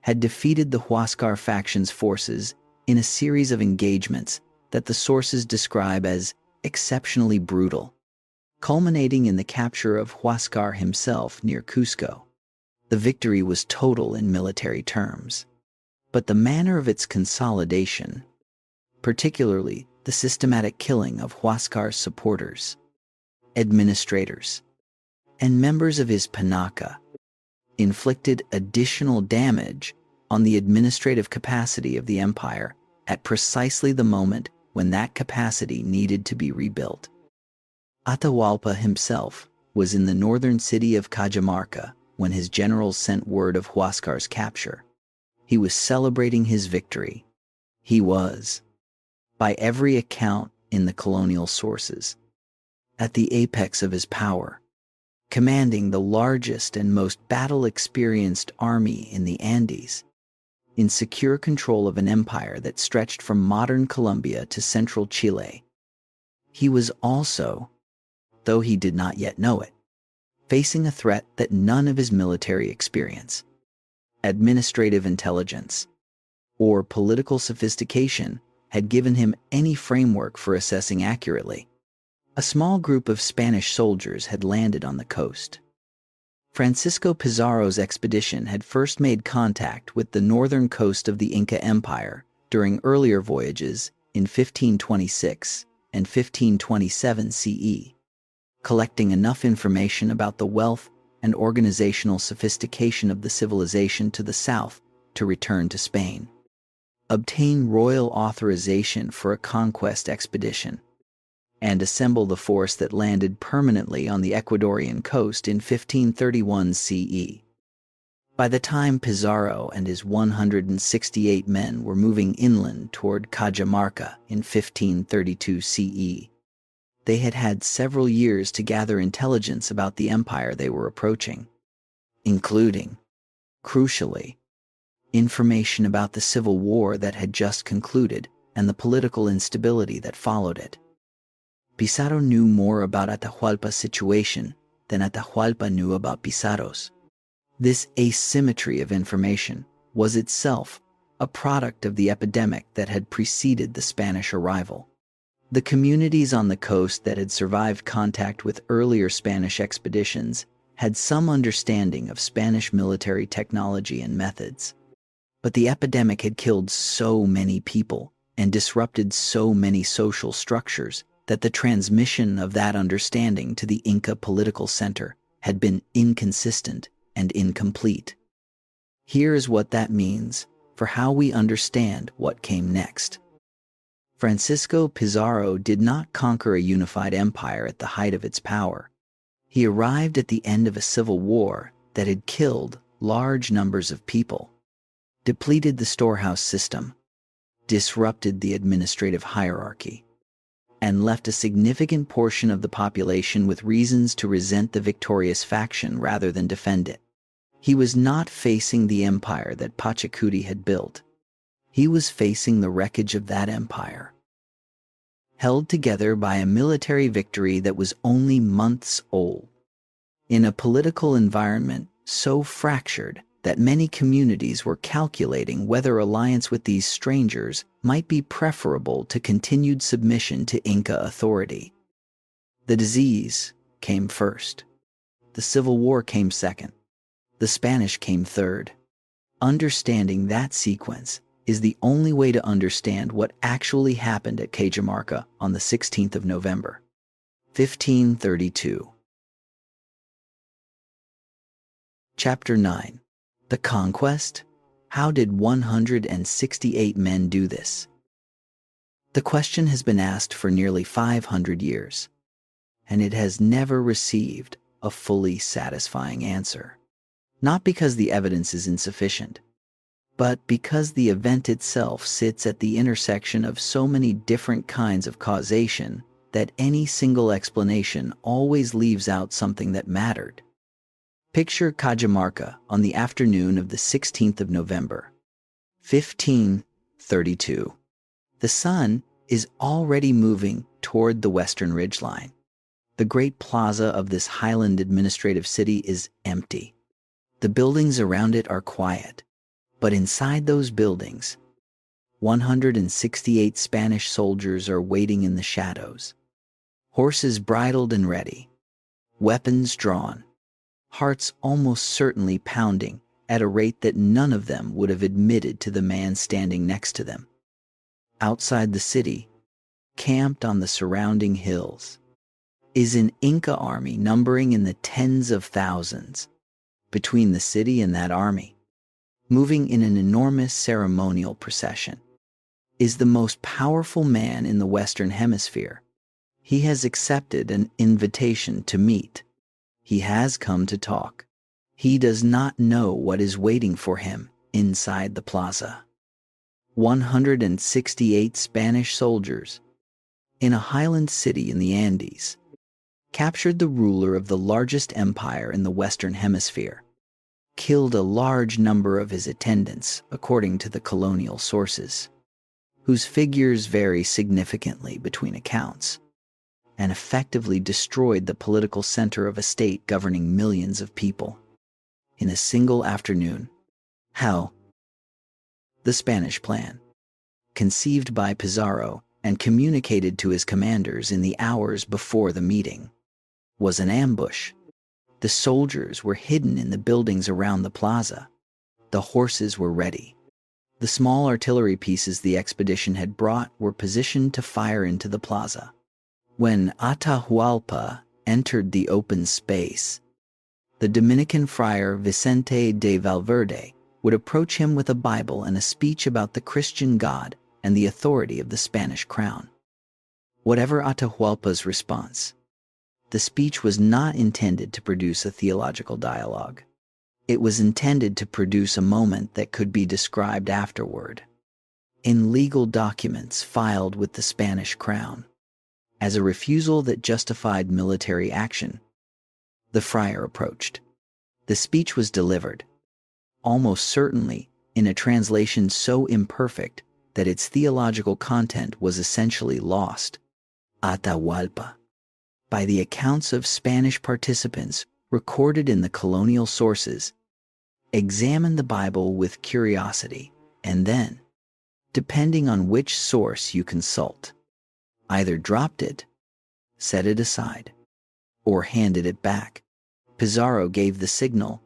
had defeated the Huascar faction's forces in a series of engagements that the sources describe as exceptionally brutal, culminating in the capture of Huascar himself near Cusco. The victory was total in military terms, but the manner of its consolidation, particularly the systematic killing of Huascar's supporters, administrators, and members of his Panaka, inflicted additional damage on the administrative capacity of the empire at precisely the moment when that capacity needed to be rebuilt. Atahualpa himself was in the northern city of Cajamarca when his generals sent word of Huascar's capture. He was celebrating his victory. He was, by every account in the colonial sources, at the apex of his power, commanding the largest and most battle-experienced army in the Andes, in secure control of an empire that stretched from modern Colombia to central Chile. He was also, though he did not yet know it, facing a threat that none of his military experience, administrative intelligence, or political sophistication had given him any framework for assessing accurately. A small group of Spanish soldiers had landed on the coast. Francisco Pizarro's expedition had first made contact with the northern coast of the Inca Empire during earlier voyages in 1526 and 1527 CE, collecting enough information about the wealth and organizational sophistication of the civilization to the south to return to Spain, obtain royal authorization for a conquest expedition, and assemble the force that landed permanently on the Ecuadorian coast in 1531 CE. By the time Pizarro and his 168 men were moving inland toward Cajamarca in 1532 CE, they had had several years to gather intelligence about the empire they were approaching, including, crucially, information about the civil war that had just concluded and the political instability that followed it. Pizarro knew more about Atahualpa's situation than Atahualpa knew about Pizarro's. This asymmetry of information was itself a product of the epidemic that had preceded the Spanish arrival. The communities on the coast that had survived contact with earlier Spanish expeditions had some understanding of Spanish military technology and methods. But the epidemic had killed so many people and disrupted so many social structures that the transmission of that understanding to the Inca political center had been inconsistent and incomplete. Here is what that means for how we understand what came next. Francisco Pizarro did not conquer a unified empire at the height of its power. He arrived at the end of a civil war that had killed large numbers of people, depleted the storehouse system, disrupted the administrative hierarchy, and left a significant portion of the population with reasons to resent the victorious faction rather than defend it. He was not facing the empire that Pachacuti had built. He was facing the wreckage of that empire, held together by a military victory that was only months old, in a political environment so fractured that many communities were calculating whether alliance with these strangers might be preferable to continued submission to Inca authority. The disease came first. The Civil War came second. The Spanish came third. Understanding that sequence is the only way to understand what actually happened at Cajamarca on the 16th of November, 1532. Chapter 9. The Conquest? How did 168 men do this? The question has been asked for nearly 500 years. and it has never received a fully satisfying answer. Not because the evidence is insufficient, but because the event itself sits at the intersection of so many different kinds of causation that any single explanation always leaves out something that mattered. Picture Cajamarca on the afternoon of the 16th of November, 1532. The sun is already moving toward the western ridgeline. The great plaza of this highland administrative city is empty. The buildings around it are quiet, but inside those buildings, 168 Spanish soldiers are waiting in the shadows. Horses bridled and ready, weapons drawn, hearts almost certainly pounding at a rate that none of them would have admitted to the man standing next to them. Outside the city, camped on the surrounding hills, is an Inca army numbering in the tens of thousands. Between the city and that army, moving in an enormous ceremonial procession, is the most powerful man in the Western Hemisphere. He has accepted an invitation to meet. He has come to talk. He does not know what is waiting for him inside the plaza. 168 Spanish soldiers in a highland city in the Andes captured the ruler of the largest empire in the Western Hemisphere, killed a large number of his attendants according to the colonial sources, whose figures vary significantly between accounts, and effectively destroyed the political center of a state governing millions of people in a single afternoon. How? The Spanish plan, conceived by Pizarro and communicated to his commanders in the hours before the meeting, was an ambush. The soldiers were hidden in the buildings around the plaza. The horses were ready. The small artillery pieces the expedition had brought were positioned to fire into the plaza. When Atahualpa entered the open space, the Dominican friar Vicente de Valverde would approach him with a Bible and a speech about the Christian God and the authority of the Spanish crown. Whatever Atahualpa's response, the speech was not intended to produce a theological dialogue. It was intended to produce a moment that could be described afterward, in legal documents filed with the Spanish crown, as a refusal that justified military action. The friar approached. The speech was delivered, almost certainly in a translation so imperfect that its theological content was essentially lost. Atahualpa, by the accounts of Spanish participants recorded in the colonial sources, examined the Bible with curiosity and then, depending on which source you consult, either dropped it, set it aside, or handed it back. Pizarro gave the signal.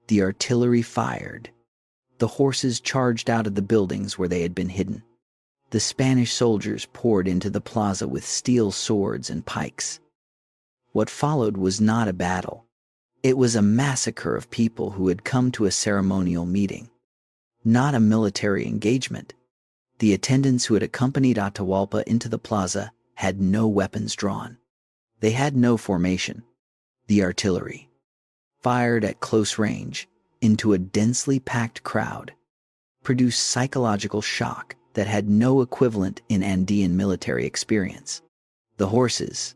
The artillery fired. The horses charged out of the buildings where they had been hidden. The Spanish soldiers poured into the plaza with steel swords and pikes. What followed was not a battle. It was a massacre of people who had come to a ceremonial meeting, not a military engagement. The attendants who had accompanied Atahualpa into the plaza had no weapons drawn. They had no formation. The artillery, fired at close range into a densely packed crowd, produced psychological shock that had no equivalent in Andean military experience. The horses,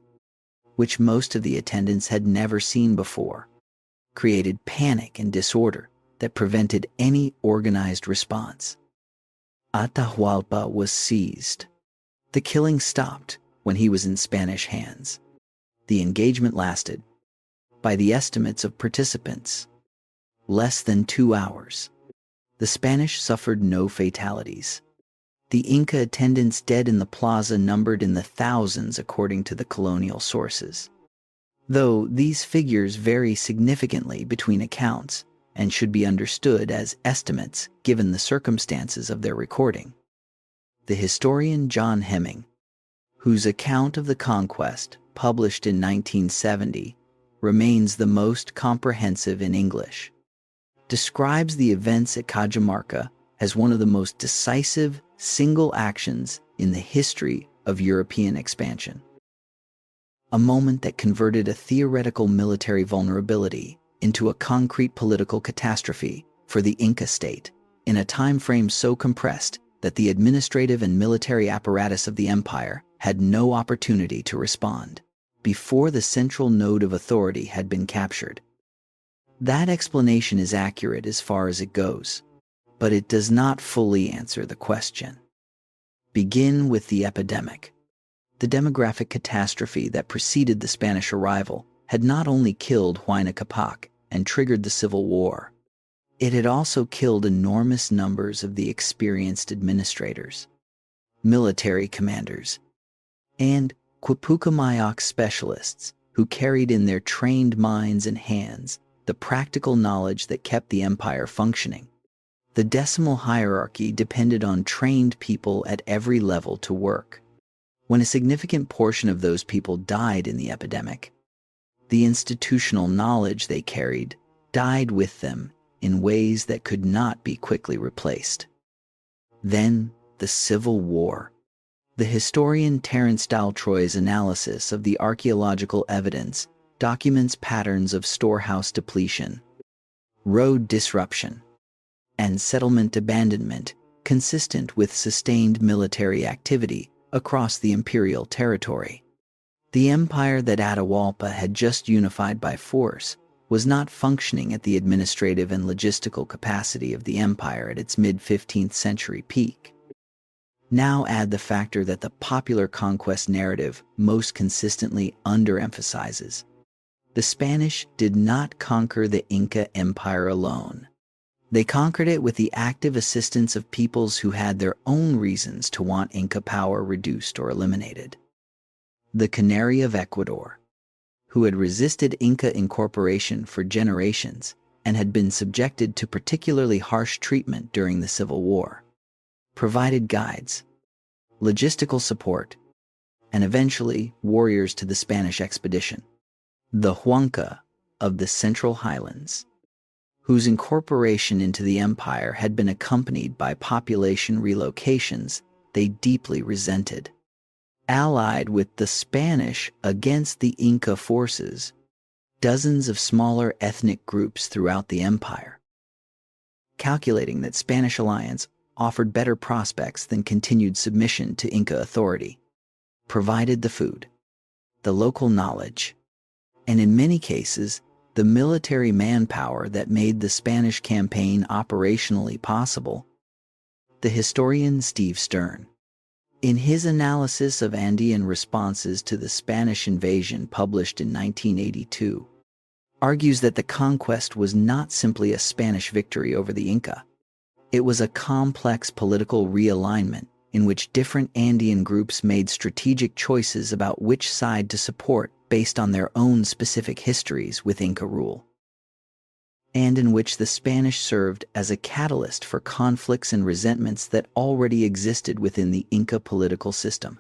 which most of the attendants had never seen before, created panic and disorder that prevented any organized response. Atahualpa was seized. The killing stopped when he was in Spanish hands. The engagement lasted, by the estimates of participants, less than 2 hours. The Spanish suffered no fatalities. The Inca attendants dead in the plaza numbered in the thousands according to the colonial sources, though these figures vary significantly between accounts and should be understood as estimates given the circumstances of their recording. The historian John Hemming, whose account of the Conquest, published in 1970, remains the most comprehensive in English, describes the events at Cajamarca as one of the most decisive single actions in the history of European expansion. a moment that converted a theoretical military vulnerability into a concrete political catastrophe for the Inca state, in a time frame so compressed that the administrative and military apparatus of the empire had no opportunity to respond before the central node of authority had been captured. That explanation is accurate as far as it goes, but it does not fully answer the question. Begin with the epidemic. The demographic catastrophe that preceded the Spanish arrival had not only killed Huayna Capac and triggered the Civil War, it had also killed enormous numbers of the experienced administrators, military commanders, and Quipucamayoc specialists who carried in their trained minds and hands the practical knowledge that kept the empire functioning. The decimal hierarchy depended on trained people at every level to work. When a significant portion of those people died in the epidemic, the institutional knowledge they carried died with them in ways that could not be quickly replaced. Then, the Civil War. The historian Terence D'Altroy's analysis of the archaeological evidence documents patterns of storehouse depletion, road disruption, and settlement abandonment consistent with sustained military activity across the imperial territory. The empire that Atahualpa had just unified by force was not functioning at the administrative and logistical capacity of the empire at its mid-15th century peak. Now add the factor that the popular conquest narrative most consistently underemphasizes. The Spanish did not conquer the Inca Empire alone. They conquered it with the active assistance of peoples who had their own reasons to want Inca power reduced or eliminated. The Canary of Ecuador, who had resisted Inca incorporation for generations and had been subjected to particularly harsh treatment during the Civil War, provided guides, logistical support, and eventually warriors to the Spanish expedition. The Chanka of the Central Highlands, whose incorporation into the empire had been accompanied by population relocations they deeply resented, allied with the Spanish against the Inca forces, dozens of smaller ethnic groups throughout the empire. Calculating that Spanish alliance offered better prospects than continued submission to Inca authority, provided the food, the local knowledge, and in many cases, the military manpower that made the Spanish campaign operationally possible. The historian Steve Stern, in his analysis of Andean responses to the Spanish invasion published in 1982, argues that the conquest was not simply a Spanish victory over the Inca. It was a complex political realignment in which different Andean groups made strategic choices about which side to support based on their own specific histories with Inca rule, and in which the Spanish served as a catalyst for conflicts and resentments that already existed within the Inca political system.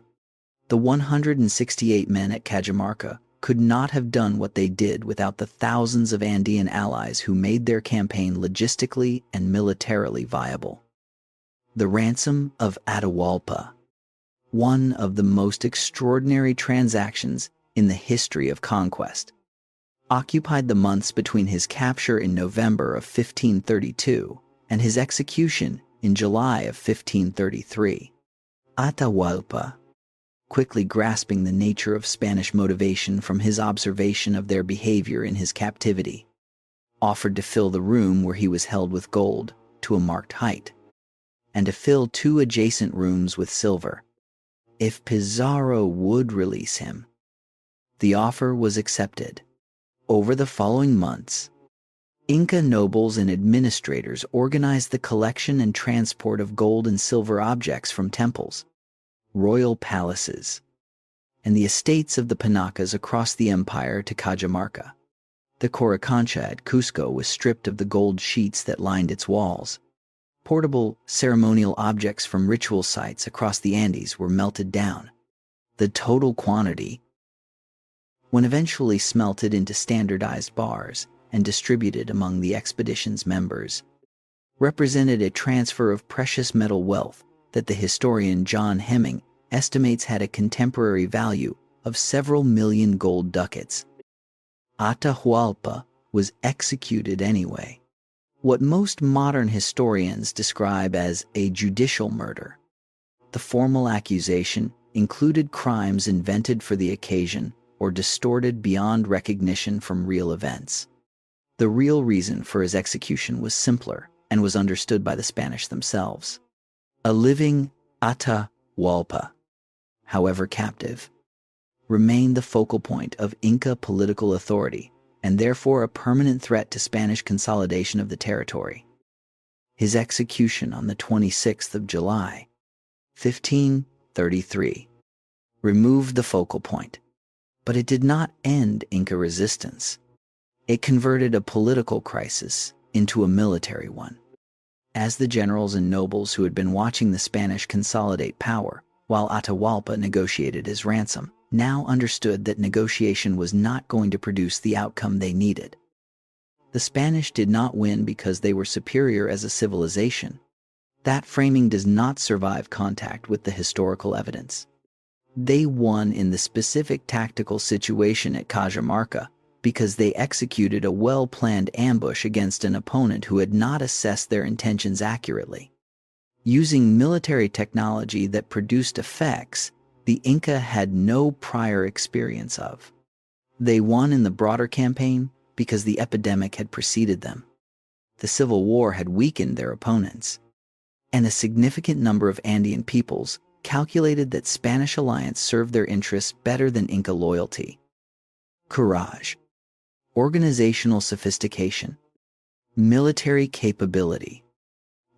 The 168 men at Cajamarca could not have done what they did without the thousands of Andean allies who made their campaign logistically and militarily viable. The ransom of Atahualpa, one of the most extraordinary transactions in the history of conquest, occupied the months between his capture in November of 1532 and his execution in July of 1533. Atahualpa, quickly grasping the nature of Spanish motivation from his observation of their behavior in his captivity, offered to fill the room where he was held with gold to a marked height, and to fill 2 adjacent rooms with silver, if Pizarro would release him. The offer was accepted. Over the following months, Inca nobles and administrators organized the collection and transport of gold and silver objects from temples, royal palaces, and the estates of the Panacas across the empire to Cajamarca. The Coricancha at Cusco was stripped of the gold sheets that lined its walls. Portable ceremonial objects from ritual sites across the Andes were melted down. The total quantity, when eventually smelted into standardized bars and distributed among the expedition's members, represented a transfer of precious metal wealth that the historian John Hemming estimates had a contemporary value of several million gold ducats. Atahualpa was executed anyway, what most modern historians describe as a judicial murder. The formal accusation included crimes invented for the occasion or distorted beyond recognition from real events. The real reason for his execution was simpler and was understood by the Spanish themselves. A living Atahualpa, however captive, remained the focal point of Inca political authority and therefore a permanent threat to Spanish consolidation of the territory. His execution on the 26th of July, 1533, removed the focal point, but it did not end Inca resistance. It converted a political crisis into a military one, as the generals and nobles who had been watching the Spanish consolidate power while Atahualpa negotiated his ransom now understood that negotiation was not going to produce the outcome they needed. The Spanish did not win because they were superior as a civilization. That framing does not survive contact with the historical evidence. They won in the specific tactical situation at Cajamarca because they executed a well-planned ambush against an opponent who had not assessed their intentions accurately. Using military technology that produced effects the Inca had no prior experience of. They won in the broader campaign because the epidemic had preceded them. The Civil War had weakened their opponents, and a significant number of Andean peoples calculated that Spanish alliance served their interests better than Inca loyalty. Courage, organizational sophistication, military capability,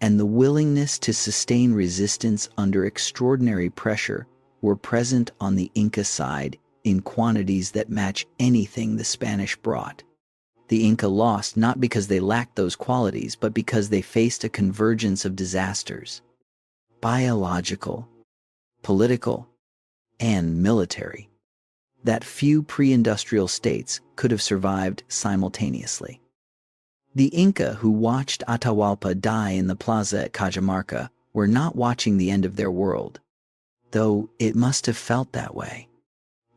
and the willingness to sustain resistance under extraordinary pressure were present on the Inca side in quantities that match anything the Spanish brought. The Inca lost not because they lacked those qualities, but because they faced a convergence of disasters: biological, political, and military, that few pre-industrial states could have survived simultaneously. The Inca who watched Atahualpa die in the plaza at Cajamarca were not watching the end of their world, though it must have felt that way.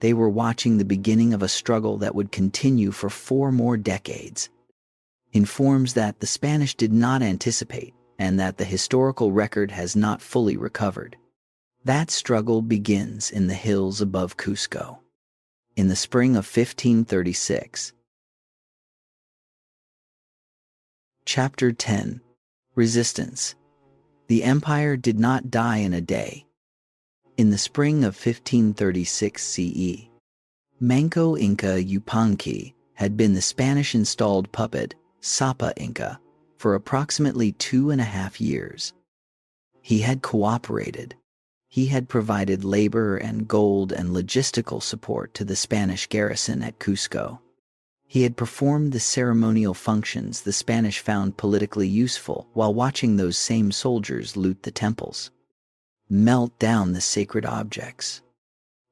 They were watching the beginning of a struggle that would continue for 4 more decades, in forms that the Spanish did not anticipate and that the historical record has not fully recovered. That struggle begins in the hills above Cusco. In the spring of 1536. Chapter 10. Resistance. The empire did not die in a day. In the spring of 1536 CE, Manco Inca Yupanqui had been the Spanish-installed puppet, Sapa Inca, for approximately 2.5 years. He had cooperated. He had provided labor and gold and logistical support to the Spanish garrison at Cusco. He had performed the ceremonial functions the Spanish found politically useful while watching those same soldiers loot the temples, melt down the sacred objects,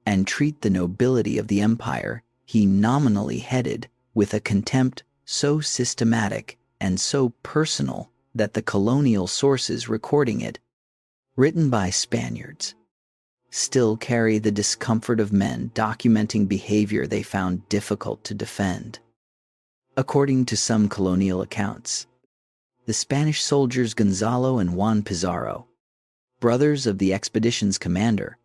and treat the nobility of the empire he nominally headed with a contempt so systematic and so personal that the colonial sources recording it, written by Spaniards, still carry the discomfort of men documenting behavior they found difficult to defend. According to some colonial accounts, the Spanish soldiers Gonzalo and Juan Pizarro, brothers of the expedition's commander,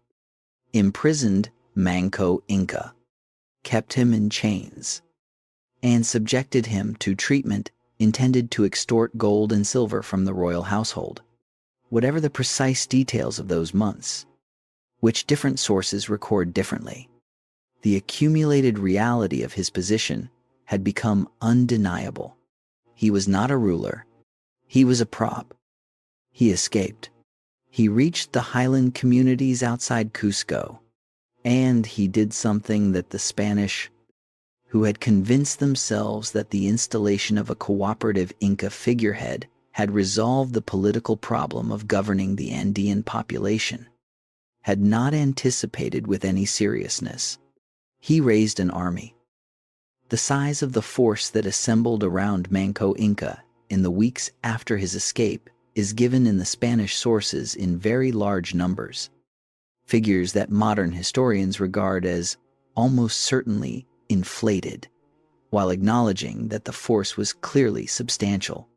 imprisoned Manco Inca, kept him in chains, and subjected him to treatment intended to extort gold and silver from the royal household. Whatever the precise details of those months, which different sources record differently, the accumulated reality of his position had become undeniable. He was not a ruler. He was a prop. He escaped. He reached the highland communities outside Cusco, and he did something that the Spanish, who had convinced themselves that the installation of a cooperative Inca figurehead had resolved the political problem of governing the Andean population, had not anticipated with any seriousness. He raised an army. The size of the force that assembled around Manco Inca in the weeks after his escape is given in the Spanish sources in very large numbers, figures that modern historians regard as almost certainly inflated, while acknowledging that the force was clearly substantial.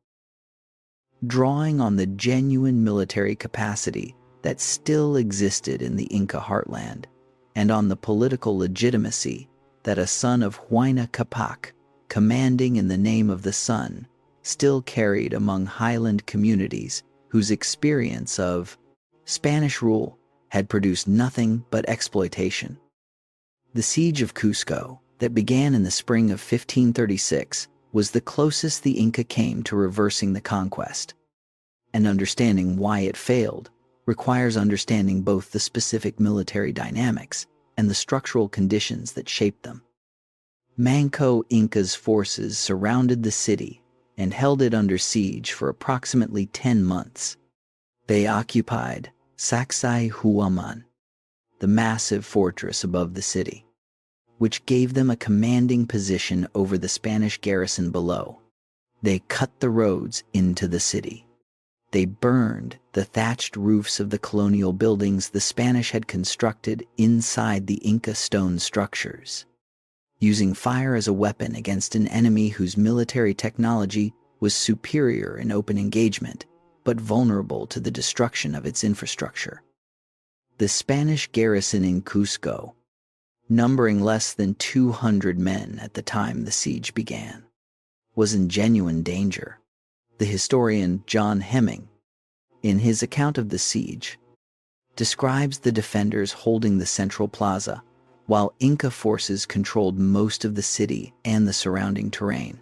Drawing on the genuine military capacity that still existed in the Inca heartland, and on the political legitimacy that a son of Huayna Capac, commanding in the name of the sun, still carried among highland communities whose experience of Spanish rule had produced nothing but exploitation. The siege of Cusco, that began in the spring of 1536, was the closest the Inca came to reversing the conquest. And understanding why it failed requires understanding both the specific military dynamics and the structural conditions that shaped them. Manco Inca's forces surrounded the city and held it under siege for approximately 10 months. They occupied Sacsayhuaman, the massive fortress above the city, which gave them a commanding position over the Spanish garrison below. They cut the roads into the city. They burned the thatched roofs of the colonial buildings the Spanish had constructed inside the Inca stone structures, using fire as a weapon against an enemy whose military technology was superior in open engagement, but vulnerable to the destruction of its infrastructure. The Spanish garrison in Cusco, numbering less than 200 men at the time the siege began, was in genuine danger. The historian John Hemming, in his account of the siege, describes the defenders holding the central plaza, while Inca forces controlled most of the city and the surrounding terrain,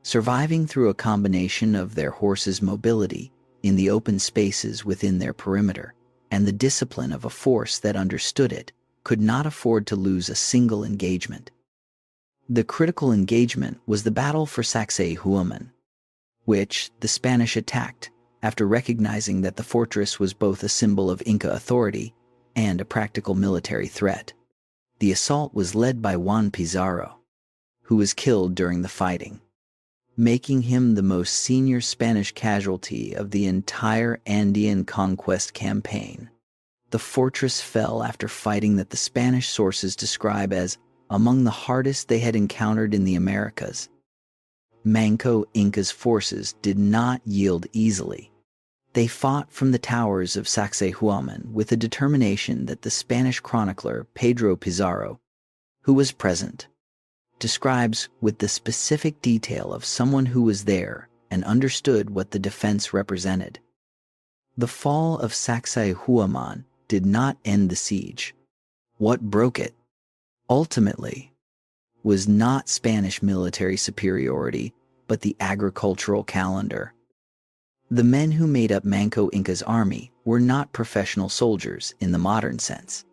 surviving through a combination of their horses' mobility in the open spaces within their perimeter and the discipline of a force that understood it could not afford to lose a single engagement. The critical engagement was the battle for Sacsayhuaman, which the Spanish attacked after recognizing that the fortress was both a symbol of Inca authority and a practical military threat. The assault was led by Juan Pizarro, who was killed during the fighting, making him the most senior Spanish casualty of the entire Andean conquest campaign. The fortress fell after fighting that the Spanish sources describe as among the hardest they had encountered in the Americas. Manco Inca's forces did not yield easily. They fought from the towers of Sacsayhuaman with a determination that the Spanish chronicler Pedro Pizarro, who was present, describes with the specific detail of someone who was there and understood what the defense represented. The fall of Sacsayhuaman did not end the siege. What broke it, ultimately, was not Spanish military superiority, but the agricultural calendar. The men who made up Manco Inca's army were not professional soldiers in the modern sense.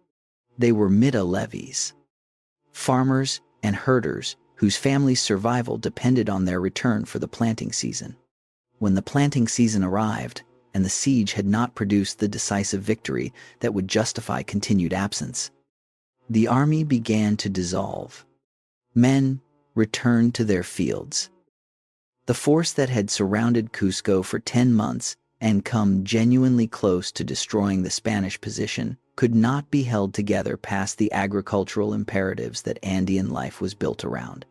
They were mida levies, farmers and herders whose families' survival depended on their return for the planting season. When the planting season arrived, and the siege had not produced the decisive victory that would justify continued absence, the army began to dissolve. Men returned to their fields. The force that had surrounded Cusco for 10 months and come genuinely close to destroying the Spanish position could not be held together past the agricultural imperatives that Andean life was built around.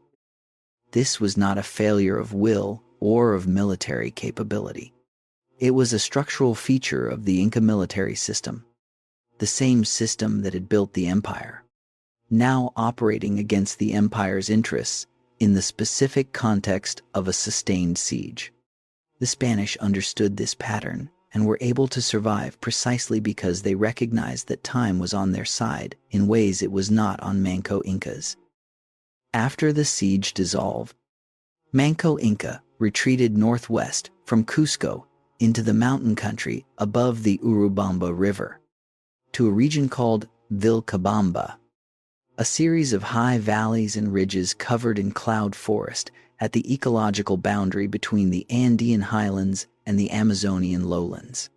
This was not a failure of will or of military capability. It was a structural feature of the Inca military system, the same system that had built the empire, now operating against the empire's interests in the specific context of a sustained siege. The Spanish understood this pattern and were able to survive precisely because they recognized that time was on their side in ways it was not on Manco Inca's. After the siege dissolved, Manco Inca retreated northwest from Cusco into the mountain country above the Urubamba River, to a region called Vilcabamba, a series of high valleys and ridges covered in cloud forest at the ecological boundary between the Andean highlands and the Amazonian lowlands.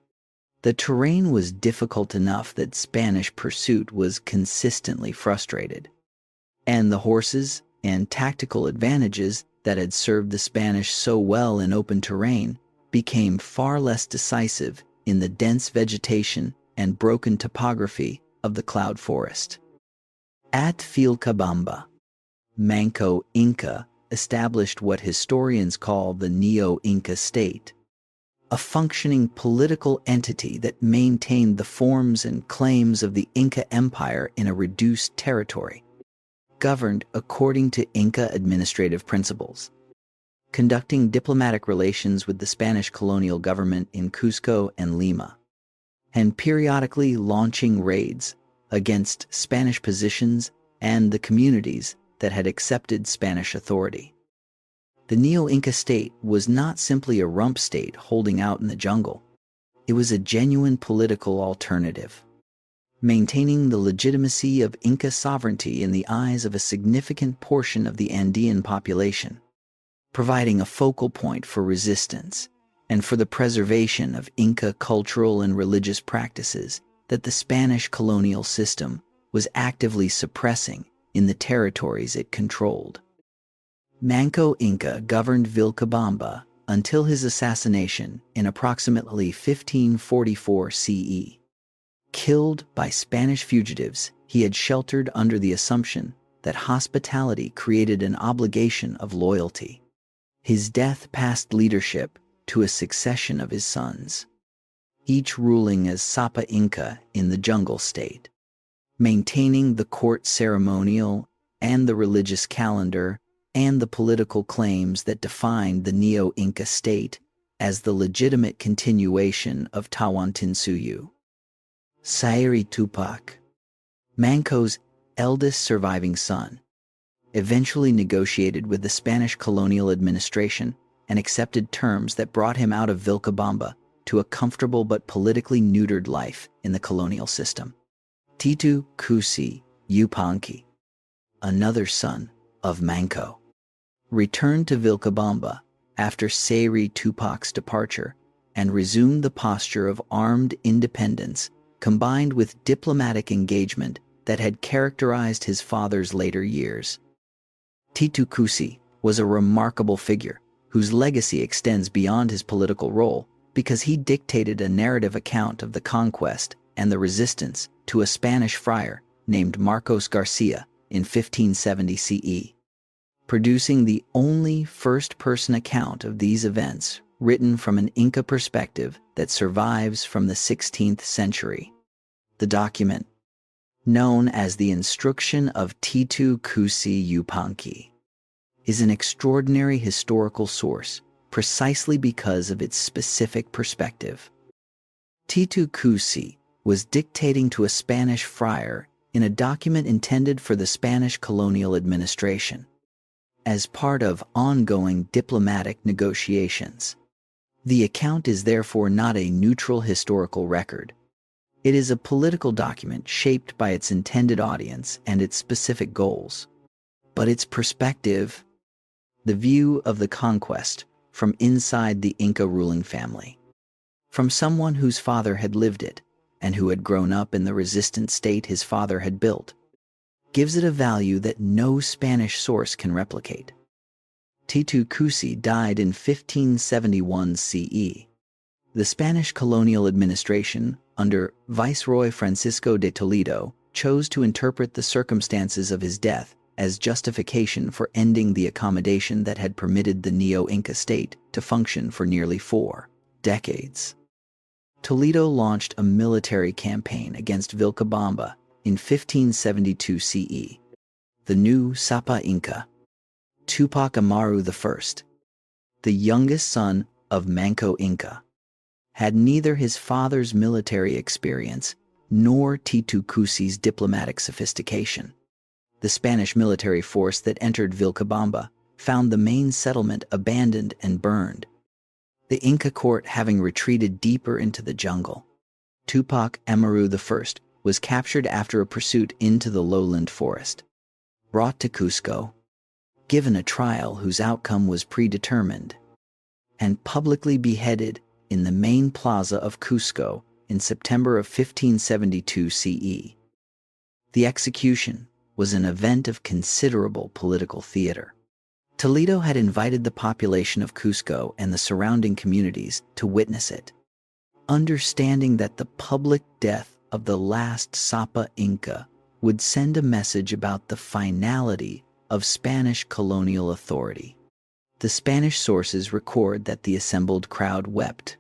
The terrain was difficult enough that Spanish pursuit was consistently frustrated, and the horses and tactical advantages that had served the Spanish so well in open terrain became far less decisive in the dense vegetation and broken topography of the cloud forest. At Vilcabamba, Manco Inca established what historians call the Neo-Inca state, a functioning political entity that maintained the forms and claims of the Inca Empire in a reduced territory, governed according to Inca administrative principles, conducting diplomatic relations with the Spanish colonial government in Cusco and Lima, and periodically launching raids against Spanish positions and the communities that had accepted Spanish authority. The Neo-Inca state was not simply a rump state holding out in the jungle. It was a genuine political alternative, maintaining the legitimacy of Inca sovereignty in the eyes of a significant portion of the Andean population, providing a focal point for resistance and for the preservation of Inca cultural and religious practices that the Spanish colonial system was actively suppressing in the territories it controlled. Manco Inca governed Vilcabamba until his assassination in approximately 1544 CE. Killed by Spanish fugitives, he had sheltered under the assumption that hospitality created an obligation of loyalty. His death passed leadership to a succession of his sons, each ruling as Sapa Inca in the jungle state, maintaining the court ceremonial and the religious calendar and the political claims that defined the Neo-Inca state as the legitimate continuation of Tawantinsuyu. Sayri Tupac, Manco's eldest surviving son, eventually negotiated with the Spanish colonial administration and accepted terms that brought him out of Vilcabamba to a comfortable but politically neutered life in the colonial system. Titu Cusi Yupanqui, another son of Manco, returned to Vilcabamba after Sayri Tupac's departure and resumed the posture of armed independence combined with diplomatic engagement that had characterized his father's later years. Titu Cusi was a remarkable figure whose legacy extends beyond his political role because he dictated a narrative account of the conquest and the resistance to a Spanish friar named Marcos Garcia in 1570 CE, producing the only first-person account of these events written from an Inca perspective that survives from the 16th century. The document, known as the Instruction of Titu Cusi Yupanqui, is an extraordinary historical source precisely because of its specific perspective. Titu Cusi was dictating to a Spanish friar in a document intended for the Spanish colonial administration as part of ongoing diplomatic negotiations. The account is therefore not a neutral historical record. It is a political document shaped by its intended audience and its specific goals. But its perspective, the view of the conquest from inside the Inca ruling family, from someone whose father had lived it and who had grown up in the resistant state his father had built, gives it a value that no Spanish source can replicate. Titu Cusi died in 1571 CE. The Spanish colonial administration, under Viceroy Francisco de Toledo, chose to interpret the circumstances of his death as justification for ending the accommodation that had permitted the Neo-Inca state to function for nearly 4 decades. Toledo launched a military campaign against Vilcabamba in 1572 CE. The new Sapa Inca, Tupac Amaru I, the youngest son of Manco Inca, had neither his father's military experience nor Titu Cusi's diplomatic sophistication. The Spanish military force that entered Vilcabamba found the main settlement abandoned and burned, the Inca court having retreated deeper into the jungle. Tupac Amaru I was captured after a pursuit into the lowland forest, brought to Cusco, given a trial whose outcome was predetermined, and publicly beheaded in the main plaza of Cusco in September of 1572 CE. The execution was an event of considerable political theater. Toledo had invited the population of Cusco and the surrounding communities to witness it, understanding that the public death of the last Sapa Inca would send a message about the finality of Spanish colonial authority. The Spanish sources record that the assembled crowd wept.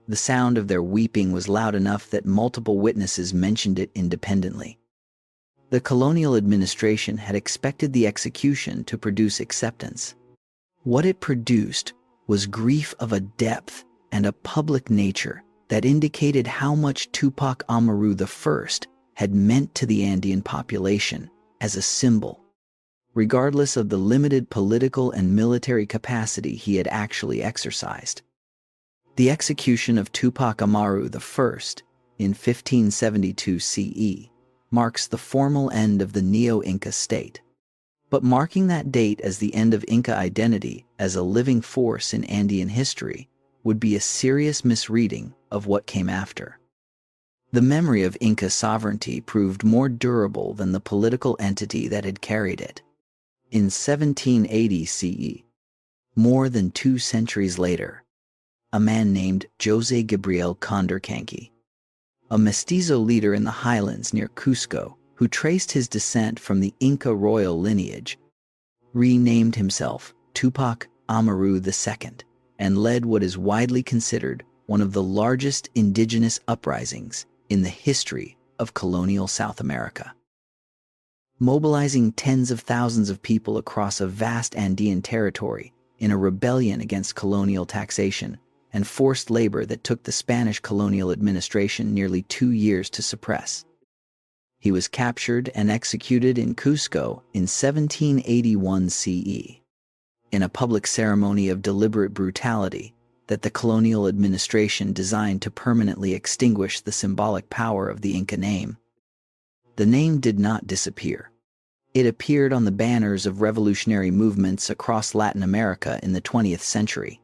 The sound of their weeping was loud enough that multiple witnesses mentioned it independently. The colonial administration had expected the execution to produce acceptance. What it produced was grief of a depth and a public nature that indicated how much Tupac Amaru I had meant to the Andean population as a symbol, regardless of the limited political and military capacity he had actually exercised. The execution of Tupac Amaru I in 1572 CE marks the formal end of the Neo-Inca state. But marking that date as the end of Inca identity as a living force in Andean history would be a serious misreading of what came after. The memory of Inca sovereignty proved more durable than the political entity that had carried it. In 1780 CE, more than 2 centuries later, a man named José Gabriel Condorcanqui, a mestizo leader in the highlands near Cusco who traced his descent from the Inca royal lineage, renamed himself Tupac Amaru II and led what is widely considered one of the largest indigenous uprisings in the history of colonial South America. Mobilizing tens of thousands of people across a vast Andean territory in a rebellion against colonial taxation and forced labor that took the Spanish colonial administration nearly 2 years to suppress. He was captured and executed in Cusco in 1781 CE, in a public ceremony of deliberate brutality that the colonial administration designed to permanently extinguish the symbolic power of the Inca name. The name did not disappear. It appeared on the banners of revolutionary movements across Latin America in the 20th century.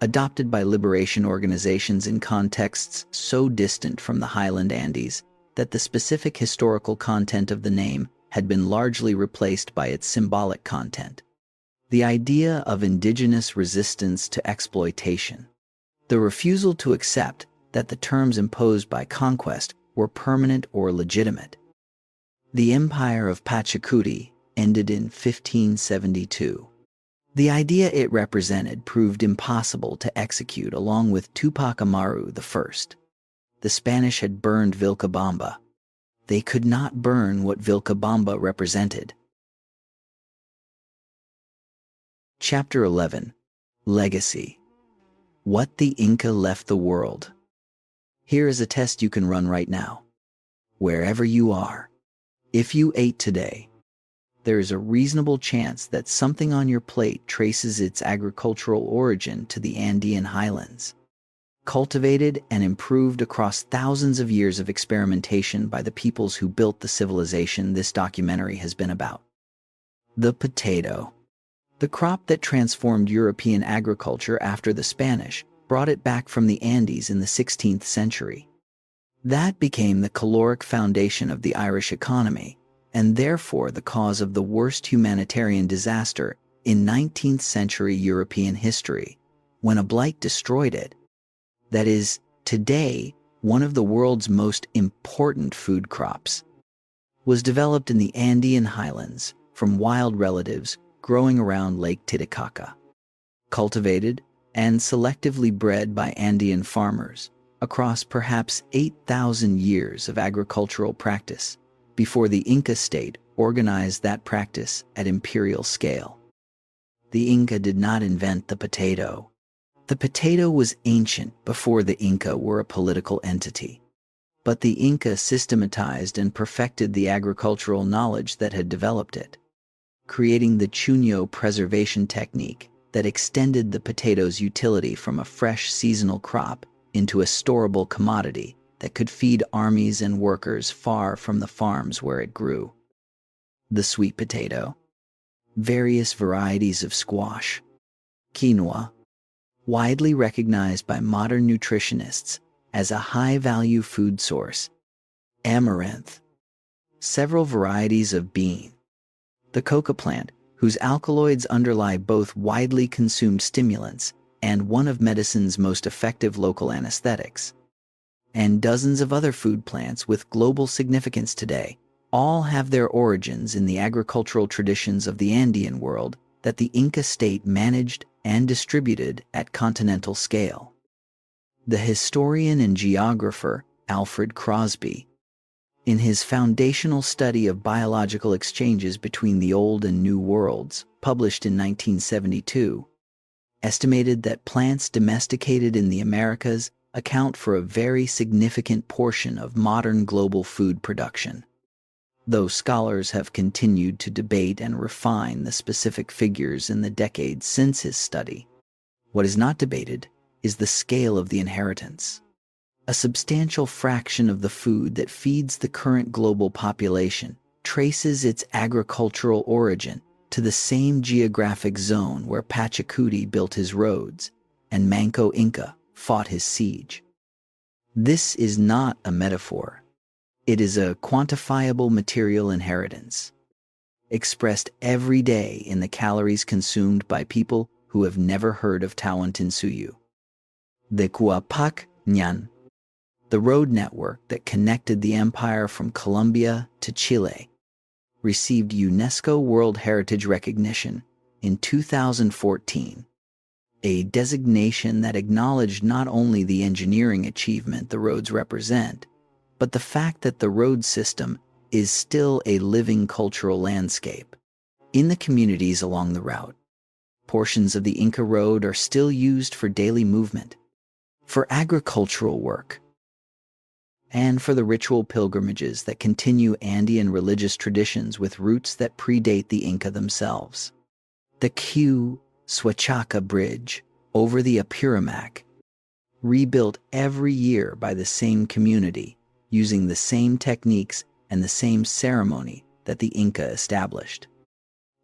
Adopted by liberation organizations in contexts so distant from the highland Andes that the specific historical content of the name had been largely replaced by its symbolic content. The idea of indigenous resistance to exploitation. The refusal to accept that the terms imposed by conquest were permanent or legitimate. The Empire of Pachacuti ended in 1572. The idea it represented proved impossible to execute along with Tupac Amaru I. The Spanish had burned Vilcabamba. They could not burn what Vilcabamba represented. Chapter 11. Legacy. What the Inca left the world. Here is a test you can run right now. Wherever you are, if you ate today, there is a reasonable chance that something on your plate traces its agricultural origin to the Andean highlands. Cultivated and improved across thousands of years of experimentation by the peoples who built the civilization this documentary has been about. The potato. The crop that transformed European agriculture after the Spanish brought it back from the Andes in the 16th century. That became the caloric foundation of the Irish economy, and therefore the cause of the worst humanitarian disaster in 19th century European history, when a blight destroyed it. That is, today, one of the world's most important food crops, was developed in the Andean highlands from wild relatives growing around Lake Titicaca. Cultivated and selectively bred by Andean farmers across perhaps 8,000 years of agricultural practice, before the Inca state organized that practice at imperial scale. The Inca did not invent the potato. The potato was ancient before the Inca were a political entity. But the Inca systematized and perfected the agricultural knowledge that had developed it, creating the chuño preservation technique that extended the potato's utility from a fresh seasonal crop into a storable commodity that could feed armies and workers far from the farms where it grew. The sweet potato. Various varieties of squash. Quinoa. Widely recognized by modern nutritionists as a high-value food source. Amaranth. Several varieties of bean. The coca plant, whose alkaloids underlie both widely consumed stimulants and one of medicine's most effective local anesthetics. And dozens of other food plants with global significance today, all have their origins in the agricultural traditions of the Andean world that the Inca state managed and distributed at continental scale. The historian and geographer Alfred Crosby, in his foundational study of biological exchanges between the Old and New Worlds, published in 1972, estimated that plants domesticated in the Americas account for a very significant portion of modern global food production. Though scholars have continued to debate and refine the specific figures in the decades since his study, what is not debated is the scale of the inheritance. A substantial fraction of the food that feeds the current global population traces its agricultural origin to the same geographic zone where Pachacuti built his roads and Manco Inca fought his siege. This is not a metaphor. It is a quantifiable material inheritance, expressed every day in the calories consumed by people who have never heard of Tawantinsuyu. The Quapac Nyan, the road network that connected the empire from Colombia to Chile, received UNESCO World Heritage recognition in 2014, a designation that acknowledged not only the engineering achievement the roads represent, but the fact that the road system is still a living cultural landscape. In the communities along the route, portions of the Inca Road are still used for daily movement, for agricultural work, and for the ritual pilgrimages that continue Andean religious traditions with roots that predate the Inca themselves. The Chanka Bridge over the Apurimac, rebuilt every year by the same community, using the same techniques and the same ceremony that the Inca established,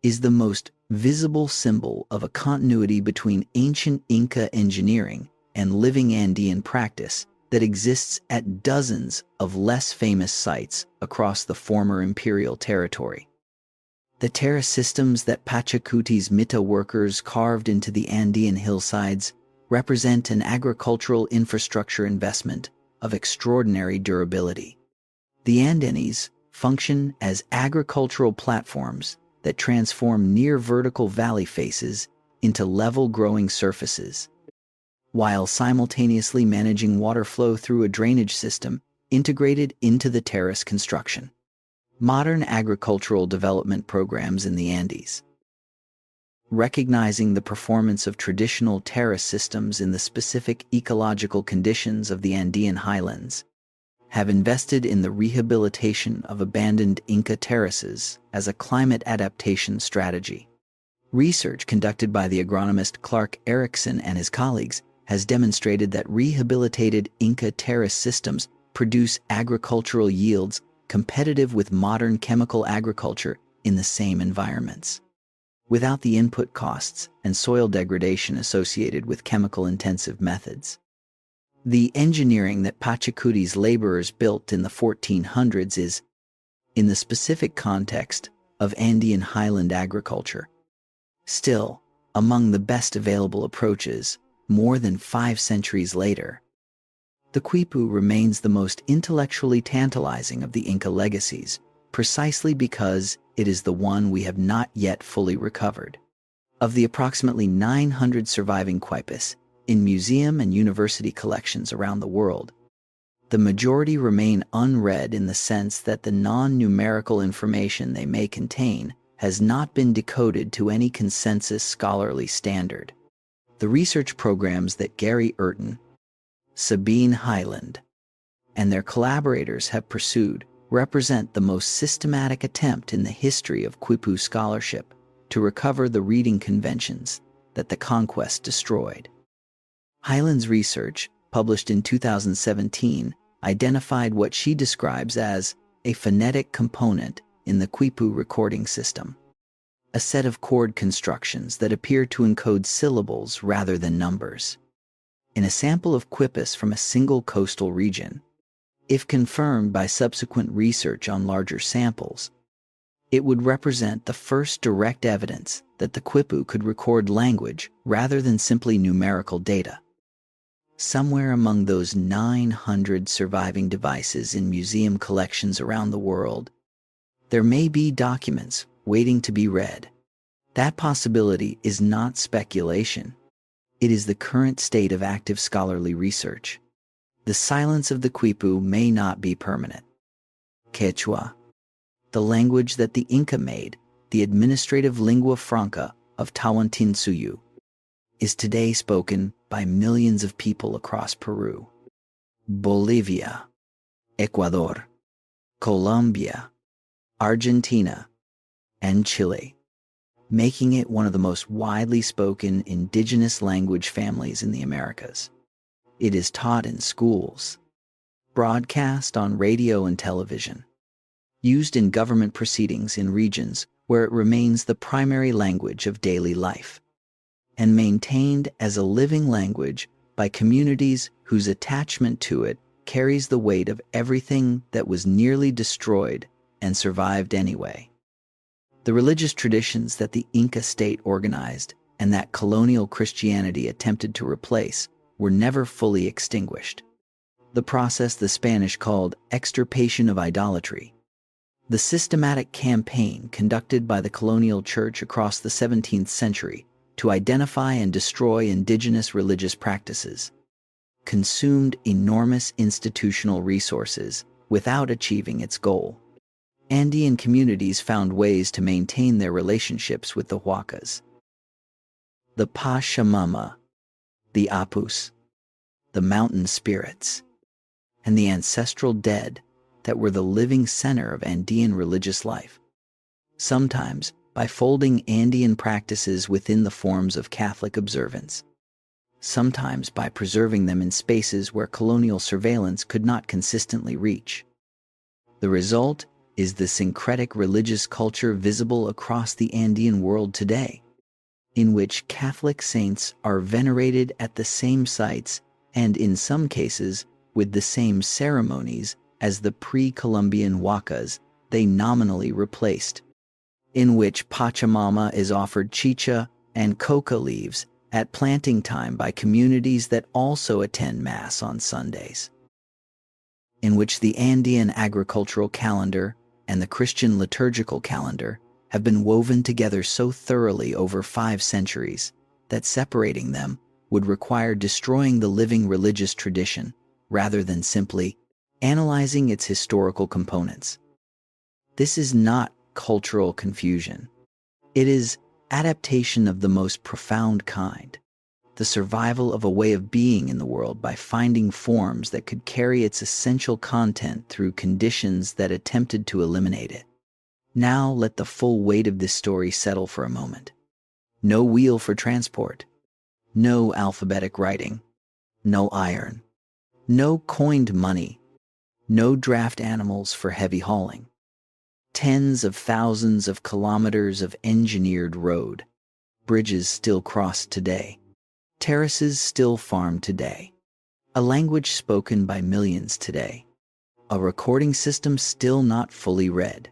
is the most visible symbol of a continuity between ancient Inca engineering and living Andean practice that exists at dozens of less famous sites across the former imperial territory. The terrace systems that Pachacuti's Mita workers carved into the Andean hillsides represent an agricultural infrastructure investment of extraordinary durability. The Andenes function as agricultural platforms that transform near vertical valley faces into level growing surfaces, while simultaneously managing water flow through a drainage system integrated into the terrace construction. Modern agricultural development programs in the Andes, recognizing the performance of traditional terrace systems in the specific ecological conditions of the Andean highlands, have invested in the rehabilitation of abandoned Inca terraces as a climate adaptation strategy. Research conducted by the agronomist Clark Erickson and his colleagues has demonstrated that rehabilitated Inca terrace systems produce agricultural yields competitive with modern chemical agriculture in the same environments, without the input costs and soil degradation associated with chemical-intensive methods. The engineering that Pachacuti's laborers built in the 1400s is, in the specific context of Andean highland agriculture, still among the best available approaches more than 5 centuries later. The quipu remains the most intellectually tantalizing of the Inca legacies, precisely because it is the one we have not yet fully recovered. Of the approximately 900 surviving quipus in museum and university collections around the world, the majority remain unread in the sense that the non-numerical information they may contain has not been decoded to any consensus scholarly standard. The research programs that Gary Urton, Sabine Hyland, and their collaborators have pursued represent the most systematic attempt in the history of quipu scholarship to recover the reading conventions that the Conquest destroyed. Hyland's research, published in 2017, identified what she describes as a phonetic component in the quipu recording system, a set of chord constructions that appear to encode syllables rather than numbers. In a sample of Quipus from a single coastal region, if confirmed by subsequent research on larger samples, it would represent the first direct evidence that the quipu could record language rather than simply numerical data. Somewhere among those 900 surviving devices in museum collections around the world There may be documents waiting to be read. That possibility is not speculation. It is the current state of active scholarly research. The silence of the quipu may not be permanent. Quechua, the language that the Inca made, the administrative lingua franca of Tawantinsuyu, is today spoken by millions of people across Peru, Bolivia, Ecuador, Colombia, Argentina, and Chile, making it one of the most widely spoken indigenous language families in the Americas. It is taught in schools, broadcast on radio and television, used in government proceedings in regions where it remains the primary language of daily life, and maintained as a living language by communities whose attachment to it carries the weight of everything that was nearly destroyed and survived anyway. The religious traditions that the Inca state organized and that colonial Christianity attempted to replace were never fully extinguished. The process the Spanish called extirpation of idolatry, the systematic campaign conducted by the colonial church across the 17th century to identify and destroy indigenous religious practices, consumed enormous institutional resources without achieving its goal. Andean communities found ways to maintain their relationships with the Huacas, the Pachamama, the Apus, the mountain spirits, and the ancestral dead that were the living center of Andean religious life, sometimes by folding Andean practices within the forms of Catholic observance, sometimes by preserving them in spaces where colonial surveillance could not consistently reach. The result is the syncretic religious culture visible across the Andean world today, in which Catholic saints are venerated at the same sites and, in some cases, with the same ceremonies as the pre-Columbian Huacas they nominally replaced, in which Pachamama is offered chicha and coca leaves at planting time by communities that also attend Mass on Sundays, in which the Andean agricultural calendar and the Christian liturgical calendar have been woven together so thoroughly over 5 centuries that separating them would require destroying the living religious tradition rather than simply analyzing its historical components. This is not cultural confusion. It is adaptation of the most profound kind, the survival of a way of being in the world by finding forms that could carry its essential content through conditions that attempted to eliminate it. Now let the full weight of this story settle for a moment. No wheel for transport, no alphabetic writing, no iron, no coined money, no draft animals for heavy hauling. Tens of thousands of kilometers of engineered road, bridges still crossed today, terraces still farmed today, a language spoken by millions today, a recording system still not fully read,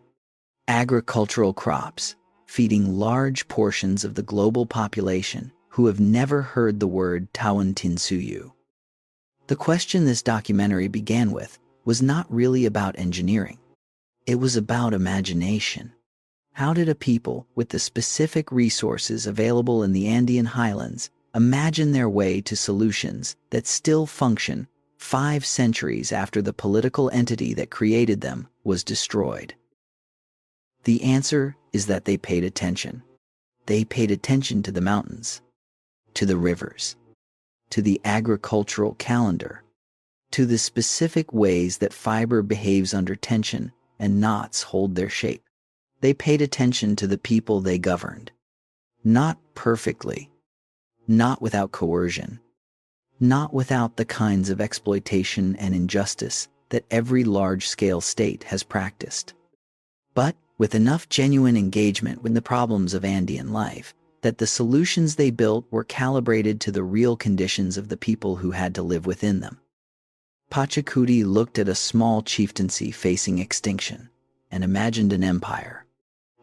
agricultural crops feeding large portions of the global population who have never heard the word Tawantinsuyu. The question this documentary began with was not really about engineering. It was about imagination. How did a people with the specific resources available in the Andean highlands imagine their way to solutions that still function 5 centuries after the political entity that created them was destroyed? The answer is that they paid attention. They paid attention to the mountains, to the rivers, to the agricultural calendar, to the specific ways that fiber behaves under tension and knots hold their shape. They paid attention to the people they governed. Not perfectly, not without coercion, not without the kinds of exploitation and injustice that every large-scale state has practiced, but with enough genuine engagement with the problems of Andean life that the solutions they built were calibrated to the real conditions of the people who had to live within them. Pachacuti looked at a small chieftaincy facing extinction and imagined an empire.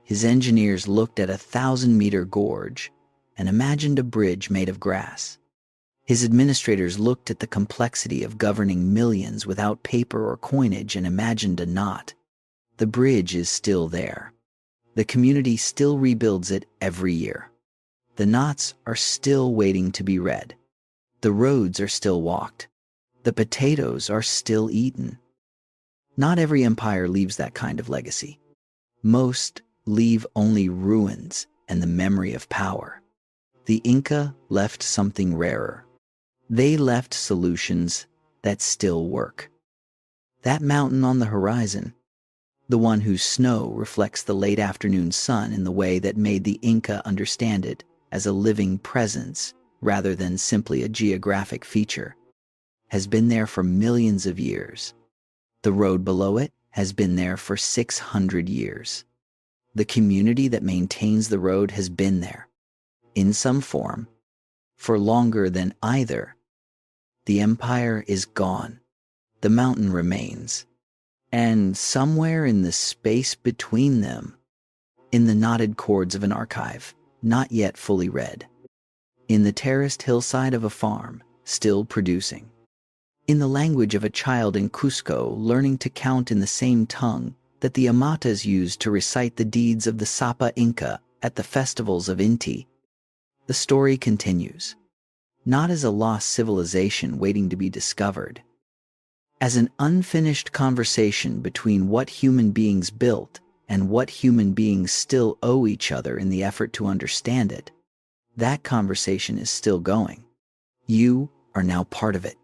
His engineers looked at a 1,000-meter gorge and imagined a bridge made of grass. His administrators looked at the complexity of governing millions without paper or coinage and imagined a knot. The bridge is still there. The community still rebuilds it every year. The knots are still waiting to be read. The roads are still walked. The potatoes are still eaten. Not every empire leaves that kind of legacy. Most leave only ruins and the memory of power. The Inca left something rarer. They left solutions that still work. That mountain on the horizon, the one whose snow reflects the late afternoon sun in the way that made the Inca understand it as a living presence rather than simply a geographic feature, has been there for millions of years. The road below it has been there for 600 years. The community that maintains the road has been there, in some form, for longer than either. The empire is gone. The mountain remains. And somewhere in the space between them, in the knotted cords of an archive, not yet fully read, in the terraced hillside of a farm, still producing, in the language of a child in Cusco learning to count in the same tongue that the Amatas used to recite the deeds of the Sapa Inca at the festivals of Inti, the story continues, not as a lost civilization waiting to be discovered, as an unfinished conversation between what human beings built and what human beings still owe each other in the effort to understand it. That conversation is still going. You are now part of it.